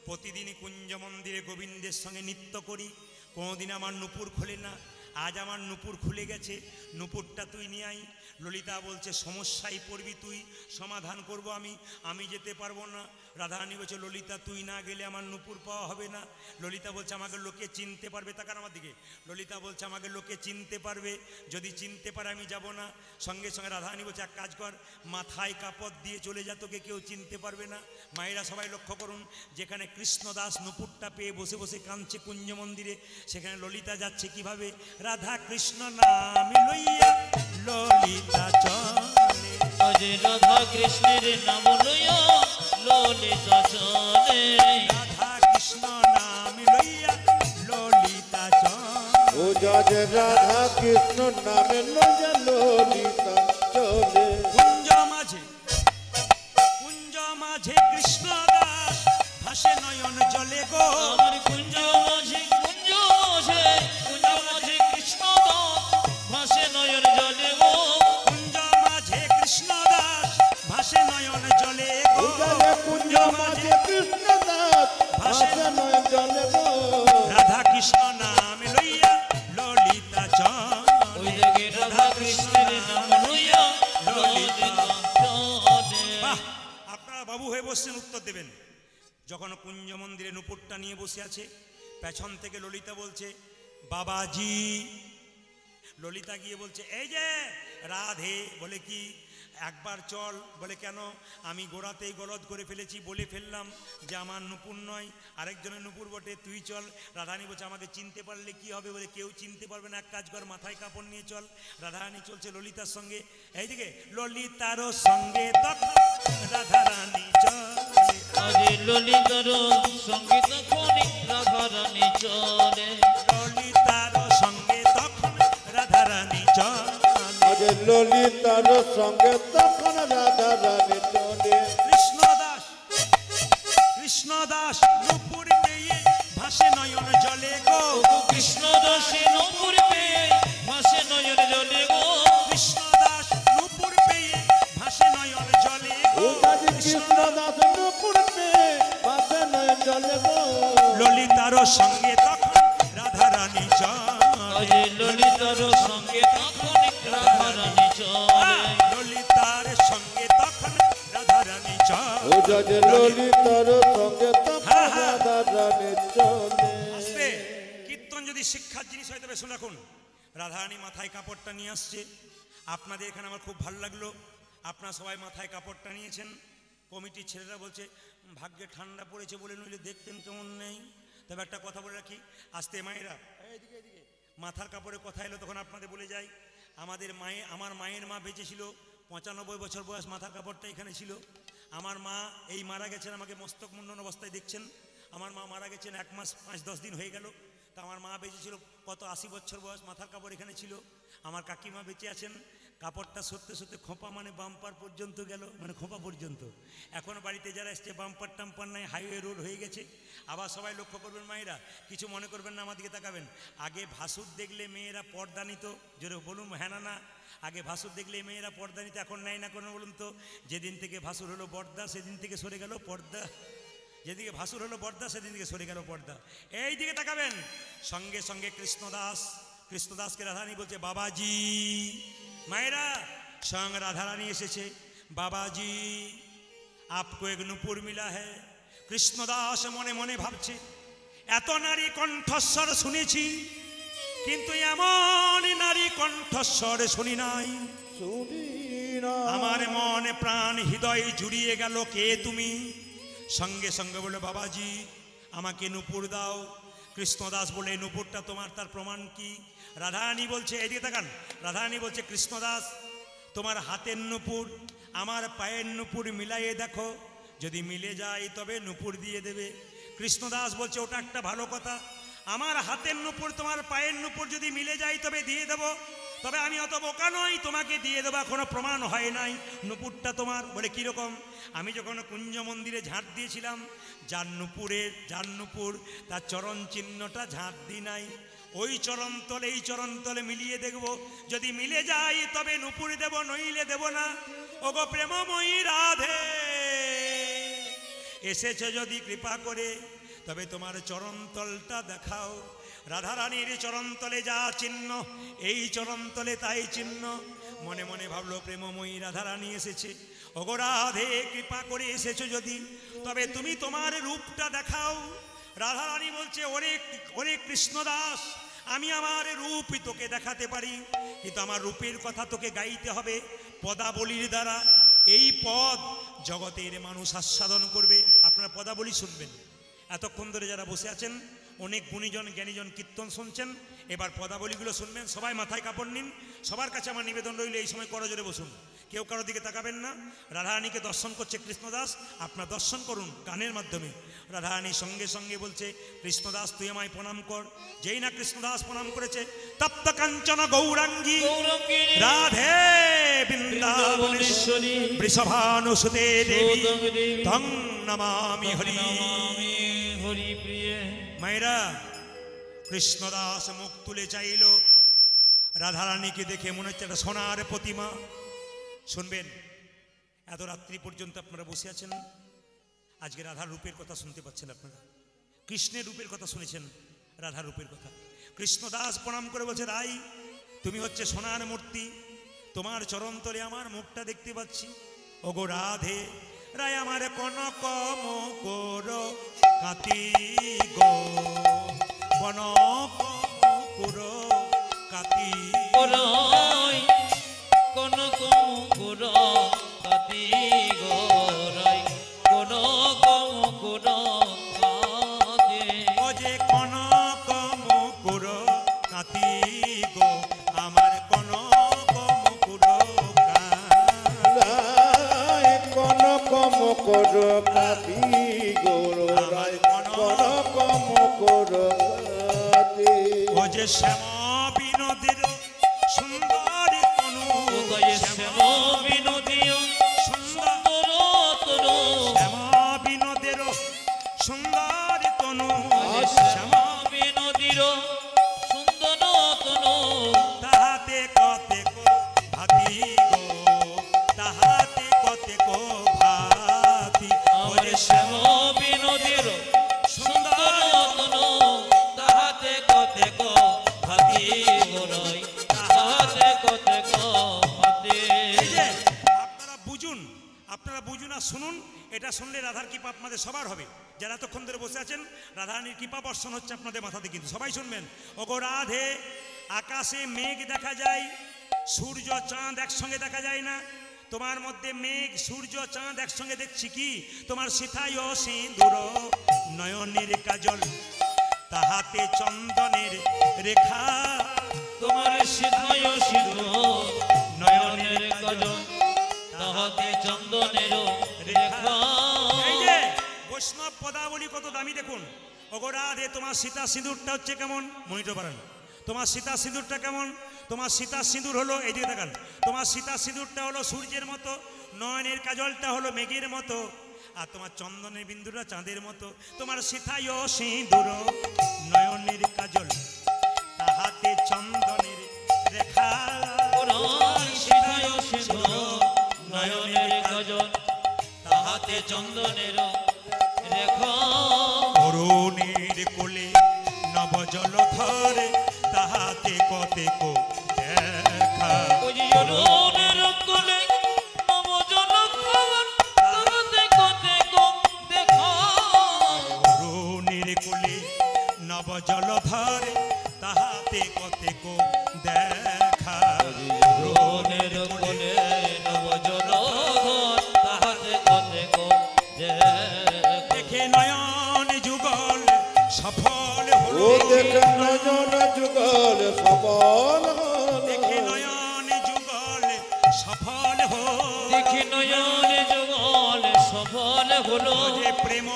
প্রতিদিনই কুঞ্জ মন্দিরে গোবিন্দের সঙ্গে নৃত্য করি, কোনোদিন আমার নুপুর খোলে না, আজ আমার নুপুর খুলে গেছে, নুপুরটা তুই নিয়ে আই। ললিতা বলছে, সমস্যায় পড়বি তুই, সমাধান করব আমি যেতে পারবো না। রাধারানী বলছে, ললিতা তুই না গেলে আমার নুপুর পাওয়া হবে না। ললিতা বলছে, আমাকে লোকে চিনতে পারবে? তাকান আমার দিকে। ললিতা বলছে, আমাকে লোকে চিনতে পারবে, যদি চিনতে পারে আমি যাব না। সঙ্গে সঙ্গে রাধারানী বলছে, এক কাজ কর, মাথায় কাপড় দিয়ে চলে যা, তোকে কেউ চিনতে পারবে না। মায়েরা সবাই লক্ষ্য করুন, যেখানে কৃষ্ণদাস নুপুরটা পেয়ে বসে বসে কাঁদছে কুঞ্জ মন্দিরে, সেখানে ললিতা যাচ্ছে কিভাবে? রাধা কৃষ্ণ নাম লইয়া ললিতা চলে। আজে রাধা কৃষ্ণের নাম লইয়া ললিতা চলে। রাধা কৃষ্ণ নাম লইয়া ললিতা চলে। ও যজ রাধা কৃষ্ণ নামে লইয়া ললিতা চলে। কুঞ্জ মাঝে কৃষ্ণ দাস ভাসে নয়ন জলে গো। আমার কুঞ্জ মাঝে কৃষ্ণ দাস ভাসে নয়ন জলে গো। কুঞ্জ মাঝে কৃষ্ণ দাস ভাসে নয়ন জলে গো। কুঞ্জ মাঝে কৃষ্ণ দাস ভাসে নয়ন জলে গো। রাধা কৃষ্ণ নাম লইয়া ললিতা চলে। ওই জায়গায় রাধা কৃষ্ণের নাম লইয়া ললিতা চলে। বাহ, আপনারা বাবু হয়ে বসছেন, উত্তর দেবেন। যখন কুঞ্জ মন্দিরে নুপুরটা নিয়ে বসে আছে, পেছন থেকে ললিতা বলছে, বাবাজি। ললিতা গিয়ে বলছে, এই যে রাধে। বলে কি? একবার চল। বলে কেন? আমি গোড়াতেই গলদ করে ফেলেছি, বলে ফেললাম যে আমার নুপুর নয়, আরেকজনের নুপুর বটে, তুই চল। রাধারানী বলছে, আমাকে চিনতে পারলে কি হবে? বলে কেউ চিনতে পারবে না, এক কাজ কর, মাথায় কাপড় নিয়ে চল। রাধারানী চলছে ললিতার সঙ্গে, এইদিকে ললিতারও সঙ্গে তখন রাধারানী চলে। আজে ললিতার সঙ্গে তখন রাধারানী চলে। ললিতারও সঙ্গে তখন রাধারানী চলে। আজ ললিতার সঙ্গে তখন রাধা রানী চলে। কৃষ্ণদাস নুপুর পেয়ে ভাসে নয়ন জলে গো। কৃষ্ণদাসে নুপুর পেয়ে ভাসে নয়ন জলে গো। কৃষ্ণদাস নুপুর পেয়ে ভাসে নয়ন জলে ও গো। যজ কৃষ্ণ দাস নুপুর পেয়ে ভাসে নয়ন জলে গো। ললিতারও সঙ্গে তখন রাধারানী চলে। আজে ললিতার সঙ্গে তখন রাধারানী চলে। ললিতার সঙ্গে তখন রাধারানী ও চলে। যজ ললিতার সঙ্গে তখন রাধা রানী চলে। আস্তে, কীর্তন যদি শিক্ষার জিনিস হয় তবে শুনে রাখুন। রাধারানী মাথায় কাপড়টা নিয়ে আসছে। আপনাদের এখানে আমার খুব ভালো লাগলো, আপনারা সবাই মাথায় কাপড়টা নিয়েছেন। কমিটির ছেলেরা বলছে, ভাগ্যে ঠান্ডা পড়েছে বলে, নইলে দেখতেন কেমন নেই। তবে একটা কথা বলে রাখি, আস্তে মায়েরা, এদিকে মাথার কাপড়ে কথা এলো তখন আপনাদের বলে যাই, আমার মায়ের মা বেঁচে ছিল 95 বছর বয়স, মাথার কাপড়টা এখানে ছিল। আমার মা এই মারা গেছেন, আমাকে মস্তক মুন্ডন অবস্থায় দেখছেন। আমার মা মারা গেছেন 1 মাস 5-10 দিন হয়ে গেল। তা আমার মা বেঁচে ছিল কত 80 বছর বয়স, মাথার কাপড় এখানে ছিল। আমার কাকিমা বেঁচে আছেন, কাপড়টা সরতে সরতে খোঁপা মানে বাম্পার পর্যন্ত গেল, মানে খোঁপা পর্যন্ত। এখন বাড়িতে যারা এসছে বাম্পার টাম্পার নাই, হাইওয়ে রোড হয়ে গেছে। আবার সবাই লক্ষ্য করবেন মায়েরা, কিছু মনে করবেন না, আমার দিকে তাকাবেন। আগে ভাসুর দেখলে মেয়েরা পর্দা নিত, জোরে বলুন হ্যাঁ না? আগে ভাসুর দেখলে মেয়েরা পর্দা নিত, এখন নেয় না কোনো? বলুন তো। যেদিন থেকে ভাসুর হলো বর্দা সেদিন থেকে সরে গেল পর্দা। যেদিকে ভাসুর হলো বর্দা সেদিন থেকে সরে গেল পর্দা। এই দিকে তাকাবেন। সঙ্গে সঙ্গে কৃষ্ণদাসকে রাধারানী বলছে, বাবাজি। মায়েরা, সঙ্গে রাধারানী এসেছে, বাবাজি আপকো এক নুপুর মিলা হ্যায়। কৃষ্ণদাস মনে মনে ভাবছে, এত নারী কণ্ঠস্বর শুনেছি, কিন্তু এমন নারী কণ্ঠস্বর শুনি নাই। আমার মন প্রাণ হৃদয় জুড়িয়ে গেল, কে তুমি? সঙ্গে সঙ্গে বলে, বাবাজি আমাকে নুপুর দাও। কৃষ্ণদাস বলে, নুপুরটা তোমার, তার প্রমাণ কি? রাধারানী বলছে, এদিকে তাকান। রাধারানী বলছে, কৃষ্ণদাস তোমার হাতের নুপুর আমার পায়ের নুপুর মিলাইয়ে দেখো, যদি মিলে যায় তবে নুপুর দিয়ে দেবে। কৃষ্ণদাস বলছে, ওটা একটা ভালো কথা, আমার হাতের নুপুর তোমার পায়ের নুপুর যদি মিলে যায় তবে দিয়ে দেব, তবে আমি অত বোকা নই, তোমাকে দিয়ে দেবো, এখনো প্রমাণ হয় নাই নুপুরটা তোমার। বলে কীরকম? আমি যখন কুঞ্জ মন্দিরে ঝাঁট দিয়েছিলাম, যার নুপুর তার চরণ চিহ্নটা ঝাঁট দিই নাই, ওই চরণতলে এই চরণতলে মিলিয়ে দেখব, যদি মিলে যায় তবে নুপুর দেব, নইলে দেব না। ওগো প্রেমময়ী রাধে, এসেছে যদি কৃপা করে তবে তোমার চরণতলটা দেখাও। রাধারানীর চরণতলে যা চিহ্ন, এই চরণতলে তাই চিহ্ন। মনে মনে ভাবলো প্রেমময়ী রাধারানী এসেছে। ওগো রাধে, কৃপা করে এসেছো যদি তবে তুমি তোমার রূপটা দেখাও। রাধারানী বলছে, ওরে ওরে কৃষ্ণদাস, আমি আমার রূপ তোকে দেখাতে পারি, কিন্তু আমার রূপের কথা তোকে গাইতে হবে পদাবলীর দ্বারা। এই পদ জগতের মানুষ আস্বাদন করবে। আপনারা পদাবলী শুনবেন। এতক্ষণ ধরে যারা বসে আছেন, অনেক গুণীজন জ্ঞানীজন কীর্তন শুনছেন, এবার পদাবলীগুলো শুনবেন। সবাই মাথায় কাপড় নিন। সবার কাছে আমার নিবেদন রইল, এই সময় করজোরে বসুন, কেউ কারো দিকে তাকাবেন না। রাধারানীকে দর্শন করছে কৃষ্ণদাস, আপনার দর্শন করুন গানের মাধ্যমে। রাধারানী সঙ্গে সঙ্গে বলছে, কৃষ্ণদাস তুই আমায় প্রণাম কর। যেই না কৃষ্ণদাস প্রণাম করেছে, তপ্ত কাঞ্চন গৌরাঙ্গী রাধে বৃন্দাবনেশ্বরী বৃষভানুসুতে দেবী তং নমামি হরি হরি প্রিয়ে। মায়েরা, কৃষ্ণদাস মুখ তুলে চাইল। রাধারানীকে দেখে মনে হচ্ছে একটা সোনার প্রতিমা। শুনবেন, এত রাত্রি পর্যন্ত আপনারা বসে আছেন, আজকে রাধার রূপের কথা শুনতে পাচ্ছেন। আপনারা কৃষ্ণের রূপের কথা শুনেছেন, রাধার রূপের কথা। কৃষ্ণদাস প্রণাম করে বলছে, রাই তুমি হচ্ছে সোনার মূর্তি, তোমার চরণতলে আমার মুখটা দেখতে পাচ্ছি। ওগো রাধে, রায় আমার কনক মুকুর কাতি গো, কনক মুকুর কাতি ওরাই কনক মুকুর কাতি গোরাই, কনক মুকুর কাতি। ও যে কনক মুকুর কাতি গো, আমার কনক মুকুর রায় কনক মকর কাতি গৌরায়, কনক মকর কাতি। ও যে শ্যাম বিনোদের সুন্দর তনু, উদয় শ্যাম বিনোদীয় সুন্দর তনু, শ্যাম বিনোদের সুন্দর তনু, শ্যাম বিনোদীর সুন্দর তনু। তাহাতে কতেক ভাতি গো, তাহাতে কতেক ভাতি। ও যে শ্যাম বিনোদীর সুন্দর তনু, তাহাতে কতেক ভাতি গোরাই, তাহাতে কতেক ভাতি। এই যে আপনারা বুঝুন আর শুনুন। এটা শুনলে রাধার কৃপা আপনাদের সবার হবে। যারা এতক্ষণ ধরে বসে আছেন, রাধারানীর কৃপা বর্ষণ হচ্ছে আপনাদের মাথাতে, কিন্তু সবাই শুনবেন। ওগো রাধে, আকাশে মেঘ দেখা যায়, সূর্য চাঁদ একসঙ্গে দেখা যায় না। তোমার মধ্যে মেঘ সূর্য চাঁদ একসঙ্গে দেখছি কি? তোমার সিথায় সিঁদুর, নয়নের কাজল, তাহাতে চন্দনের রেখা। তোমার সিধায় সিঁদুর, নয়নের কাজল, তাহাতে চন্দনের রেখা। এই যে বৈষ্ণব পদাবলী কত দামি দেখুন। ওগো রাধে, তোমার সীতা সিঁদুরটা হচ্ছে কেমন? মনিটর বাড়ান। তোমার সীতা সিঁদুরটা কেমন? তোমার সীতা সিঁদুর হলো, এই দিকে দেখান, তোমার সীতা সিঁদুরটা হলো সূর্যের মতো, নয়নের কাজলটা হলো মেঘের মতো, আর তোমার চন্দনের বিন্দুটা চাঁদের মতো। তোমার সীতায় সিঁদুর, নয়নের কাজল, তাহাতে চন্দনের রেখা। তোমার সিধায় সিঁদুর, নয়নের কাজল, তাহাতে চন্দনের রেখা। অরুণের কোলে নবজলধর, তাহাতে কতেক দেখা। ওই অরুণের কোলে নবজলধর, তাহাতে কতেক দেখা। অরুণের কোলে নবজলধর, তাহাতে কতেক দেখা। অরুণের কোলে নবজলধর, তাহাতে কতেক দেখা। দেখে নয়ন যুগল সফল ও হলো, দেখে নয়ন যুগল সফল হলো। দেখে নয়ন যুগল সফল হলো। দেখি নয়ন যুগল সফল হলো। যে প্রেম